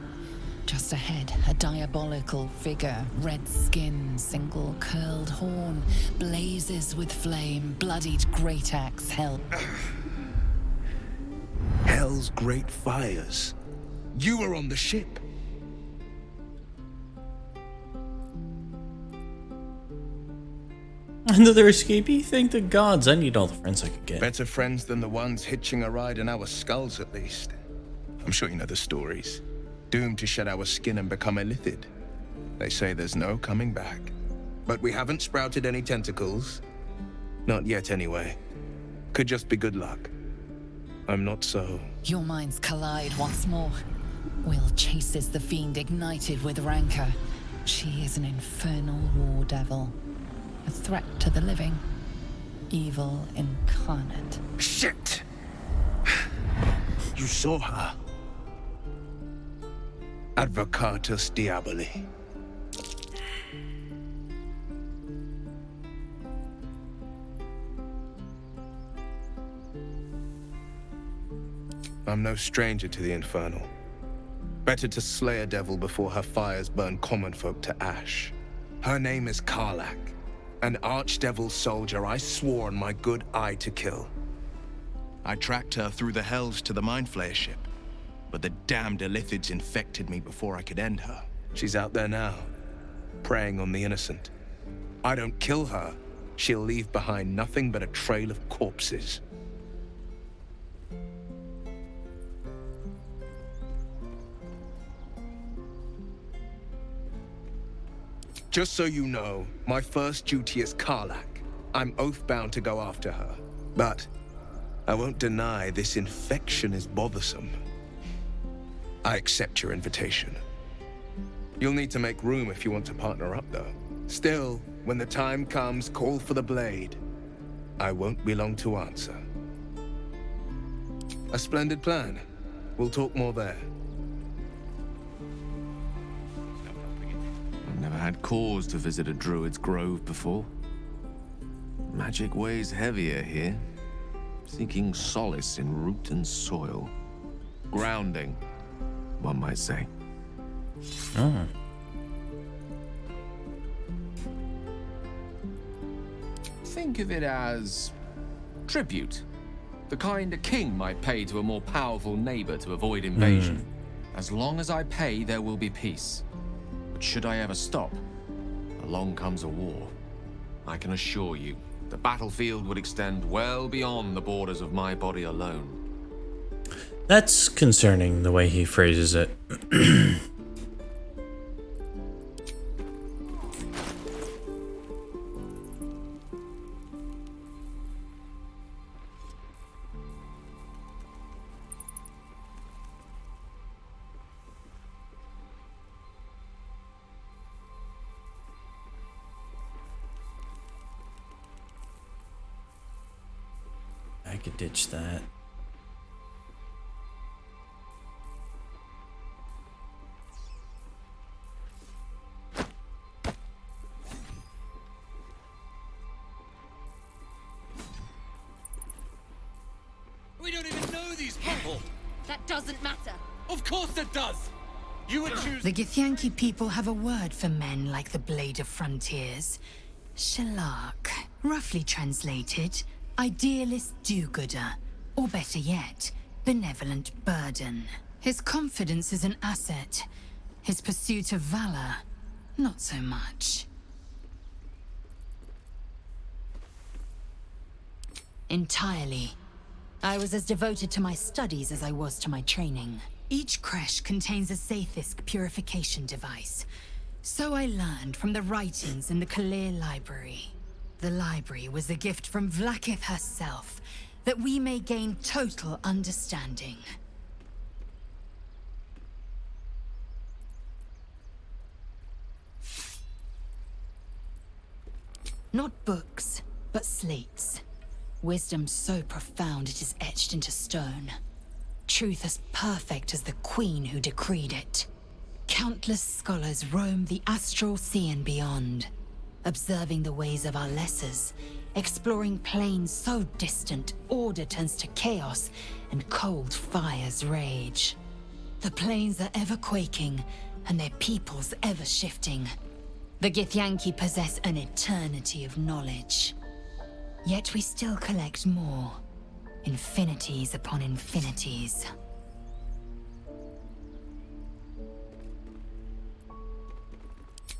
Just ahead, a diabolical figure, red skin, single curled horn, blazes with flame, bloodied great axe held. Hell's great fires. You were on the ship. Another escapee? Thank the gods. I need all the friends I could get. Better friends than the ones hitching a ride in our skulls, at least. I'm sure you know the stories. Doomed to shed our skin and become illithid. They say there's no coming back. But we haven't sprouted any tentacles. Not yet, anyway. Could just be good luck. I'm not so... Your minds collide once more. Will chases the fiend ignited with rancor. She is an infernal war devil. A threat to the living. Evil incarnate. Shit! You saw her. Advocatus Diaboli. I'm no stranger to the Infernal. Better to slay a devil before her fires burn common folk to ash. Her name is Karlach, an archdevil soldier I swore on my good eye to kill. I tracked her through the hells to the Mind Flayer ship, but the damned Illithids infected me before I could end her. She's out there now, preying on the innocent. I don't kill her, she'll leave behind nothing but a trail of corpses. Just so you know, my first duty is Karlach. I'm oath-bound to go after her. But I won't deny this infection is bothersome. I accept your invitation. You'll need to make room if you want to partner up, though. Still, when the time comes, call for the blade. I won't be long to answer. A splendid plan. We'll talk more there. I've never had cause to visit a druid's grove before. Magic weighs heavier here, seeking solace in root and soil. Grounding, one might say. Oh. Think of it as tribute. The kind a king might pay to a more powerful neighbor to avoid invasion. As long as I pay, there will be peace. But should I ever stop, along comes a war. I can assure you, the battlefield would extend well beyond the borders of my body alone. That's concerning, the way he phrases it. I could ditch that. We don't even know these people. That doesn't matter. Of course it does. You would choose. The Githyanki people have a word for men like the Blade of Frontiers. Shalak. Roughly translated, idealist do-gooder. Or better yet, benevolent burden. His confidence is an asset. His pursuit of valor, not so much. Entirely. I was as devoted to my studies as I was to my training. Each creche contains a Sathisk purification device. So I learned from the writings in the Kalir Library. The library was a gift from Vlaakith herself, that we may gain total understanding. Not books, but slates. Wisdom so profound it is etched into stone. Truth as perfect as the queen who decreed it. Countless scholars roam the astral sea and beyond, observing the ways of our lessers, exploring planes so distant order turns to chaos and cold fires rage. The planes are ever quaking, and their peoples ever shifting. The Githyanki possess an eternity of knowledge. Yet we still collect more. Infinities upon infinities.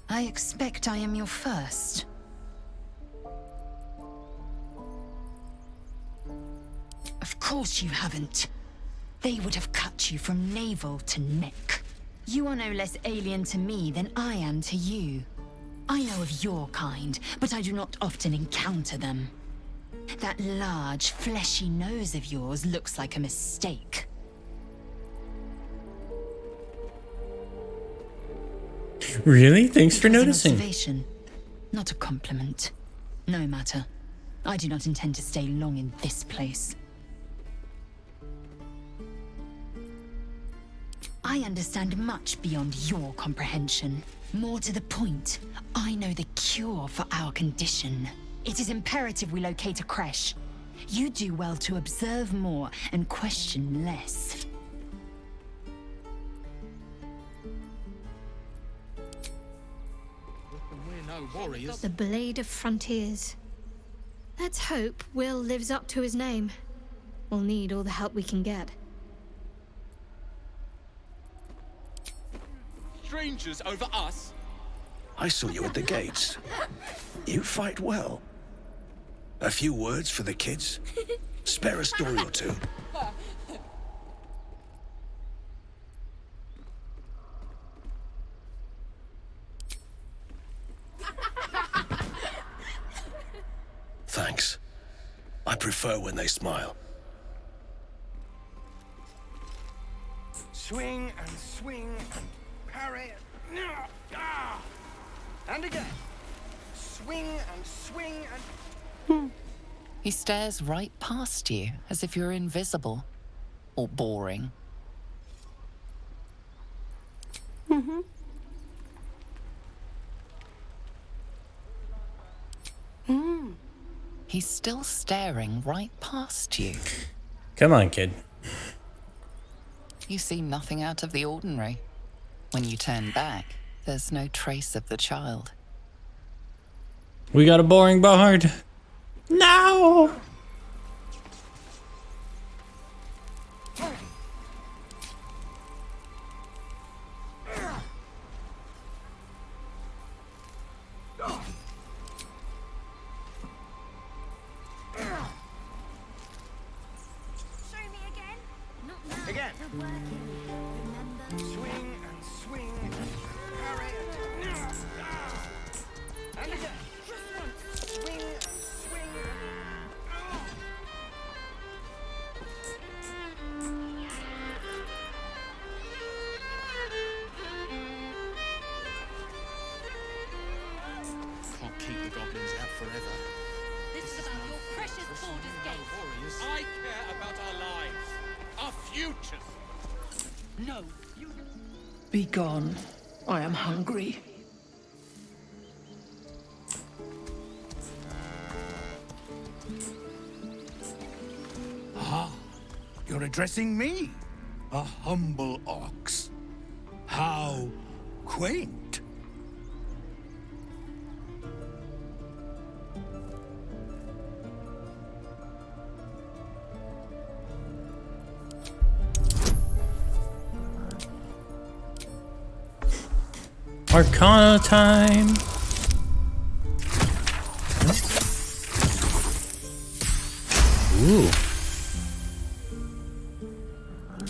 I expect I am your first. Of course you haven't. They would have cut you from navel to neck. You are no less alien to me than I am to you. I know of your kind, but I do not often encounter them. That large, fleshy nose of yours looks like a mistake. Really? Thanks for It was an noticing. observation, not a compliment. No matter. I do not intend to stay long in this place. I understand much beyond your comprehension. More to the point, I know the cure for our condition. It is imperative we locate a creche. You do well to observe more and question less. The Blade of Frontiers. Let's hope Will lives up to his name. We'll need all the help we can get. Strangers over us? I saw you at the gates. You fight well. A few words for the kids? Spare a story or two. Thanks. I prefer when they smile. Swing and swing and parry. And again. Swing and swing and... He stares right past you, as if you're invisible. Or boring. He's still staring right past you. Come on, kid. You see nothing out of the ordinary. When you turn back, there's no trace of the child. We got a boring bard. No! Again. Swing and swing and parry. And again. Swing and swing Can't keep the goblins out forever. This is about your precious Baldur's Gate. I care about our lives. Our futures. No, you... Be gone. I am hungry. Ah, you're addressing me, a humble ox. How quaint. Arcana time. Ooh.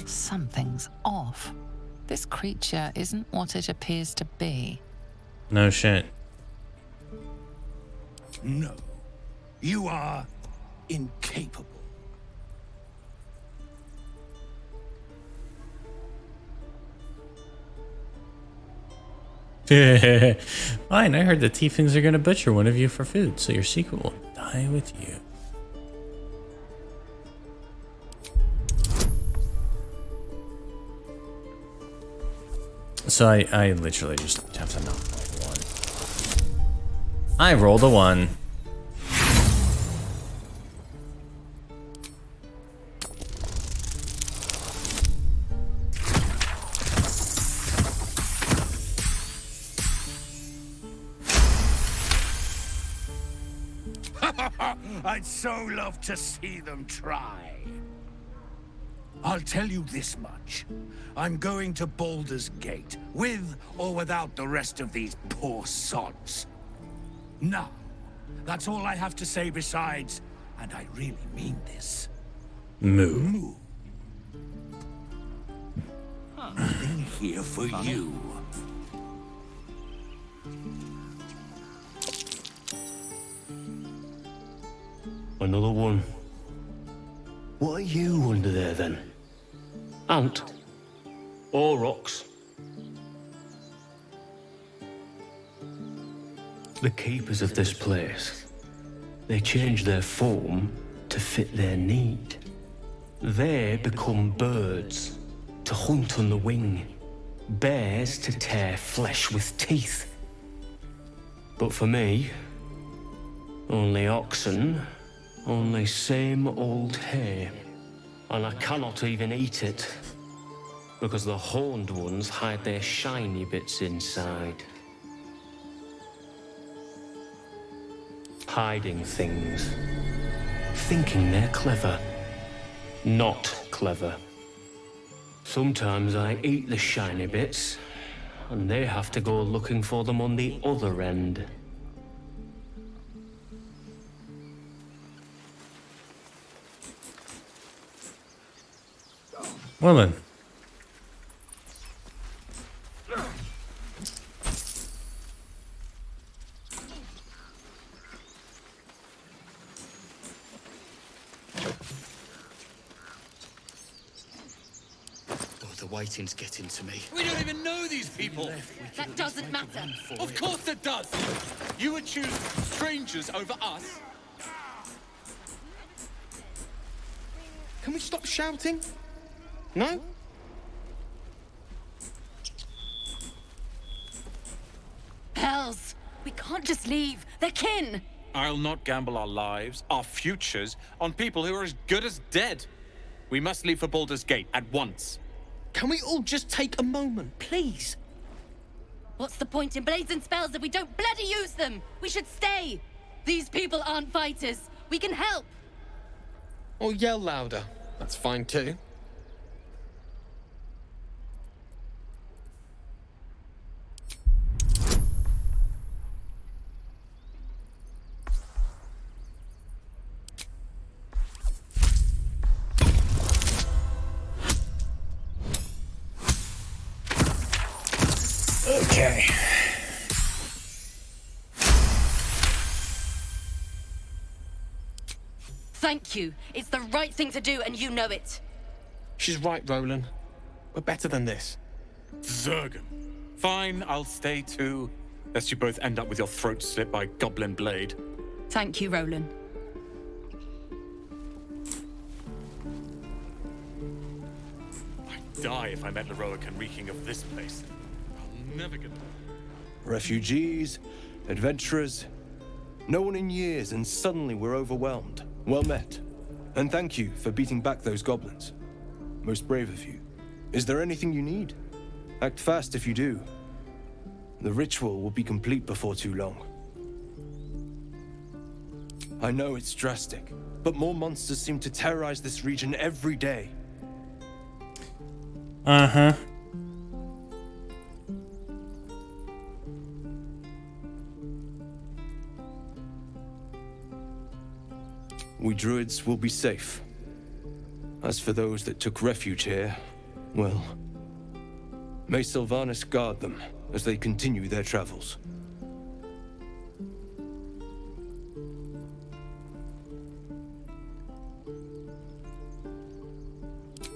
Something's off. This creature isn't what it appears to be. No shit. No, you are incapable. Fine, I heard the tieflings are gonna butcher one of you for food, so your secret will die with you. So I literally just have to knock like one. I rolled a 1. I'd so love to see them try. I'll tell you this much. I'm going to Baldur's Gate, with or without the rest of these poor sods. Now, that's all I have to say besides, and I really mean this. Moo. Nothing here for you. Another one. What are you under there, then? Ant? Or rocks? The keepers of this place, they change their form to fit their need. They become birds, to hunt on the wing, bears to tear flesh with teeth. But for me, only oxen, only same old hay, and I cannot even eat it, because the horned ones hide their shiny bits inside. Hiding things, thinking they're clever, not clever. Sometimes I eat the shiny bits, and they have to go looking for them on the other end. Well then. The waiting's getting to me. We don't even know these people. That doesn't matter. Of course it does. You would choose strangers over us. Can we stop shouting? No? Hells! We can't just leave. They're kin. I'll not gamble our lives, our futures, on people who are as good as dead. We must leave for Baldur's Gate at once. Can we all just take a moment, please? What's the point in blades and spells if we don't bloody use them? We should stay. These people aren't fighters. We can help. Or yell louder. That's fine too. Okay. Thank you. It's the right thing to do, and you know it. She's right, Roland. We're better than this. Zergan. Fine, I'll stay too. Lest you both end up with your throats slit by goblin blade. Thank you, Roland. I'd die if I met Leroican reeking of this place. I'll never get there. Refugees, adventurers, no one in years, and suddenly we're overwhelmed. Well met. And thank you for beating back those goblins. Most brave of you. Is there anything you need? Act fast if you do. The ritual will be complete before too long. I know it's drastic, but more monsters seem to terrorize this region every day. Uh-huh. We druids will be safe. As for those that took refuge here, well, may Sylvanas guard them as they continue their travels.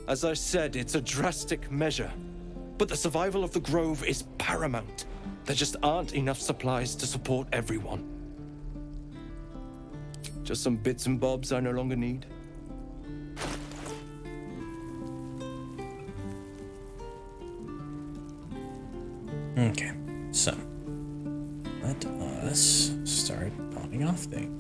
As I said, it's a drastic measure, but the survival of the Grove is paramount. There just aren't enough supplies to support everyone. Just some bits and bobs I no longer need. Okay, so let us start popping off things.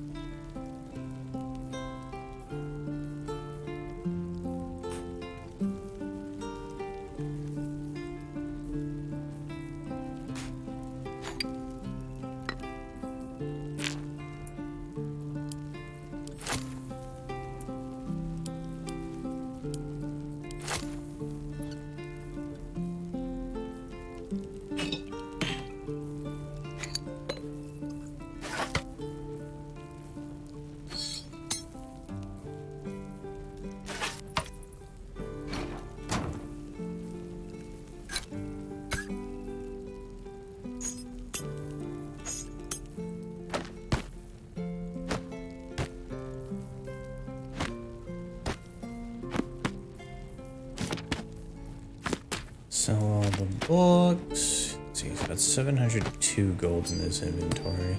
books. Let's see, he's got 702 gold in his inventory.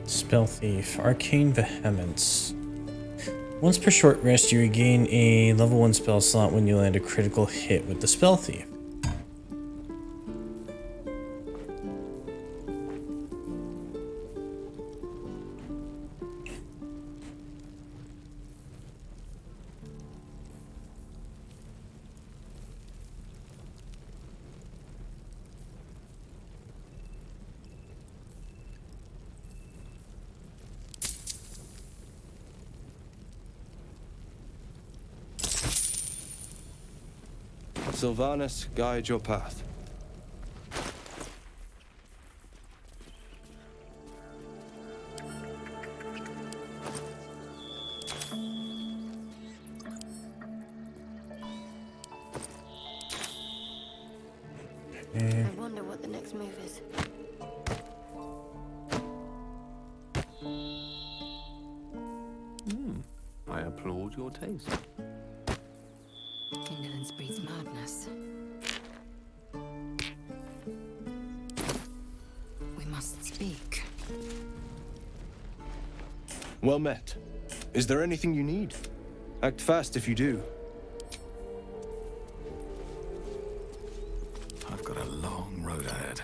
Spell Thief, Arcane Vehemence. Once per short rest, you regain a level 1 spell slot when you land a critical hit with the Spell Thief. Sylvanas, guide your path. I wonder what the next move is. I applaud your taste. Indolence breeds madness. We must speak. Well met. Is there anything you need? Act fast if you do. I've got a long road ahead.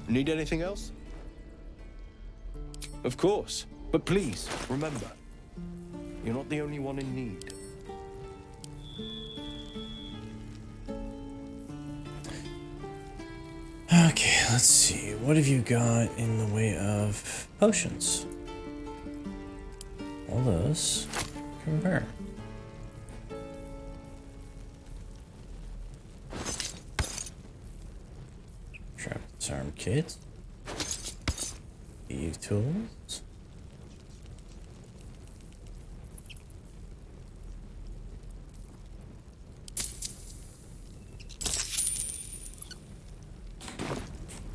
Need anything else? Of course, but please, remember, you're not the only one in need. Okay, let's see. What have you got in the way of potions? All those can repair. Trap disarm kit. Eve tools.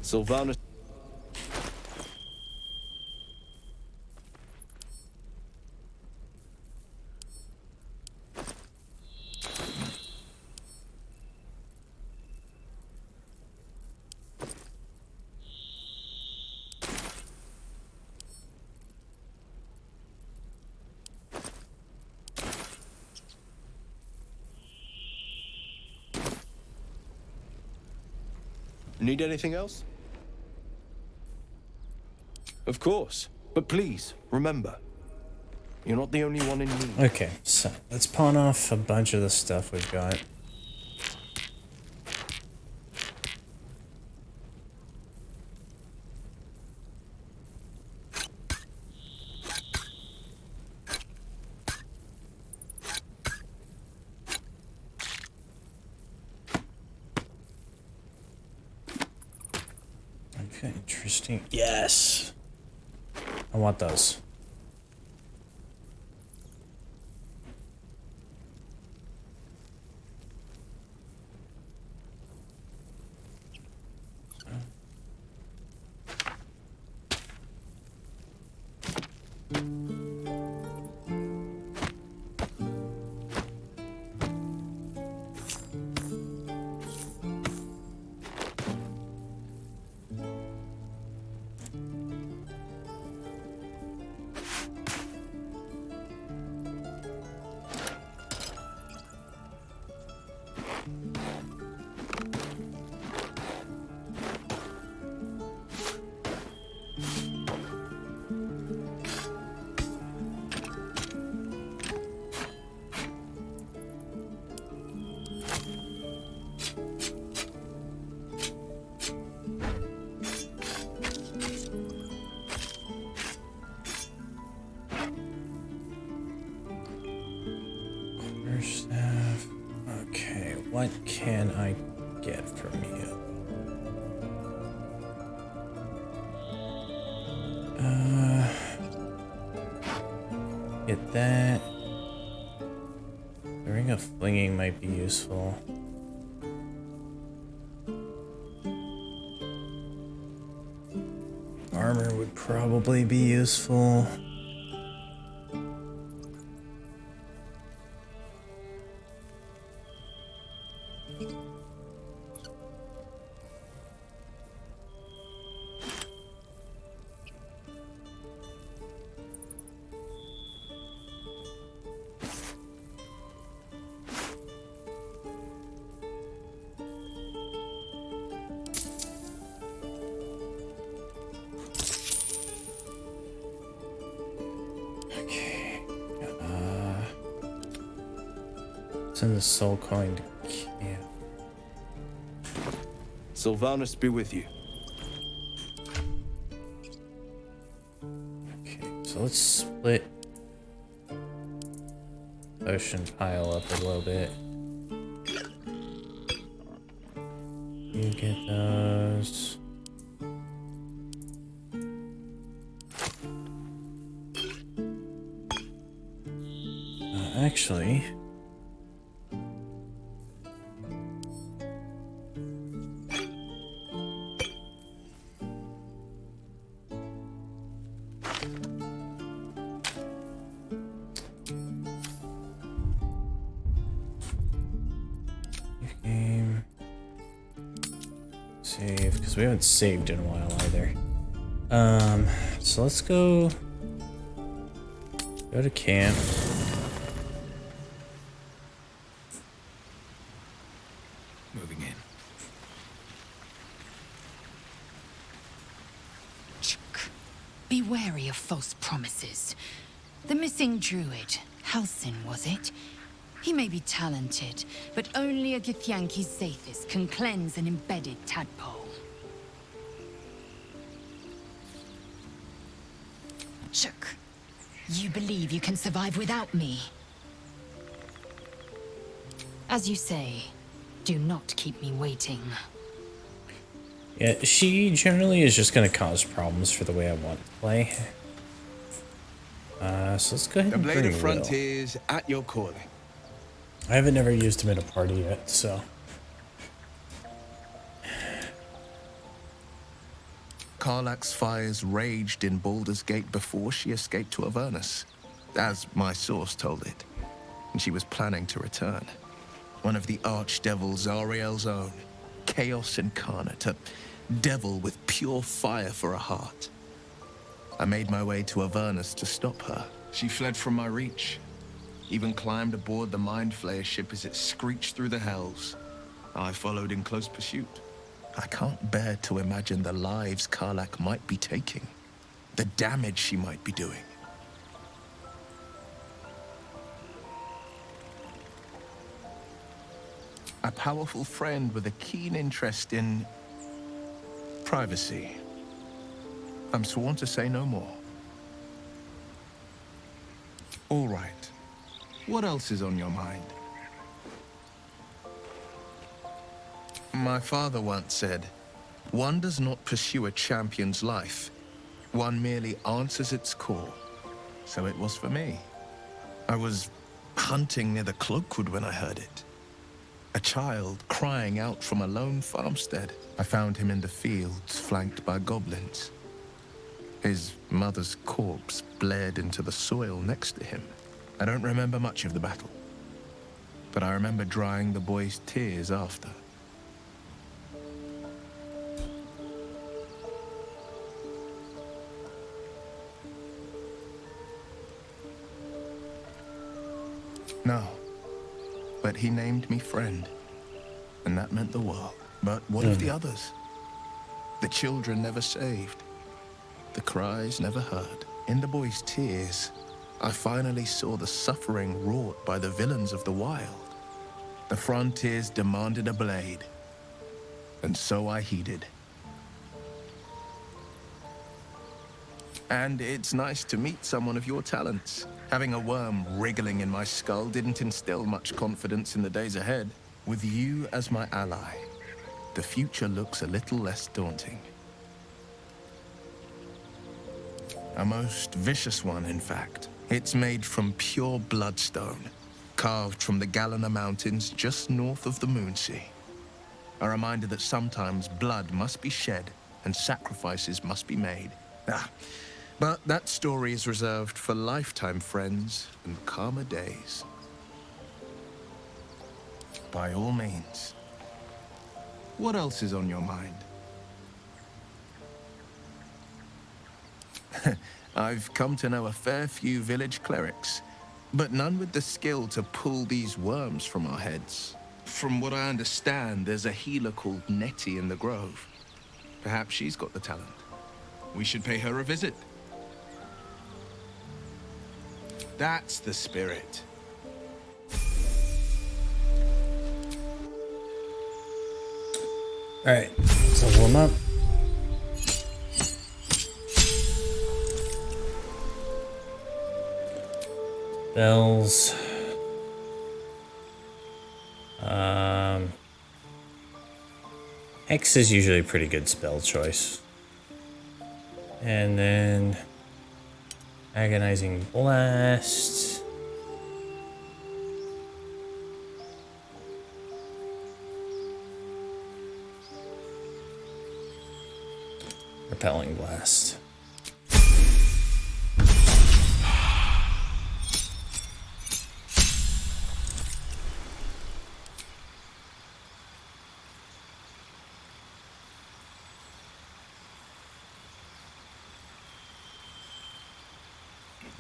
Sylvanas. Need anything else? Of course, but please, remember, you're not the only one in need. Okay, so let's pawn off a bunch of the stuff we've got. Okay, interesting. Yes! I want those. what can I get from you? Get that. The Ring of Flinging might be useful. Armor would probably be useful. Send the soul coin to camp. Sylvanus be with you. Okay, so let's split ocean pile up a little bit. You get those. Actually, game save, because we haven't saved in a while either. So let's go to camp. Moving in. Be wary of false promises. The missing druid, Halsin, was it? He may be talented, but only a Githyanki Zathis can cleanse an embedded tadpole. Chook, you believe you can survive without me? As you say, do not keep me waiting. Yeah, she generally is just going to cause problems for the way I want to play. So let's go ahead The and Blade bring of Will. Frontiers at your calling. I haven't never used him in a party yet, so. Karlach's fires raged in Baldur's Gate before she escaped to Avernus, as my source told it, and she was planning to return. One of the archdevils Zariel's own, chaos incarnate, a devil with pure fire for a heart. I made my way to Avernus to stop her. She fled from my reach, even climbed aboard the Mind Flayer ship as it screeched through the hells. I followed in close pursuit. I can't bear to imagine the lives Karlach might be taking, the damage she might be doing. A powerful friend with a keen interest in privacy. I'm sworn to say no more. All right. What else is on your mind? My father once said, one does not pursue a champion's life. One merely answers its call. So it was for me. I was hunting near the Cloakwood when I heard it. A child crying out from a lone farmstead. I found him in the fields, flanked by goblins. His mother's corpse bled into the soil next to him. I don't remember much of the battle, but I remember drying the boy's tears after. No, but he named me friend, and that meant the world. But what of the others? The children never saved, the cries never heard. In the boy's tears, I finally saw the suffering wrought by the villains of the wild. The frontiers demanded a blade, and so I heeded. And it's nice to meet someone of your talents. Having a worm wriggling in my skull didn't instill much confidence in the days ahead. With you as my ally, the future looks a little less daunting. A most vicious one, in fact. It's made from pure bloodstone, carved from the Galena Mountains just north of the Moonsea. A reminder that sometimes blood must be shed and sacrifices must be made. But that story is reserved for lifetime friends and calmer days. By all means. What else is on your mind? I've come to know a fair few village clerics, but none with the skill to pull these worms from our heads. From what I understand, there's a healer called Nettie in the Grove. Perhaps she's got the talent. We should pay her a visit. That's the spirit. Alright, so warm up. Bells. Hex is usually a pretty good spell choice. And then Agonizing Blast. Repelling Blast.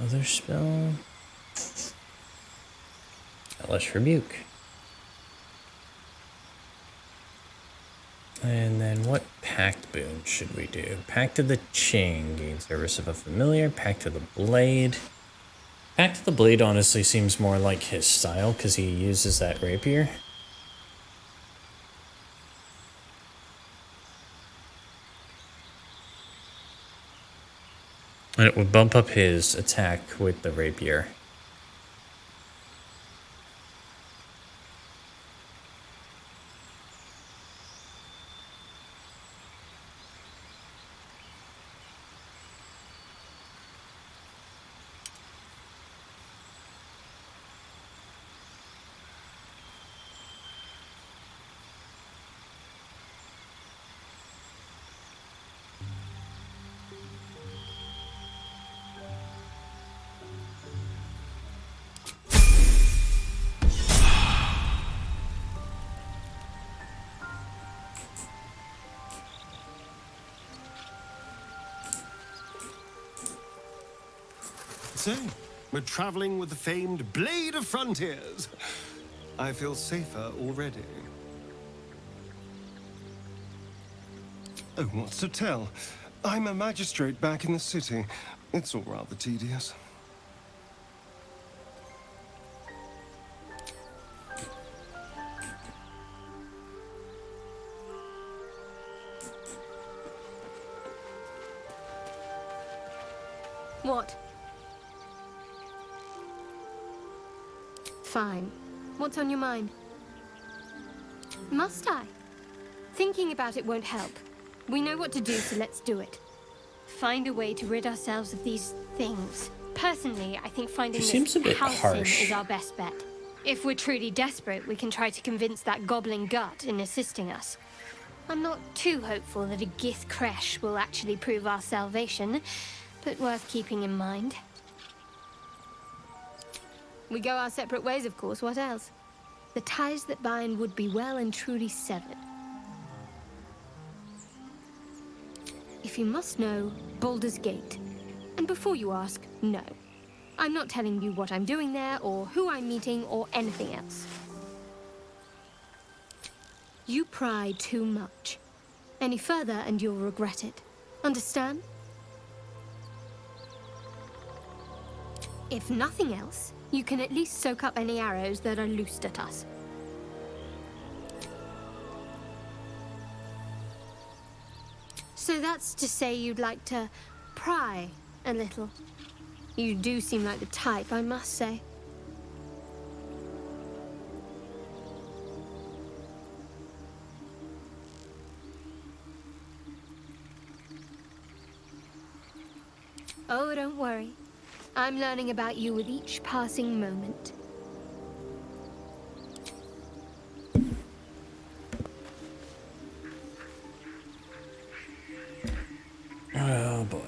Other spell. Hellish Rebuke. And then what Pact boon should we do? Pact of the Chain. Gain service of a familiar. Pact of the Blade. Pact of the Blade honestly seems more like his style because he uses that rapier. And it would bump up his attack with the rapier. So, we're traveling with the famed Blade of Frontiers. I feel safer already. Oh, what's to tell? I'm a magistrate back in the city. It's all rather tedious. What? Fine. What's on your mind? Must I? Thinking about it won't help. We know what to do, so let's do it. Find a way to rid ourselves of these things. Personally, I think finding She seems a bit house harsh. is our best bet. If we're truly desperate, we can try to convince that goblin gut in assisting us. I'm not too hopeful that a Gith Kresh will actually prove our salvation, but worth keeping in mind. We go our separate ways, of course. What else? The ties that bind would be well and truly severed. If you must know, Baldur's Gate. And before you ask, no. I'm not telling you what I'm doing there, or who I'm meeting, or anything else. You pry too much. Any further and you'll regret it. Understand? If nothing else, you can at least soak up any arrows that are loosed at us. So that's to say you'd like to pry a little. You do seem like the type, I must say. Oh, don't worry. I'm learning about you with each passing moment. Oh boy.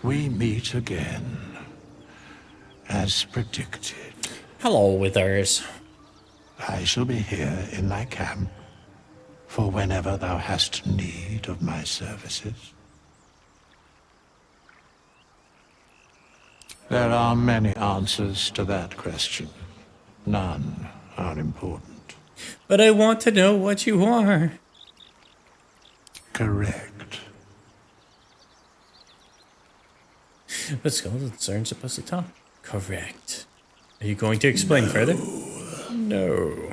We meet again, as predicted. Hello, Withers. I shall be here in thy camp for whenever thou hast need of my services. There are many answers to that question. None are important. But I want to know what you are. Correct. But skeletons aren't supposed to talk. Correct. Are you going to explain further? No.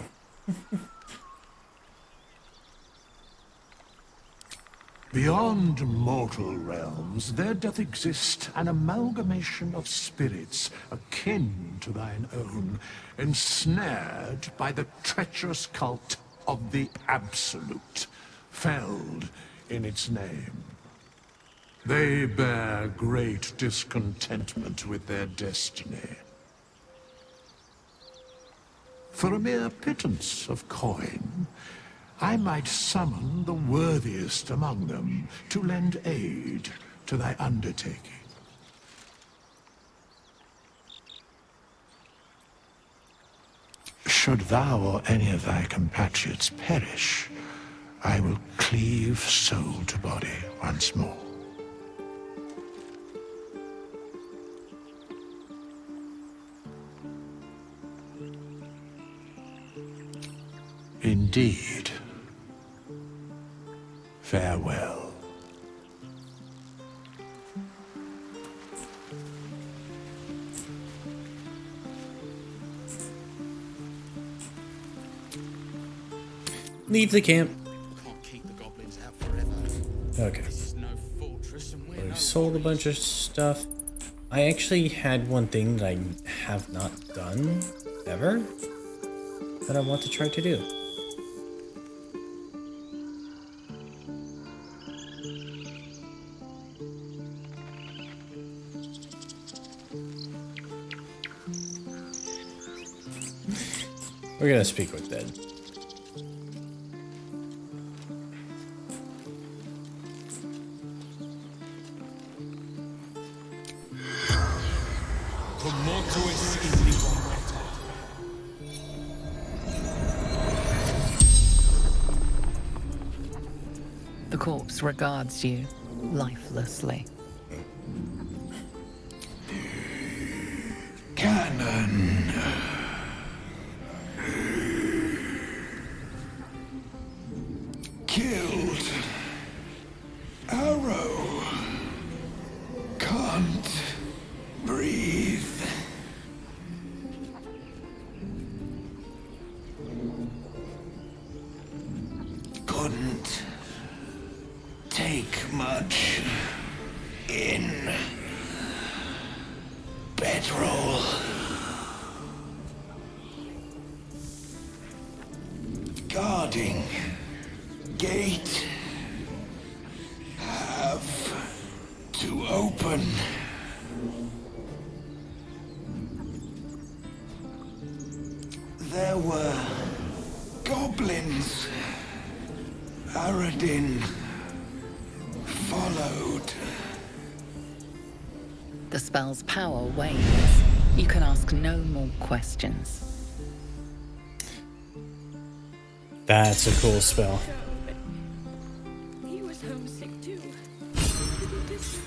Beyond mortal realms, there doth exist an amalgamation of spirits akin to thine own, ensnared by the treacherous cult of the Absolute, felled in its name. They bear great discontentment with their destiny. For a mere pittance of coin, I might summon the worthiest among them to lend aid to thy undertaking. Should thou or any of thy compatriots perish, I will cleave soul to body once more. Indeed. Farewell. Leave the camp. Can't keep the goblins out forever. Okay. This is no fortress and we're We no sold a bunch of stuff. I actually had one thing that I have not done ever that I want to try to do. We're gonna speak with Dead. The corpse regards you lifelessly. Cannon. Killed. Arrow. Can't breathe. Couldn't take much in. Bedroll. Guarding. Gate. Have to open. There were goblins. Aradin followed. The spell's power wanes. You can ask no more questions. That's a cool spell. He was homesick too. This.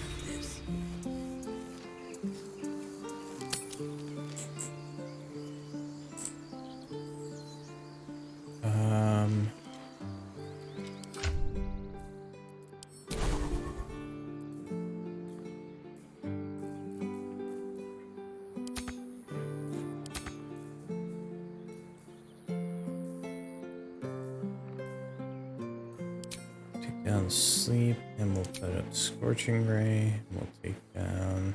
Take down Sleep, and we'll put up Scorching Ray. We'll take down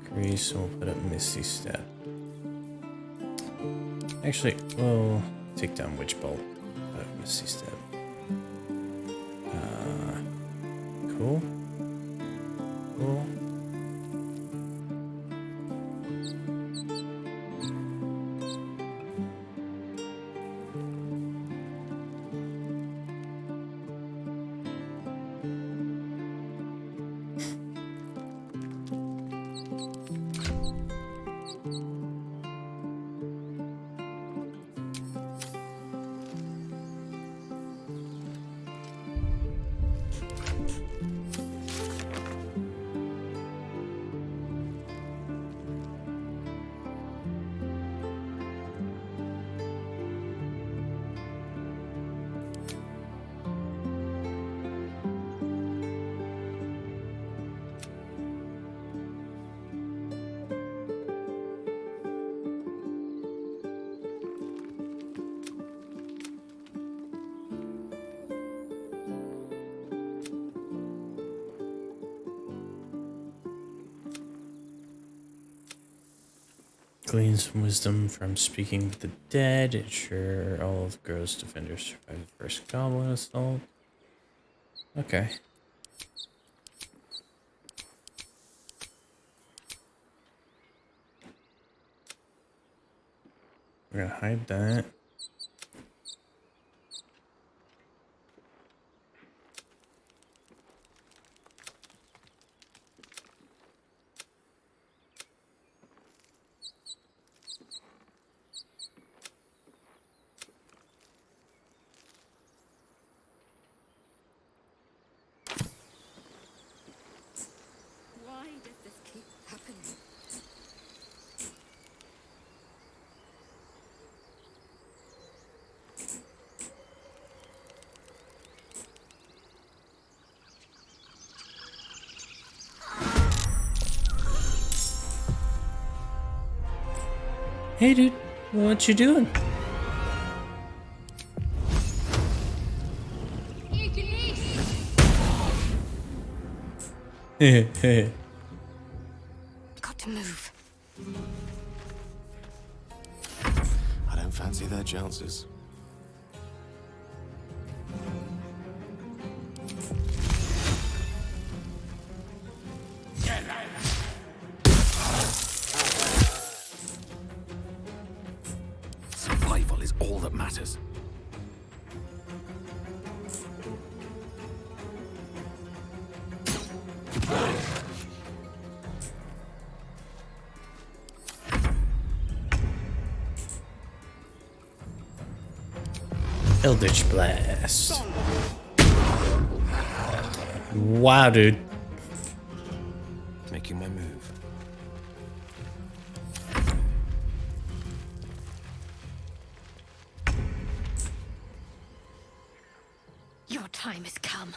Grease, and we'll put up Misty Step. Actually, well, take down Witch Bolt. Misty Step. Cool. Cool. Glean some wisdom from speaking with the dead. Ensure all of Grove's defenders survive the first goblin assault. Okay. We're gonna hide that. Why does this keep happening? Hey dude, what you doing? Got to move. I don't fancy their chances. Survival is all that matters. Eldritch Blast. Wow, dude. Making my move. Your time has come.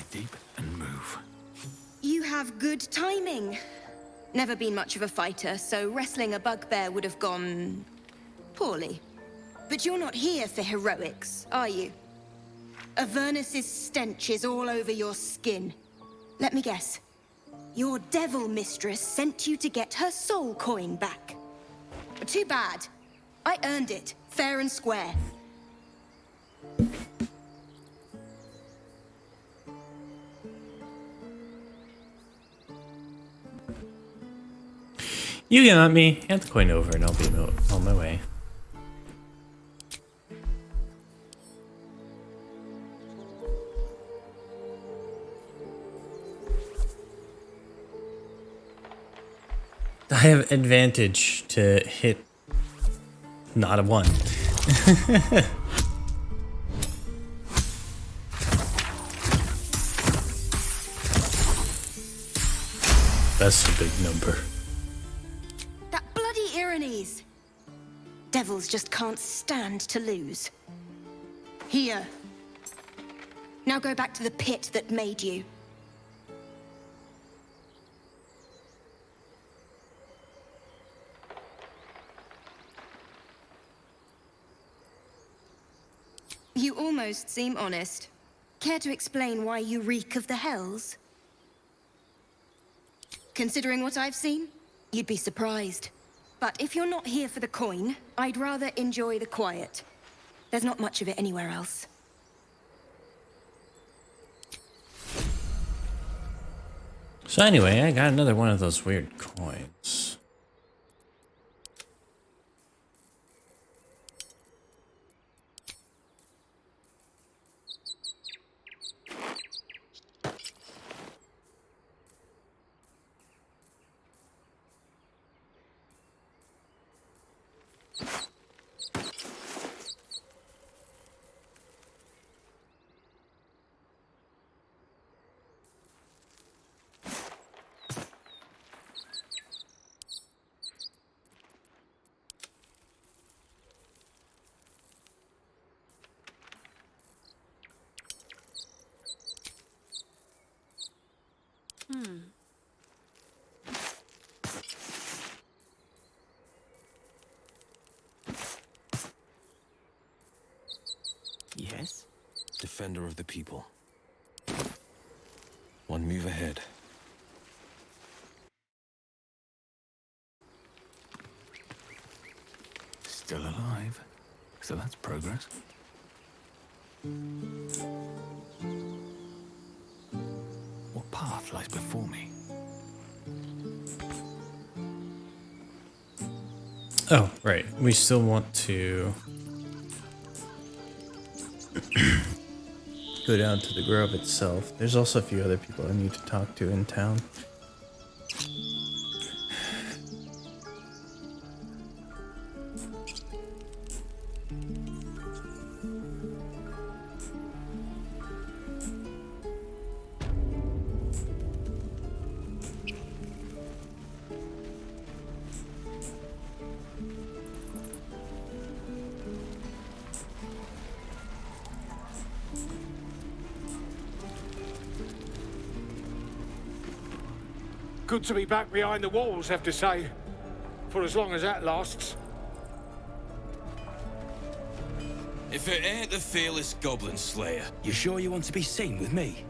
Deep and move. You have good timing. Never been much of a fighter, so wrestling a bugbear would have gone poorly. But you're not here for heroics, are you? Avernus's stench is all over your skin. Let me guess. Your devil mistress sent you to get her soul coin back. Too bad. I earned it, fair and square. You can let me hand the coin over and I'll be on my way. I have advantage to hit not a 1. That's a big number. That bloody Irenes! Devils just can't stand to lose. Here. Now go back to the pit that made you. You almost seem honest. Care to explain why you reek of the hells? Considering what I've seen, you'd be surprised. But if you're not here for the coin, I'd rather enjoy the quiet. There's not much of it anywhere else. So anyway, I got another one of those weird coins. Yes? Defender of the people. One move ahead. Still alive. So that's progress. What path lies before me? Oh, right. We still want to go down to the grove itself. There's also a few other people I need to talk to in town. Good to be back behind the walls, have to say. For as long as that lasts. If it ain't the fearless Goblin Slayer, you sure you want to be seen with me?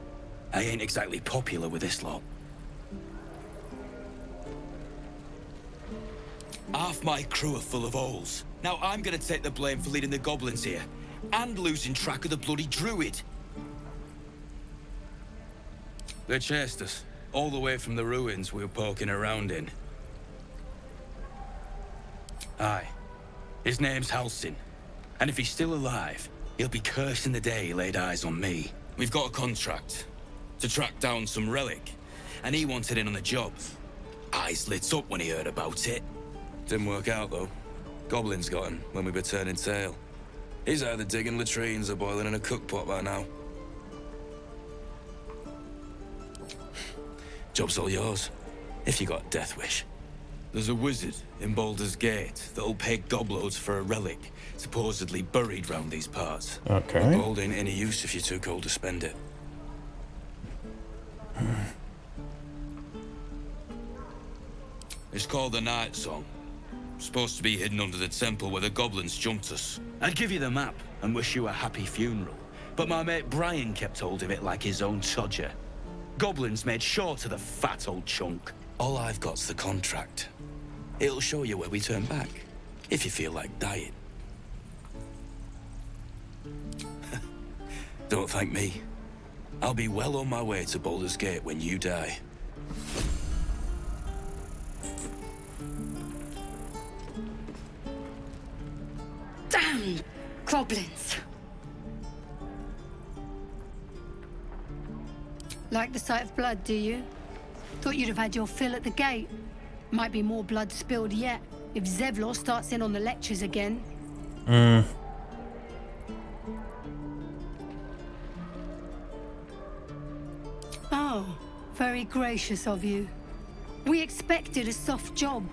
I ain't exactly popular with this lot. Half my crew are full of holes. Now I'm gonna take the blame for leading the goblins here, and losing track of the bloody druid. They chased us, all the way from the ruins we were poking around in. Aye. His name's Halsin. And if he's still alive, he'll be cursing the day he laid eyes on me. We've got a contract to track down some relic, and he wanted in on the job. Eyes lit up when he heard about it. Didn't work out, though. Goblins got him when we were turning tail. He's either digging latrines or boiling in a cookpot by now. Job's all yours, if you got a death wish. There's a wizard in Baldur's Gate that'll pay gobloads for a relic supposedly buried round these parts. Okay. But gold ain't any use if you're too cold to spend it. It's called the Night Song. Supposed to be hidden under the temple where the goblins jumped us. I'd give you the map and wish you a happy funeral, but my mate Brian kept hold of it like his own todger. Goblins made short of the fat old chunk. All I've got's the contract. It'll show you where we turn back, if you feel like dying. Don't thank me. I'll be well on my way to Baldur's Gate when you die. Damn goblins! Like the sight of blood, do you? Thought you'd have had your fill at the gate. Might be more blood spilled yet, if Zevlor starts in on the lectures again. Oh, very gracious of you. We expected a soft job.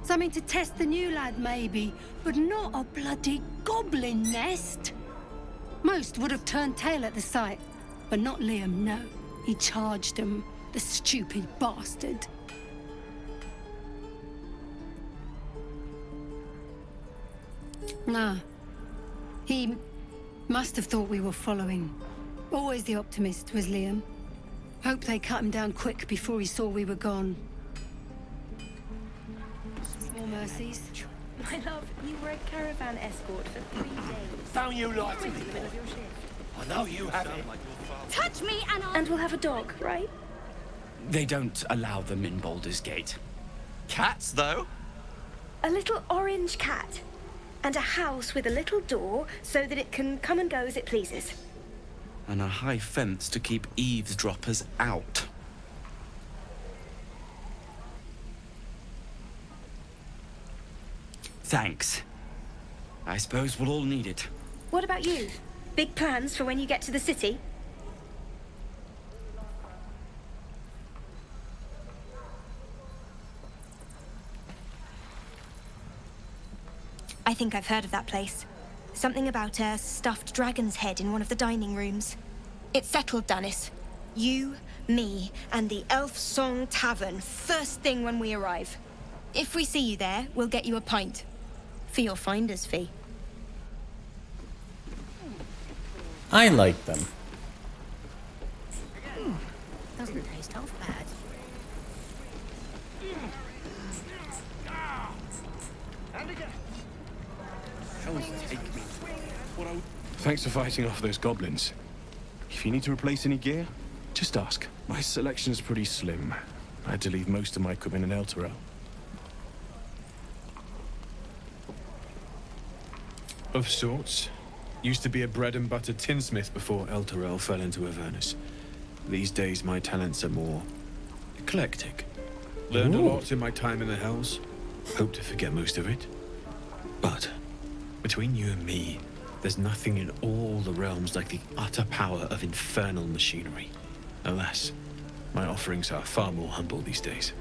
Something to test the new lad, maybe, but not a bloody goblin nest. Most would have turned tail at the sight, but not Liam, no. He charged him, the stupid bastard. Nah. He must have thought we were following. Always the optimist was Liam. Hope they cut him down quick before he saw we were gone. More mercies. My love, you were a caravan escort for 3 days. Don't you lie to Right me. in the middle of your shift. I know you have it. Touch me and we'll have a dog, right? They don't allow them in Baldur's Gate. Cats, though? A little orange cat. And a house with a little door so that it can come and go as it pleases. And a high fence to keep eavesdroppers out. Thanks. I suppose we'll all need it. What about you? Big plans for when you get to the city? I think I've heard of that place. Something about a stuffed dragon's head in one of the dining rooms. It's settled, Dennis. You, me, and the Elf Song Tavern first thing when we arrive. If we see you there, we'll get you a pint. For your finder's fee. I like them. Doesn't taste half bad. Thanks for fighting off those goblins. If you need to replace any gear, just ask. My selection's pretty slim. I had to leave most of my equipment in Elturel. Of sorts. Used to be a bread and butter tinsmith before Elturel fell into Avernus. These days my talents are more eclectic. Learned a lot in my time in the Hells. Hope to forget most of it. But between you and me, there's nothing in all the realms like the utter power of infernal machinery. Alas, my offerings are far more humble these days.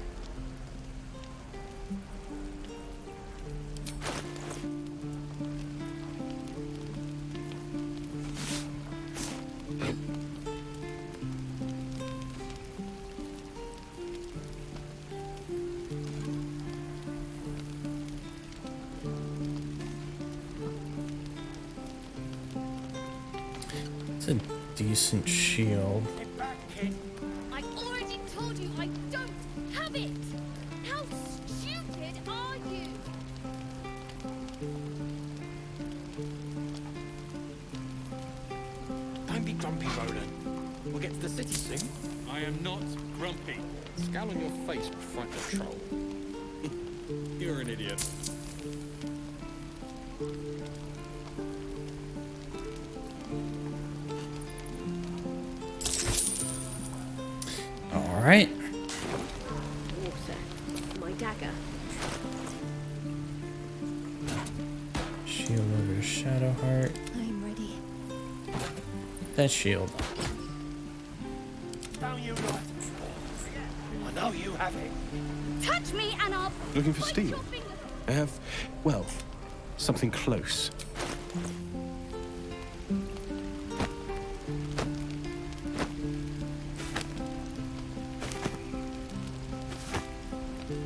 It's a decent shield. I already told you I don't have it! How stupid are you? Don't be grumpy, Roland. We'll get to the city soon. I am not grumpy. Scowl on your face will frighten a troll. You're an idiot. All right. Water. My dagger. Shield over to Shadowheart. I'm ready. That shield. Don't you lie to me. I know you have it. Touch me and I'll Looking for bite steel? your finger. I have, well, something close.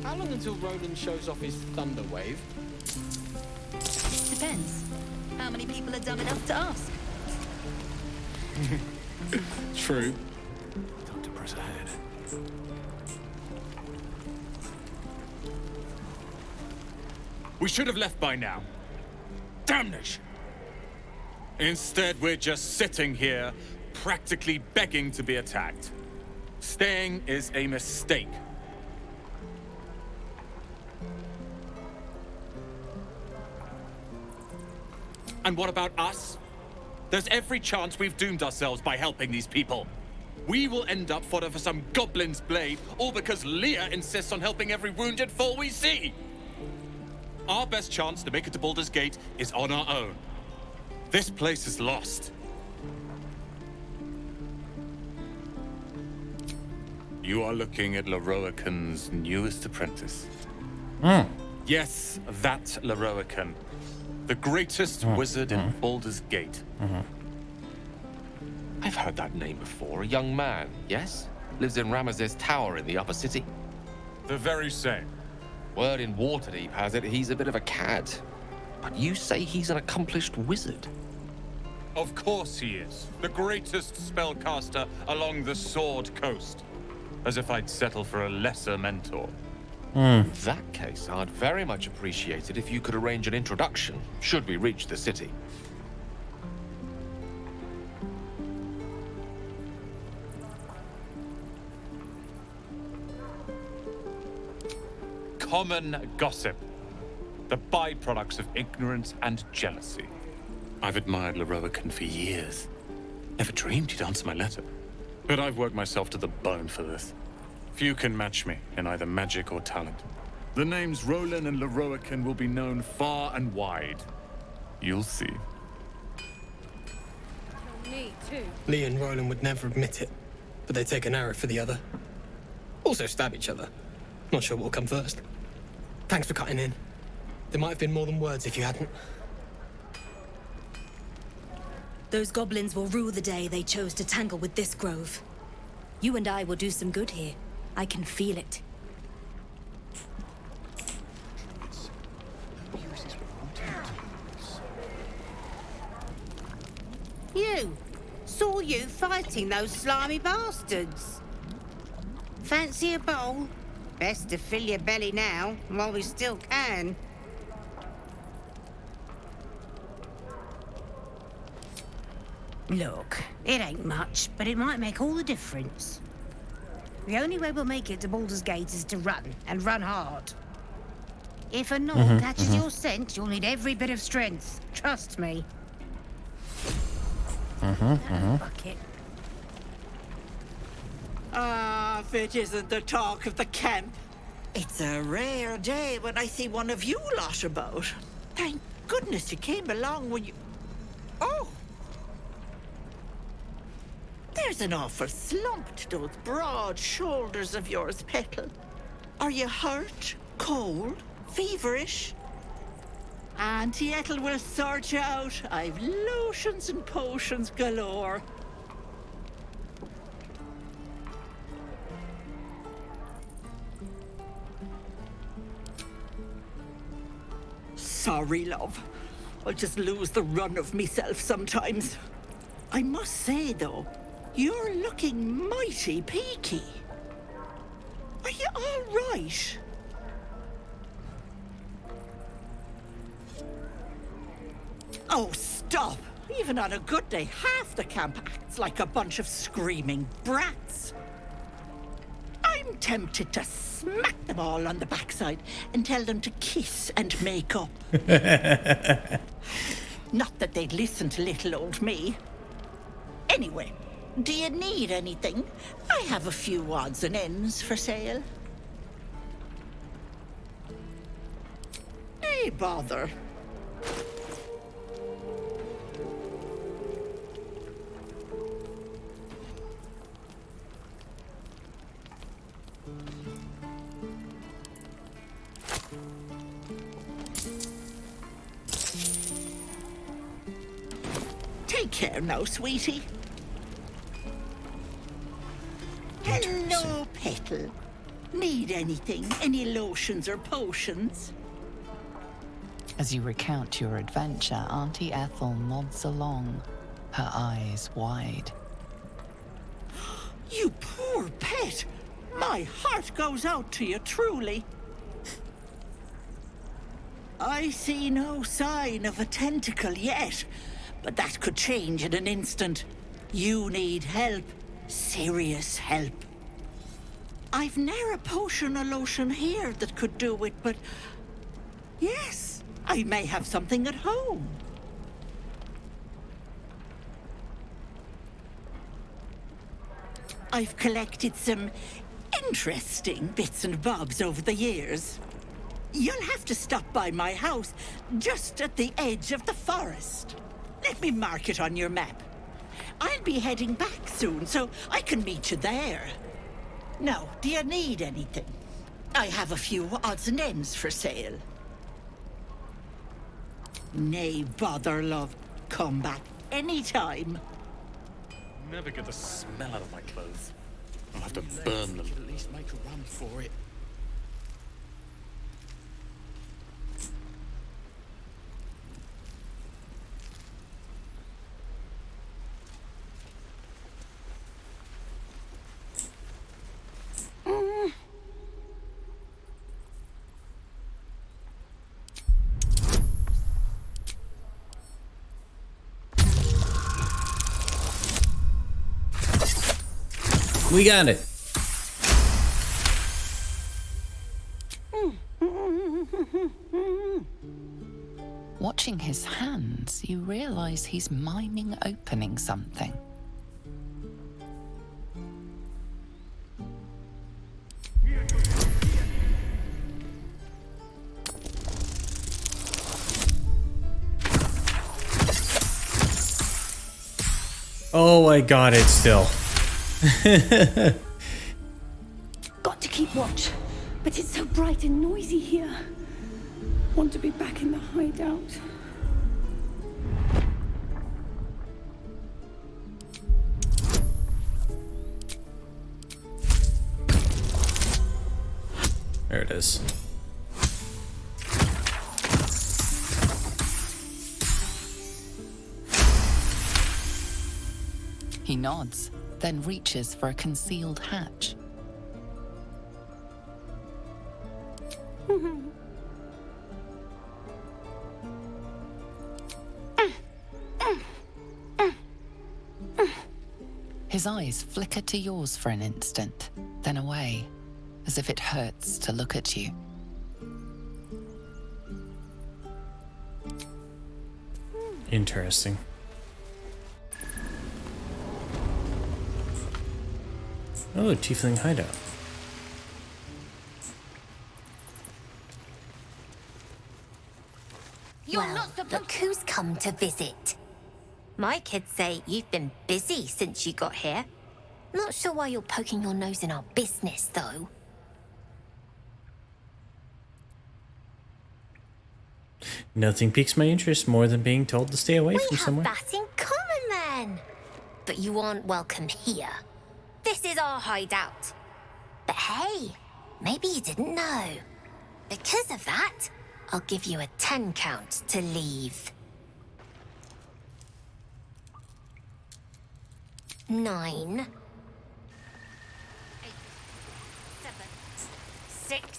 How long until Roland shows off his thunder wave? Depends. How many people are dumb enough to ask? True. Time to press ahead. We should have left by now. Damnation! Instead, we're just sitting here, practically begging to be attacked. Staying is a mistake. And what about us? There's every chance we've doomed ourselves by helping these people. We will end up fodder for some goblin's blade, all because Leah insists on helping every wounded foe we see. Our best chance to make it to Baldur's Gate is on our own. This place is lost. You are looking at Leroican's newest apprentice. Yes, that Leroican. The greatest wizard in Baldur's Gate. I've heard that name before. A young man, yes? Lives in Ramaz's tower in the upper city. The very same. Word in Waterdeep has it he's a bit of a cad. But you say he's an accomplished wizard. Of course he is. The greatest spellcaster along the Sword Coast. As if I'd settle for a lesser mentor. In that case, I'd very much appreciate it if you could arrange an introduction, should we reach the city. Common gossip. The byproducts of ignorance and jealousy. I've admired Leroican for years. Never dreamed he'd answer my letter. But I've worked myself to the bone for this. Few can match me in either magic or talent. The names Roland and Leroican will be known far and wide. You'll see. Me too. Lee and Roland would never admit it, but they take an arrow for the other. Also stab each other. Not sure what will come first. Thanks for cutting in. There might have been more than words if you hadn't. Those goblins will rue the day they chose to tangle with this grove. You and I will do some good here. I can feel it. You! Saw you fighting those slimy bastards. Fancy a bowl? Best to fill your belly now, while we still can. Look, it ain't much, but it might make all the difference. The only way we'll make it to Baldur's Gate is to run, and run hard. If a knoll catches your scent, you'll need every bit of strength. Trust me. Bucket. Ah, if it isn't the talk of the camp. It's a rare day when I see one of you lot about. Thank goodness you came along when you... Oh! There's an awful slump to those broad shoulders of yours, Petal. Are you hurt? Cold? Feverish? Auntie Ethel will sort you out. I've lotions and potions galore. Sorry, love. I just lose the run of myself sometimes. I must say, though, you're looking mighty peaky. Are you all right? Oh, stop! Even on a good day, half the camp acts like a bunch of screaming brats. I'm tempted to smack them all on the backside and tell them to kiss and make up. Not that they'd listen to little old me. Anyway, do you need anything? I have a few odds and ends for sale. Hey, bother. Take care now, sweetie. Hello, Petal. Need anything? Any lotions or potions? As you recount your adventure, Auntie Ethel nods along, her eyes wide. You poor pet! My heart goes out to you, truly. I see no sign of a tentacle yet, but that could change in an instant. You need help. Serious help. I've ne'er a potion or lotion here that could do it, but... yes, I may have something at home. I've collected some interesting bits and bobs over the years. You'll have to stop by my house, just at the edge of the forest. Let me mark it on your map. I'll be heading back soon, so I can meet you there. Now, do you need anything? I have a few odds and ends for sale. Nay, bother, love. Come back anytime. Never get the smell out of my clothes. I'll have to burn them. At least make a run for it. We got it. Watching his hands, you realize he's miming opening something. Oh, I got it still. Got to keep watch, but it's so bright and noisy here. Want to be back in the hideout. There it is. He nods, then reaches for a concealed hatch. His eyes flicker to yours for an instant, then away, as if it hurts to look at you. Interesting. Oh, tiefling hideout. Well, look who's come to visit. My kids say you've been busy since you got here. Not sure why you're poking your nose in our business, though. Nothing piques my interest more than being told to stay away from somewhere. We have that in common, then. But you aren't welcome here. This is our hideout. But hey, maybe you didn't know. Because of that, I'll give you a 10 count to leave. 9. 8, 7, 6,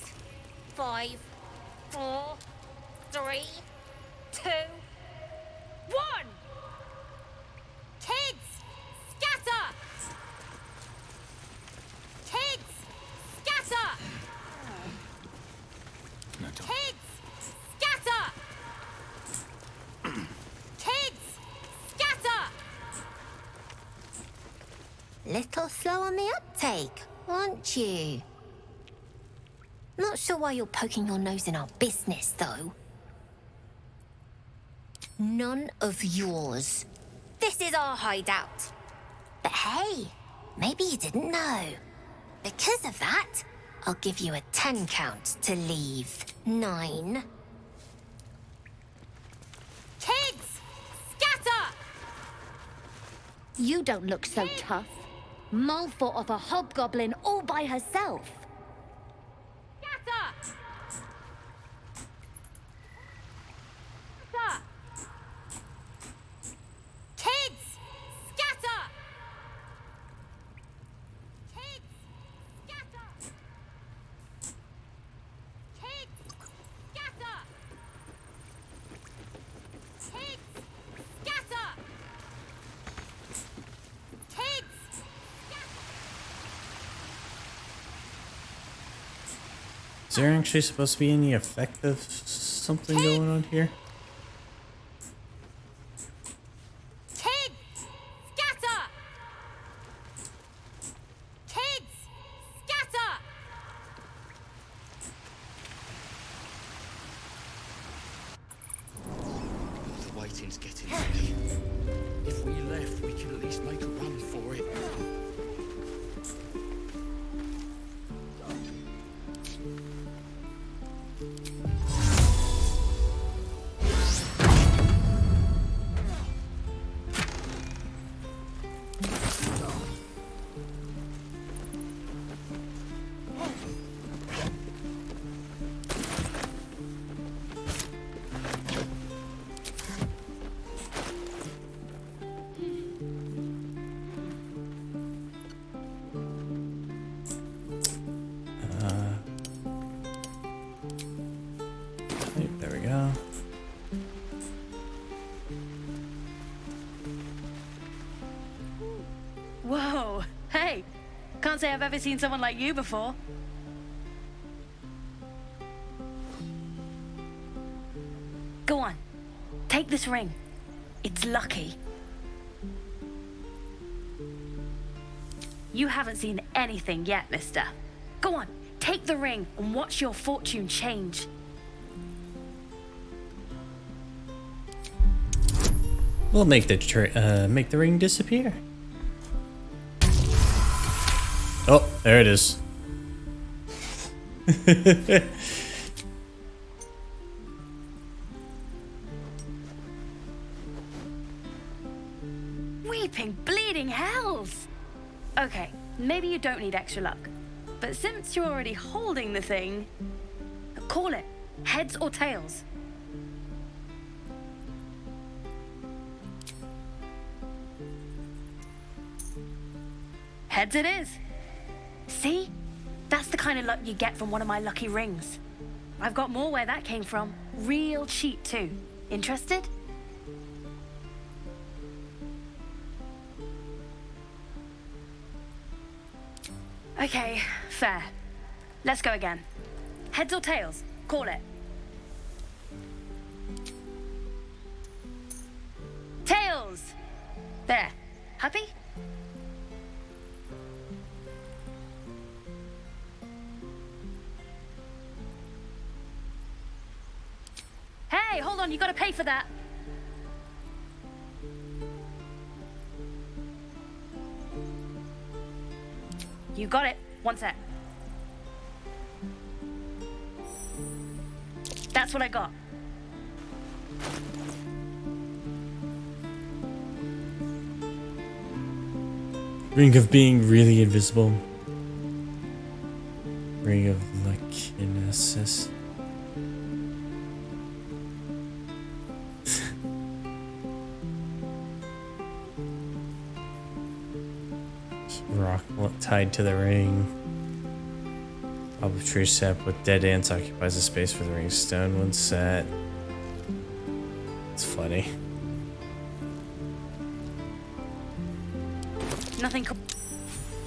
5, 4, 3, 2, 1. Kids, scatter! Kids, scatter! Kids, scatter! Kids, scatter! Little slow on the uptake, aren't you? Not sure why you're poking your nose in our business, though. None of yours. This is our hideout. But hey, maybe you didn't know. Because of that, I'll give you a 10 count to leave. 9. Kids! Scatter! You don't look so tough. Mull fought off a hobgoblin all by herself. Scatter! Scatter! Kids! Scatter! Kids! Scatter! Kids! Scatter! Kids! Scatter! Kids! Is there actually supposed to be any effect of something going on here? Kids! Scatter! Kids! Scatter! The waiting's getting heavy. If we left, we could at least make a run for it. Can't say I've ever seen someone like you before. Go on, take this ring. It's lucky. You haven't seen anything yet, mister. Go on, take the ring and watch your fortune change. We'll make the ring disappear. Oh, there it is. Weeping, bleeding hells! Okay, maybe you don't need extra luck. But since you're already holding the thing, call it heads or tails. Heads it is. See? That's the kind of luck you get from one of my lucky rings. I've got more where that came from. Real cheap too. Interested? Okay, fair. Let's go again. Heads or tails? Call it. Tails! There. Happy? Hey, hold on, you gotta pay for that. You got it. One sec. That's what I got. Ring of being really invisible. Ring of luckinesses. Rock tied to the ring. Olive tree set with dead ants occupies the space for the ring. Stone one set. It's funny. Nothing.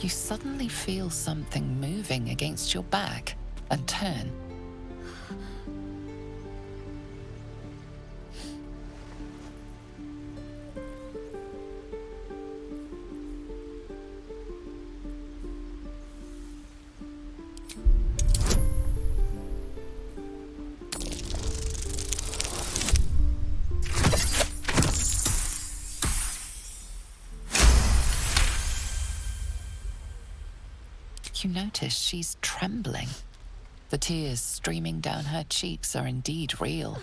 You suddenly feel something moving against your back and turn. You notice she's trembling. The tears streaming down her cheeks are indeed real.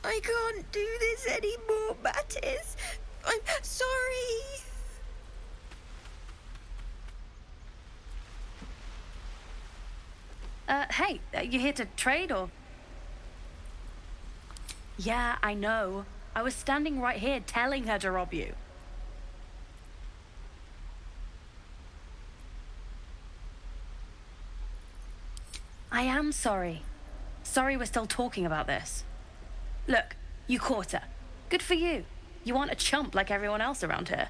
I can't do this anymore, Mattis. I'm sorry. Hey, you here to trade or? Yeah, I know. I was standing right here telling her to rob you. I am sorry. Sorry we're still talking about this. Look, you caught her. Good for you. You aren't a chump like everyone else around here.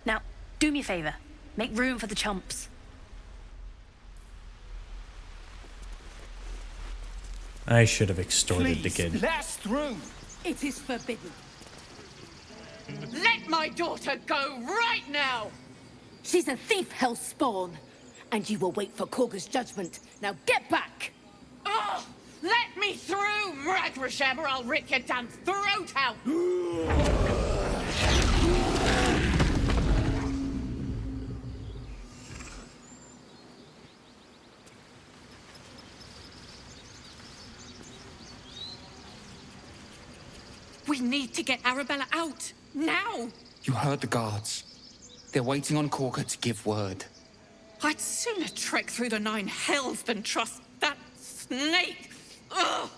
Now, do me a favor. Make room for the chumps. I should have extorted the kid. Last room. It is forbidden. Let my daughter go right now! She's a thief, hellspawn. And you will wait for Korga's judgment. Now get back! Oh, let me through, Mragrasham, or I'll rip your damn throat out! We need to get Arabella out, now! You heard the guards. They're waiting on Korga to give word. I'd sooner trek through the 9 hells than trust that snake! Ugh!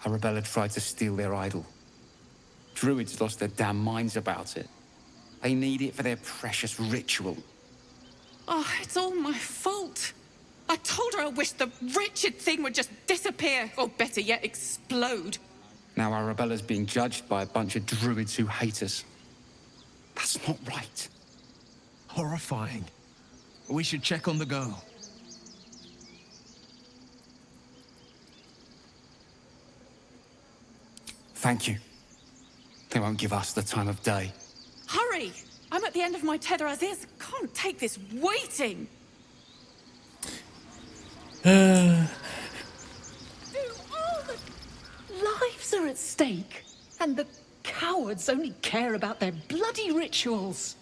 Arabella tried to steal their idol. Druids lost their damn minds about it. They need it for their precious ritual. Oh, it's all my fault. I told her I wished the wretched thing would just disappear, or better yet, explode. Now Arabella's being judged by a bunch of druids who hate us. That's not right. Horrifying. We should check on the girl. Thank you. They won't give us the time of day. Hurry! I'm at the end of my tether as is. Can't take this waiting. All the lives are at stake, and the cowards only care about their bloody rituals.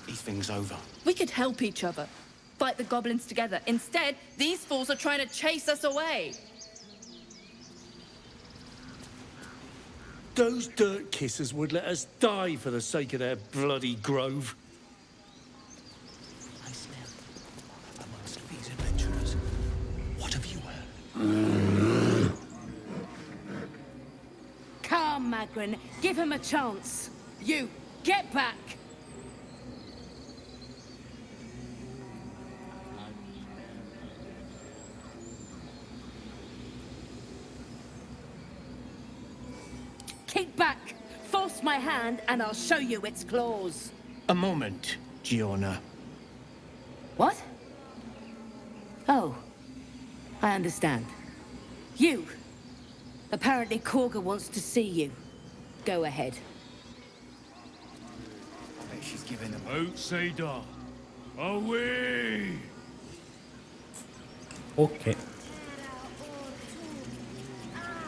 These things over. We could help each other. Fight the goblins together. Instead, these fools are trying to chase us away. Those dirt kissers would let us die for the sake of their bloody grove. I smell amongst these adventurers. What have you heard? Calm, Magrin. Give him a chance. You, get back. Keep back. Force my hand and I'll show you its claws. A moment, Giona. What? Oh, I understand. You. Apparently Korga wants to see you. Go ahead. I bet she's giving them... Outsider. Away! Okay.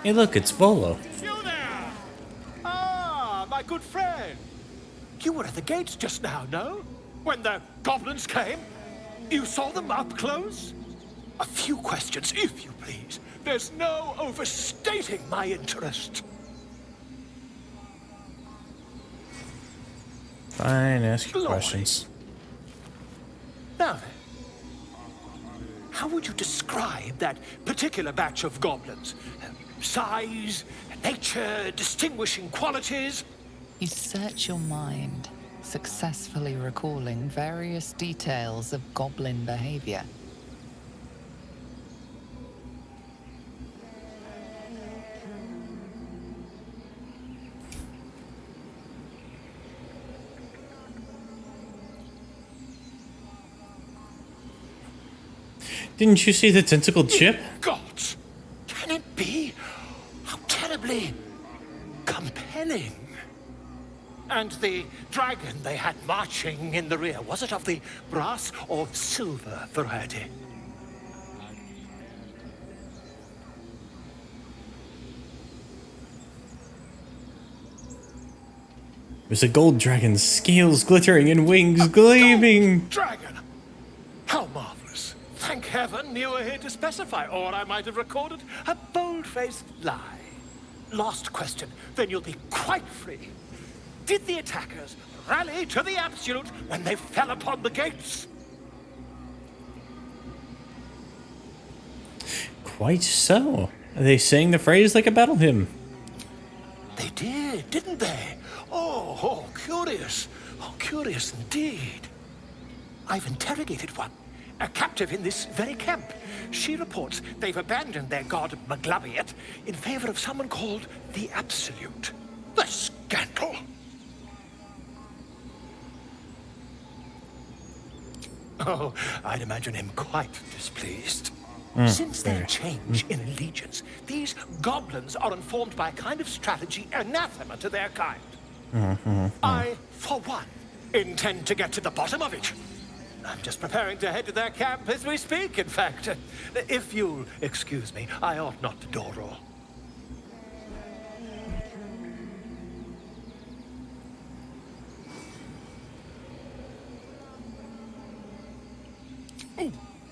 Hey, look, it's Volo. You there! Ah, my good friend. You were at the gates just now, no? When the goblins came? You saw them up close? A few questions, if you please. There's no overstating my interest. Fine, ask your questions. Now then, how would you describe that particular batch of goblins? Size, nature, distinguishing qualities? You search your mind, successfully recalling various details of goblin behavior. Didn't you see the tentacle chip? Gods! Can it be? How terribly compelling. And the dragon they had marching in the rear, was it of the brass or silver variety? It was a gold dragon, scales glittering and wings gleaming. Dragon! How marvelous. Thank heaven you were here to specify, or I might have recorded a bold-faced lie. Last question, then you'll be quite free. Did the attackers rally to the absolute when they fell upon the gates? Quite so. They sang the phrase like a battle hymn. They did, didn't they? Oh, curious. Oh, curious indeed. I've interrogated one, a captive in this very camp. She reports they've abandoned their god Maglubbiet in favor of someone called the Absolute. The scandal! Oh, I'd imagine him quite displeased. Since their change in allegiance, these goblins are informed by a kind of strategy anathema to their kind. I, for one, intend to get to the bottom of it. I'm just preparing to head to their camp as we speak, in fact. If you'll excuse me, I ought not to dawdle.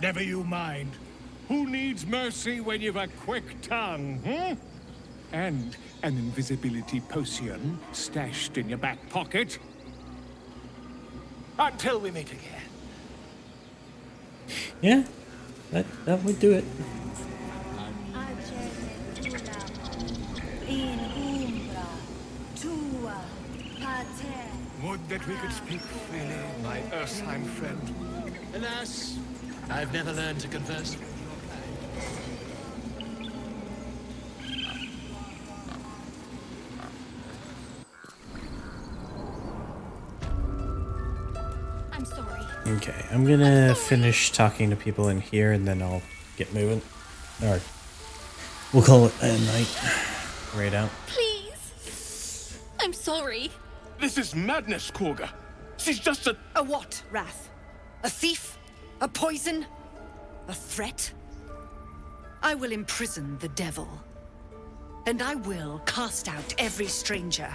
Never you mind. Who needs mercy when you've a quick tongue, And an invisibility potion stashed in your back pocket? Until we meet again. Yeah, that would do it. Would that we could speak freely, my Ursine friend. Alas, I've never learned to converse. I'm sorry. Okay, I'm gonna finish talking to people in here and then I'll get moving. Or we'll call it a night. Right out. Please. I'm sorry. This is madness, Korga. She's just a... A what, Wrath? A thief? A poison? A threat? I will imprison the devil. And I will cast out every stranger.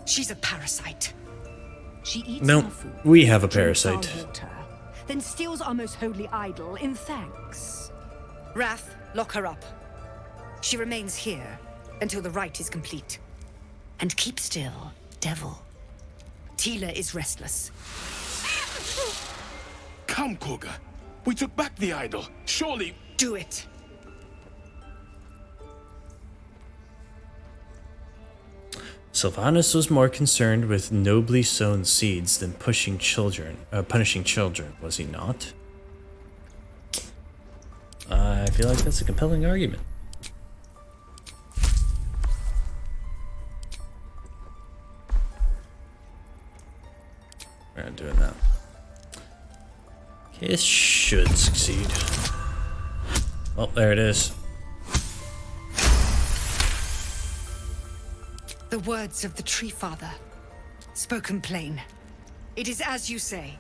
She's a parasite. She eats No, our food, we have a drinks our parasite. water, then steals our most holy idol in thanks. Wrath, lock her up. She remains here until the rite is complete. And keep still, devil. Tila is restless. Come, Korga. We took back the idol. Surely... Do it. Sylvanas was more concerned with nobly sown seeds than punishing children, was he not? I feel like that's a compelling argument. We're not doing that. Okay, this should succeed. Well, there it is. The words of the Tree Father, spoken plain. It is as you say.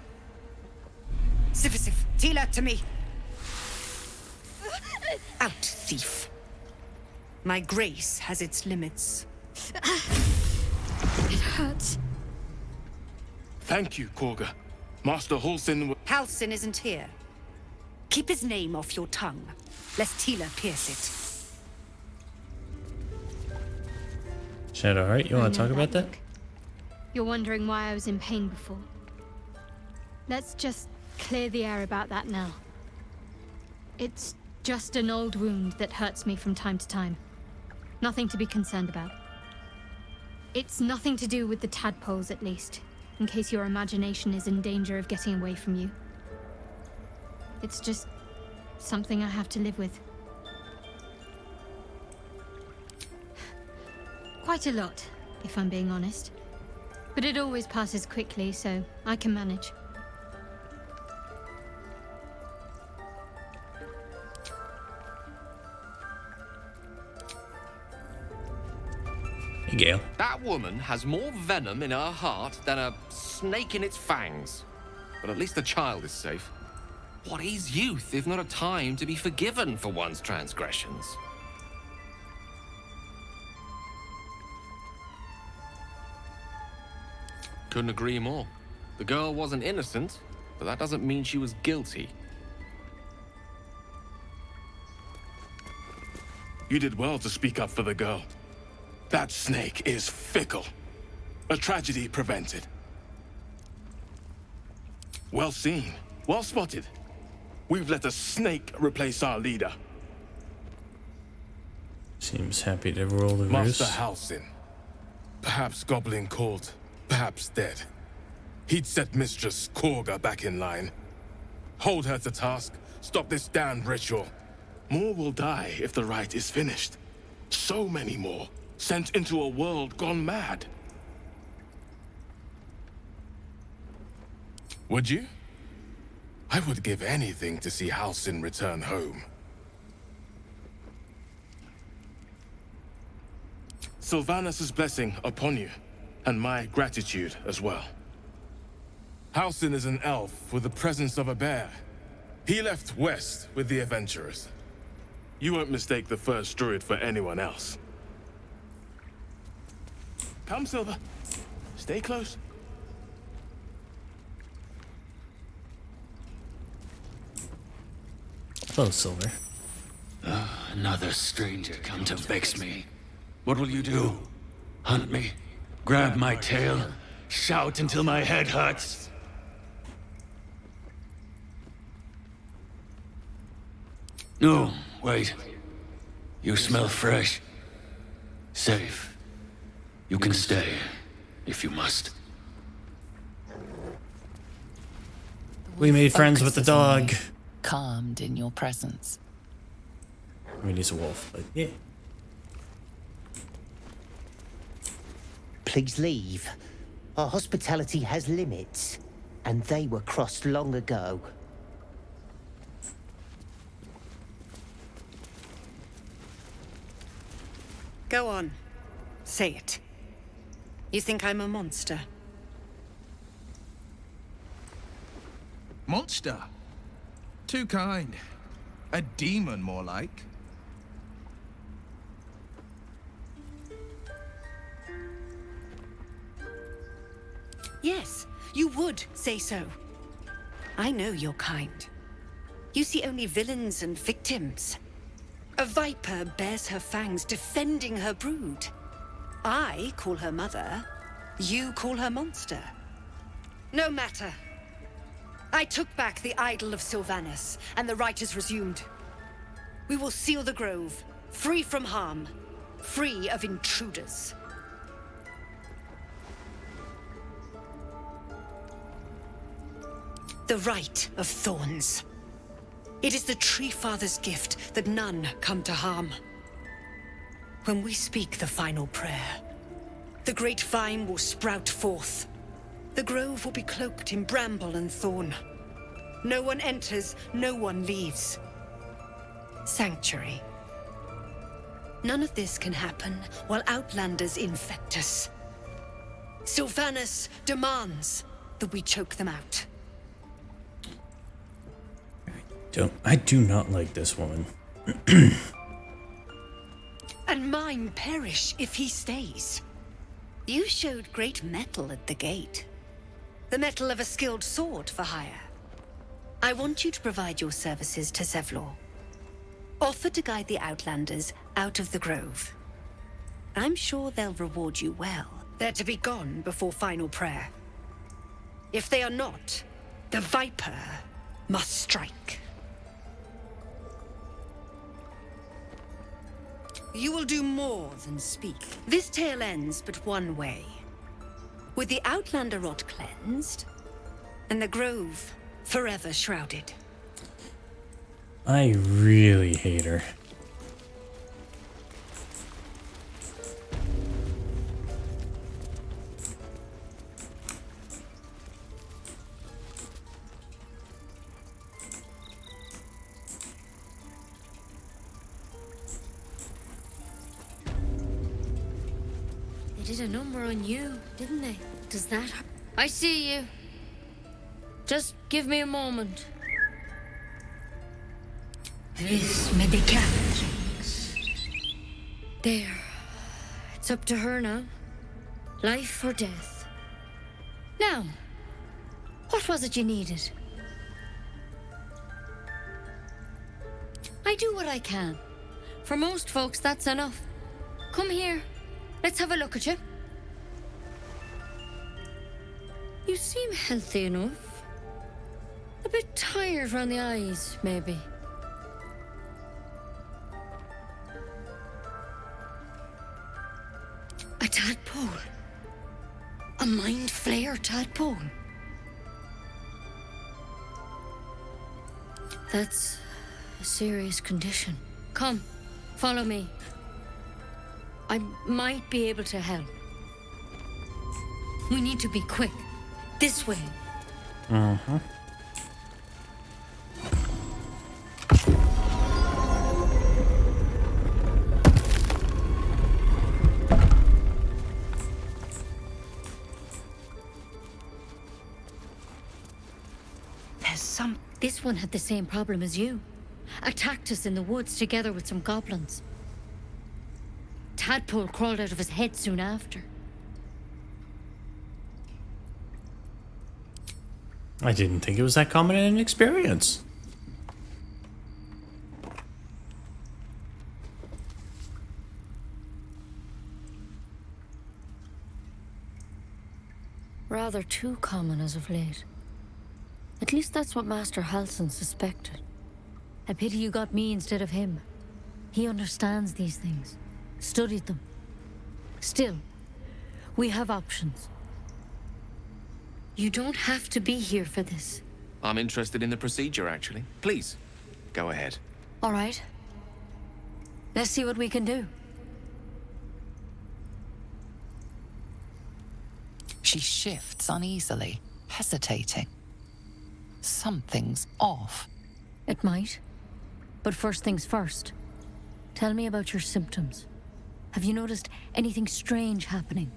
Sifisif, Tila, to me. Out, thief. My grace has its limits. It hurts. Thank you, Korga. Master Halsin... Halsin isn't here. Keep his name off your tongue, lest Tila pierce it. Shadow Heart, you want to talk about that? You're wondering why I was in pain before. Let's just clear the air about that now. It's just an old wound that hurts me from time to time. Nothing to be concerned about. It's nothing to do with the tadpoles, at least, in case your imagination is in danger of getting away from you. It's just something I have to live with. Quite a lot, if I'm being honest. But it always passes quickly, so I can manage. Hey, Gale. That woman has more venom in her heart than a snake in its fangs. But at least the child is safe. What is youth if not a time to be forgiven for one's transgressions? Couldn't agree more. The girl wasn't innocent, but that doesn't mean she was guilty. You did well to speak up for the girl. That snake is fickle. A tragedy prevented. Well seen. Well spotted. We've let a snake replace our leader. Seems happy to roll the Master roost. Halsin. Perhaps goblin called, perhaps dead. He'd set Mistress Korga back in line. Hold her to task, stop this damned ritual. More will die if the rite is finished. So many more, sent into a world gone mad. Would you? I would give anything to see Halsin return home. Sylvanas' blessing upon you, and my gratitude as well. Halsin is an elf with the presence of a bear. He left west with the adventurers. You won't mistake the first druid for anyone else. Come, Silver. Stay close. Hello, Silver. Another stranger come to vex me. What will you do? Hunt me? Grab my tail? Shout until my head hurts? No, wait. You smell fresh. Safe. You can stay, if you must. We made friends with the Focuses on dog. you, calmed in your presence. I mean, he's a wolf, but yeah. Please leave. Our hospitality has limits, and they were crossed long ago. Go on. Say it. You think I'm a monster? Monster? Too kind. A demon, more like. Yes, you would say so. I know your kind. You see only villains and victims. A viper bears her fangs defending her brood. I call her mother. You call her monster. No matter. I took back the idol of Sylvanus, and the rite is resumed. We will seal the grove, free from harm, free of intruders. The Rite of Thorns. It is the Tree Father's gift that none come to harm. When we speak the final prayer, the great vine will sprout forth. The grove will be cloaked in bramble and thorn. No one enters, no one leaves. Sanctuary. None of this can happen while Outlanders infect us. Sylvanus demands that we choke them out. I do not like this woman. And mine perish if he stays. You showed great mettle at the gate. The mettle of a skilled sword for hire. I want you to provide your services to Zevlor. Offer to guide the Outlanders out of the grove. I'm sure they'll reward you well. They're to be gone before final prayer. If they are not, the Viper must strike. You will do more than speak. This tale ends but one way. With the Outlander rot cleansed, and the grove forever shrouded. I really hate her. They did a number on you, didn't they? Does that hurt? I see you. Just give me a moment. This medicatrix. There. It's up to her now. Life or death. Now, what was it you needed? I do what I can. For most folks, that's enough. Come here. Let's have a look at you. You seem healthy enough. A bit tired around the eyes, maybe. A tadpole. A mind flayer tadpole. That's a serious condition. Come, follow me. I might be able to help. We need to be quick. This way. Uh-huh. There's some... This one had the same problem as you. Attacked us in the woods together with some goblins. Tadpole crawled out of his head soon after. I didn't think it was that common an experience. Rather too common as of late. At least that's what Master Halsin suspected. A pity you got me instead of him. He understands these things. Studied them. Still, We have options. You don't have to be here for this. I'm interested in the procedure, actually. Please, go ahead. All right. Let's see what we can do. She shifts uneasily, hesitating. Something's off. It might. But first things first. Tell me about your symptoms. Have you noticed anything strange happening?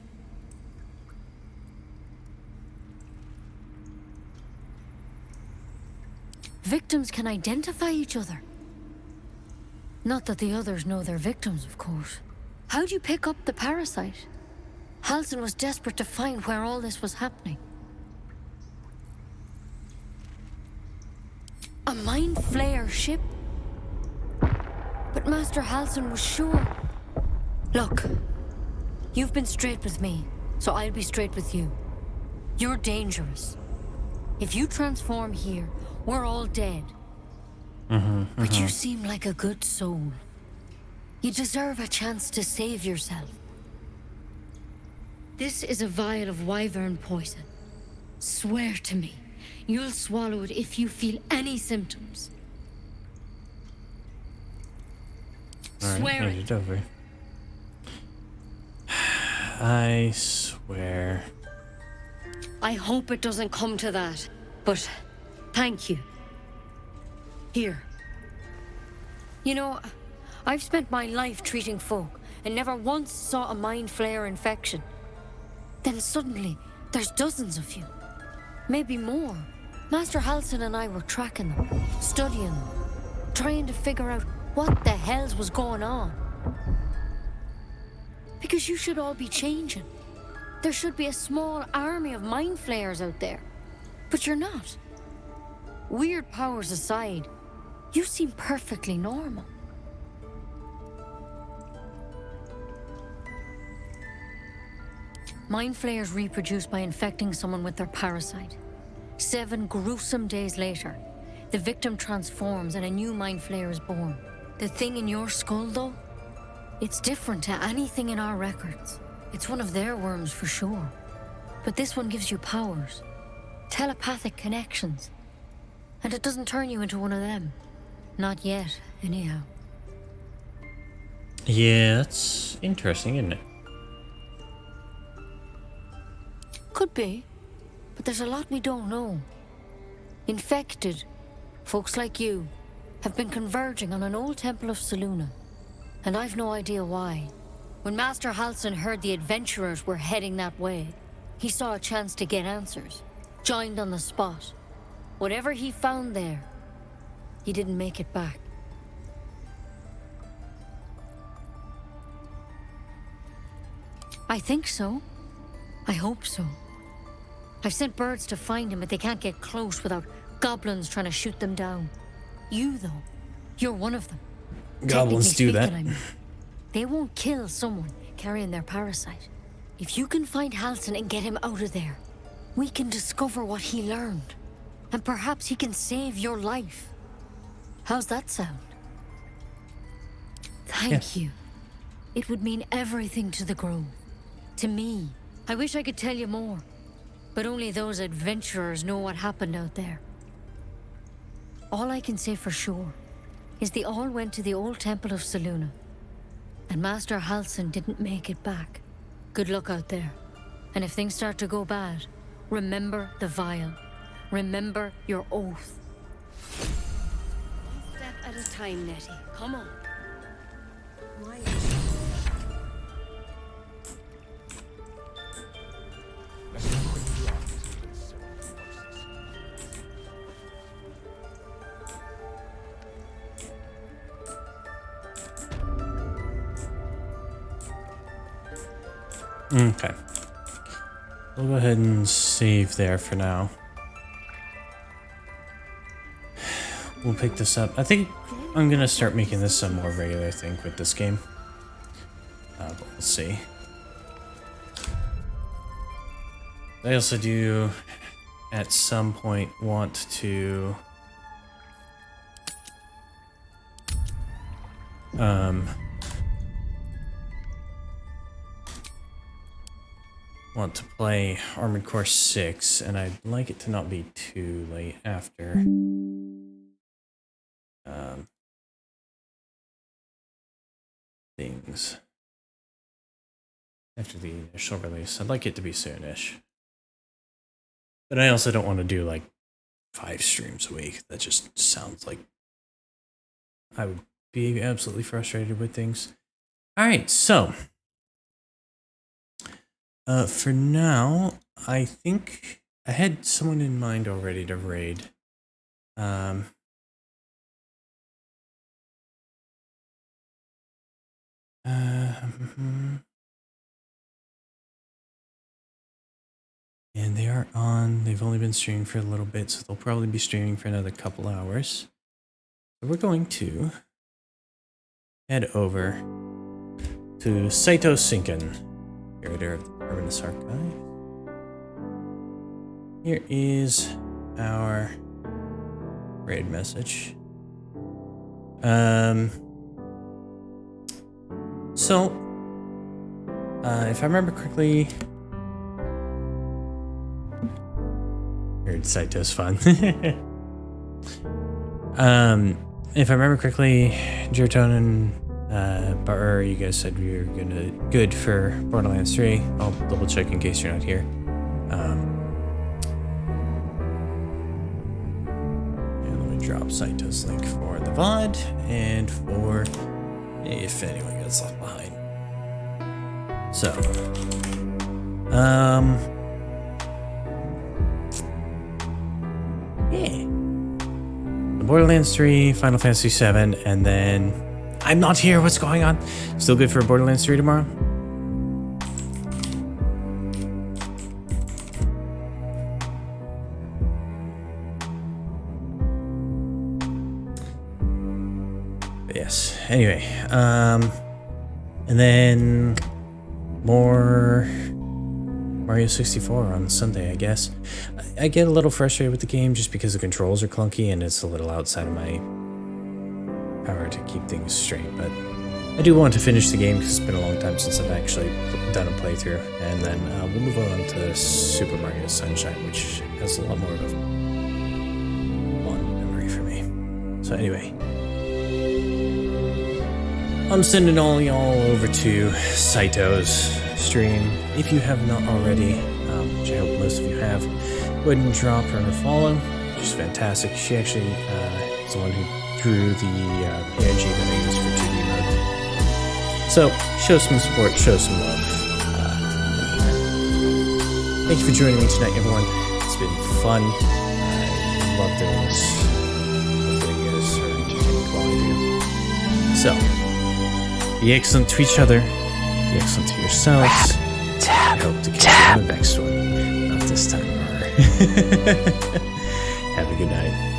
Victims can identify each other. Not that the others know they're victims, of course. How'd you pick up the parasite? Halsin was desperate to find where all this was happening. A mind flayer ship? But Master Halsin was sure. Look, you've been straight with me, so I'll be straight with you. You're dangerous. If you transform here, we're all dead. But you seem like a good soul. You deserve a chance to save yourself. This is a vial of wyvern poison. Swear to me, you'll swallow it if you feel any symptoms. Swear hand it over. I swear. I hope it doesn't come to that, but thank you. Here. You know, I've spent my life treating folk and never once saw a mind flayer infection. Then suddenly, there's dozens of you. Maybe more. Master Halsin and I were tracking them, studying them, trying to figure out what the hells was going on. Because you should all be changing. There should be a small army of mind flayers out there. But you're not. Weird powers aside, you seem perfectly normal. Mind flayers reproduce by infecting someone with their parasite. 7 gruesome days later, the victim transforms and a new mind flayer is born. The thing in your skull, though, it's different to anything in our records. It's one of their worms for sure. But this one gives you powers, telepathic connections. And it doesn't turn you into one of them. Not yet, anyhow. Yeah, that's interesting, isn't it? Could be, but there's a lot we don't know. Infected, folks like you, have been converging on an old temple of Selûne, and I've no idea why. When Master Halsin heard the adventurers were heading that way, he saw a chance to get answers, joined on the spot. Whatever he found there, he didn't make it back. I think so. I hope so. I've sent birds to find him, but they can't get close without goblins trying to shoot them down. You, though, you're one of them. Goblins do that. I mean. They won't kill someone carrying their parasite. If you can find Halsin and get him out of there, we can discover what he learned. And perhaps he can save your life. How's that sound? Thank you. It would mean everything to the Grove. To me. I wish I could tell you more. But only those adventurers know what happened out there. All I can say for sure is they all went to the old temple of Selûne. And Master Halsin didn't make it back. Good luck out there. And if things start to go bad, remember the vial. Remember your oath. One step at a time, Nettie. Come on. Okay. We'll go ahead and save there for now. We'll pick this up. I think I'm gonna start making this a more regular thing with this game. But we'll see. I also do, at some point, want to want to play Armored Core 6, and I'd like it to not be too late after things. After the initial release. I'd like it to be soonish. But I also don't want to do like 5 streams a week. That just sounds like I would be absolutely frustrated with things. Alright, so for now, I think I had someone in mind already to raid. And they are on. They've only been streaming for a little bit, so they'll probably be streaming for another couple hours. So we're going to head over to Saito Sinkin, curator of the Permanent Archive. Here is our raid message. So, if I remember correctly, Saito's fun. If I remember correctly, Jirton and Bar, you guys said we were good for Borderlands 3. I'll double check in case you're not here. And let me drop Saito's link for the VOD and for if anyone gets left behind. So, yeah. Borderlands 3, Final Fantasy 7, and then I'm not here. What's going on? Still good for Borderlands 3 tomorrow? But yes. Anyway, and then more Mario 64 on Sunday, I guess. I get a little frustrated with the game just because the controls are clunky and it's a little outside of my power to keep things straight, but I do want to finish the game because it's been a long time since I've actually done a playthrough, and then we'll move on to Super Mario Sunshine, which has a lot more of a fun memory for me. So anyway, I'm sending all y'all over to Saito's stream. If you have not already, which I hope most of you have, go ahead and drop her a follow. She's fantastic. She actually is the one who drew the PNG that I use for 2D mode. So, show some support, show some love. Thank you for joining me tonight, everyone. It's been fun. I love doing this. Hopefully you guys are enjoying quality. So, be excellent to each other. Be excellent to yourselves. I hope to catch you on the next one. Not this time. Have a good night.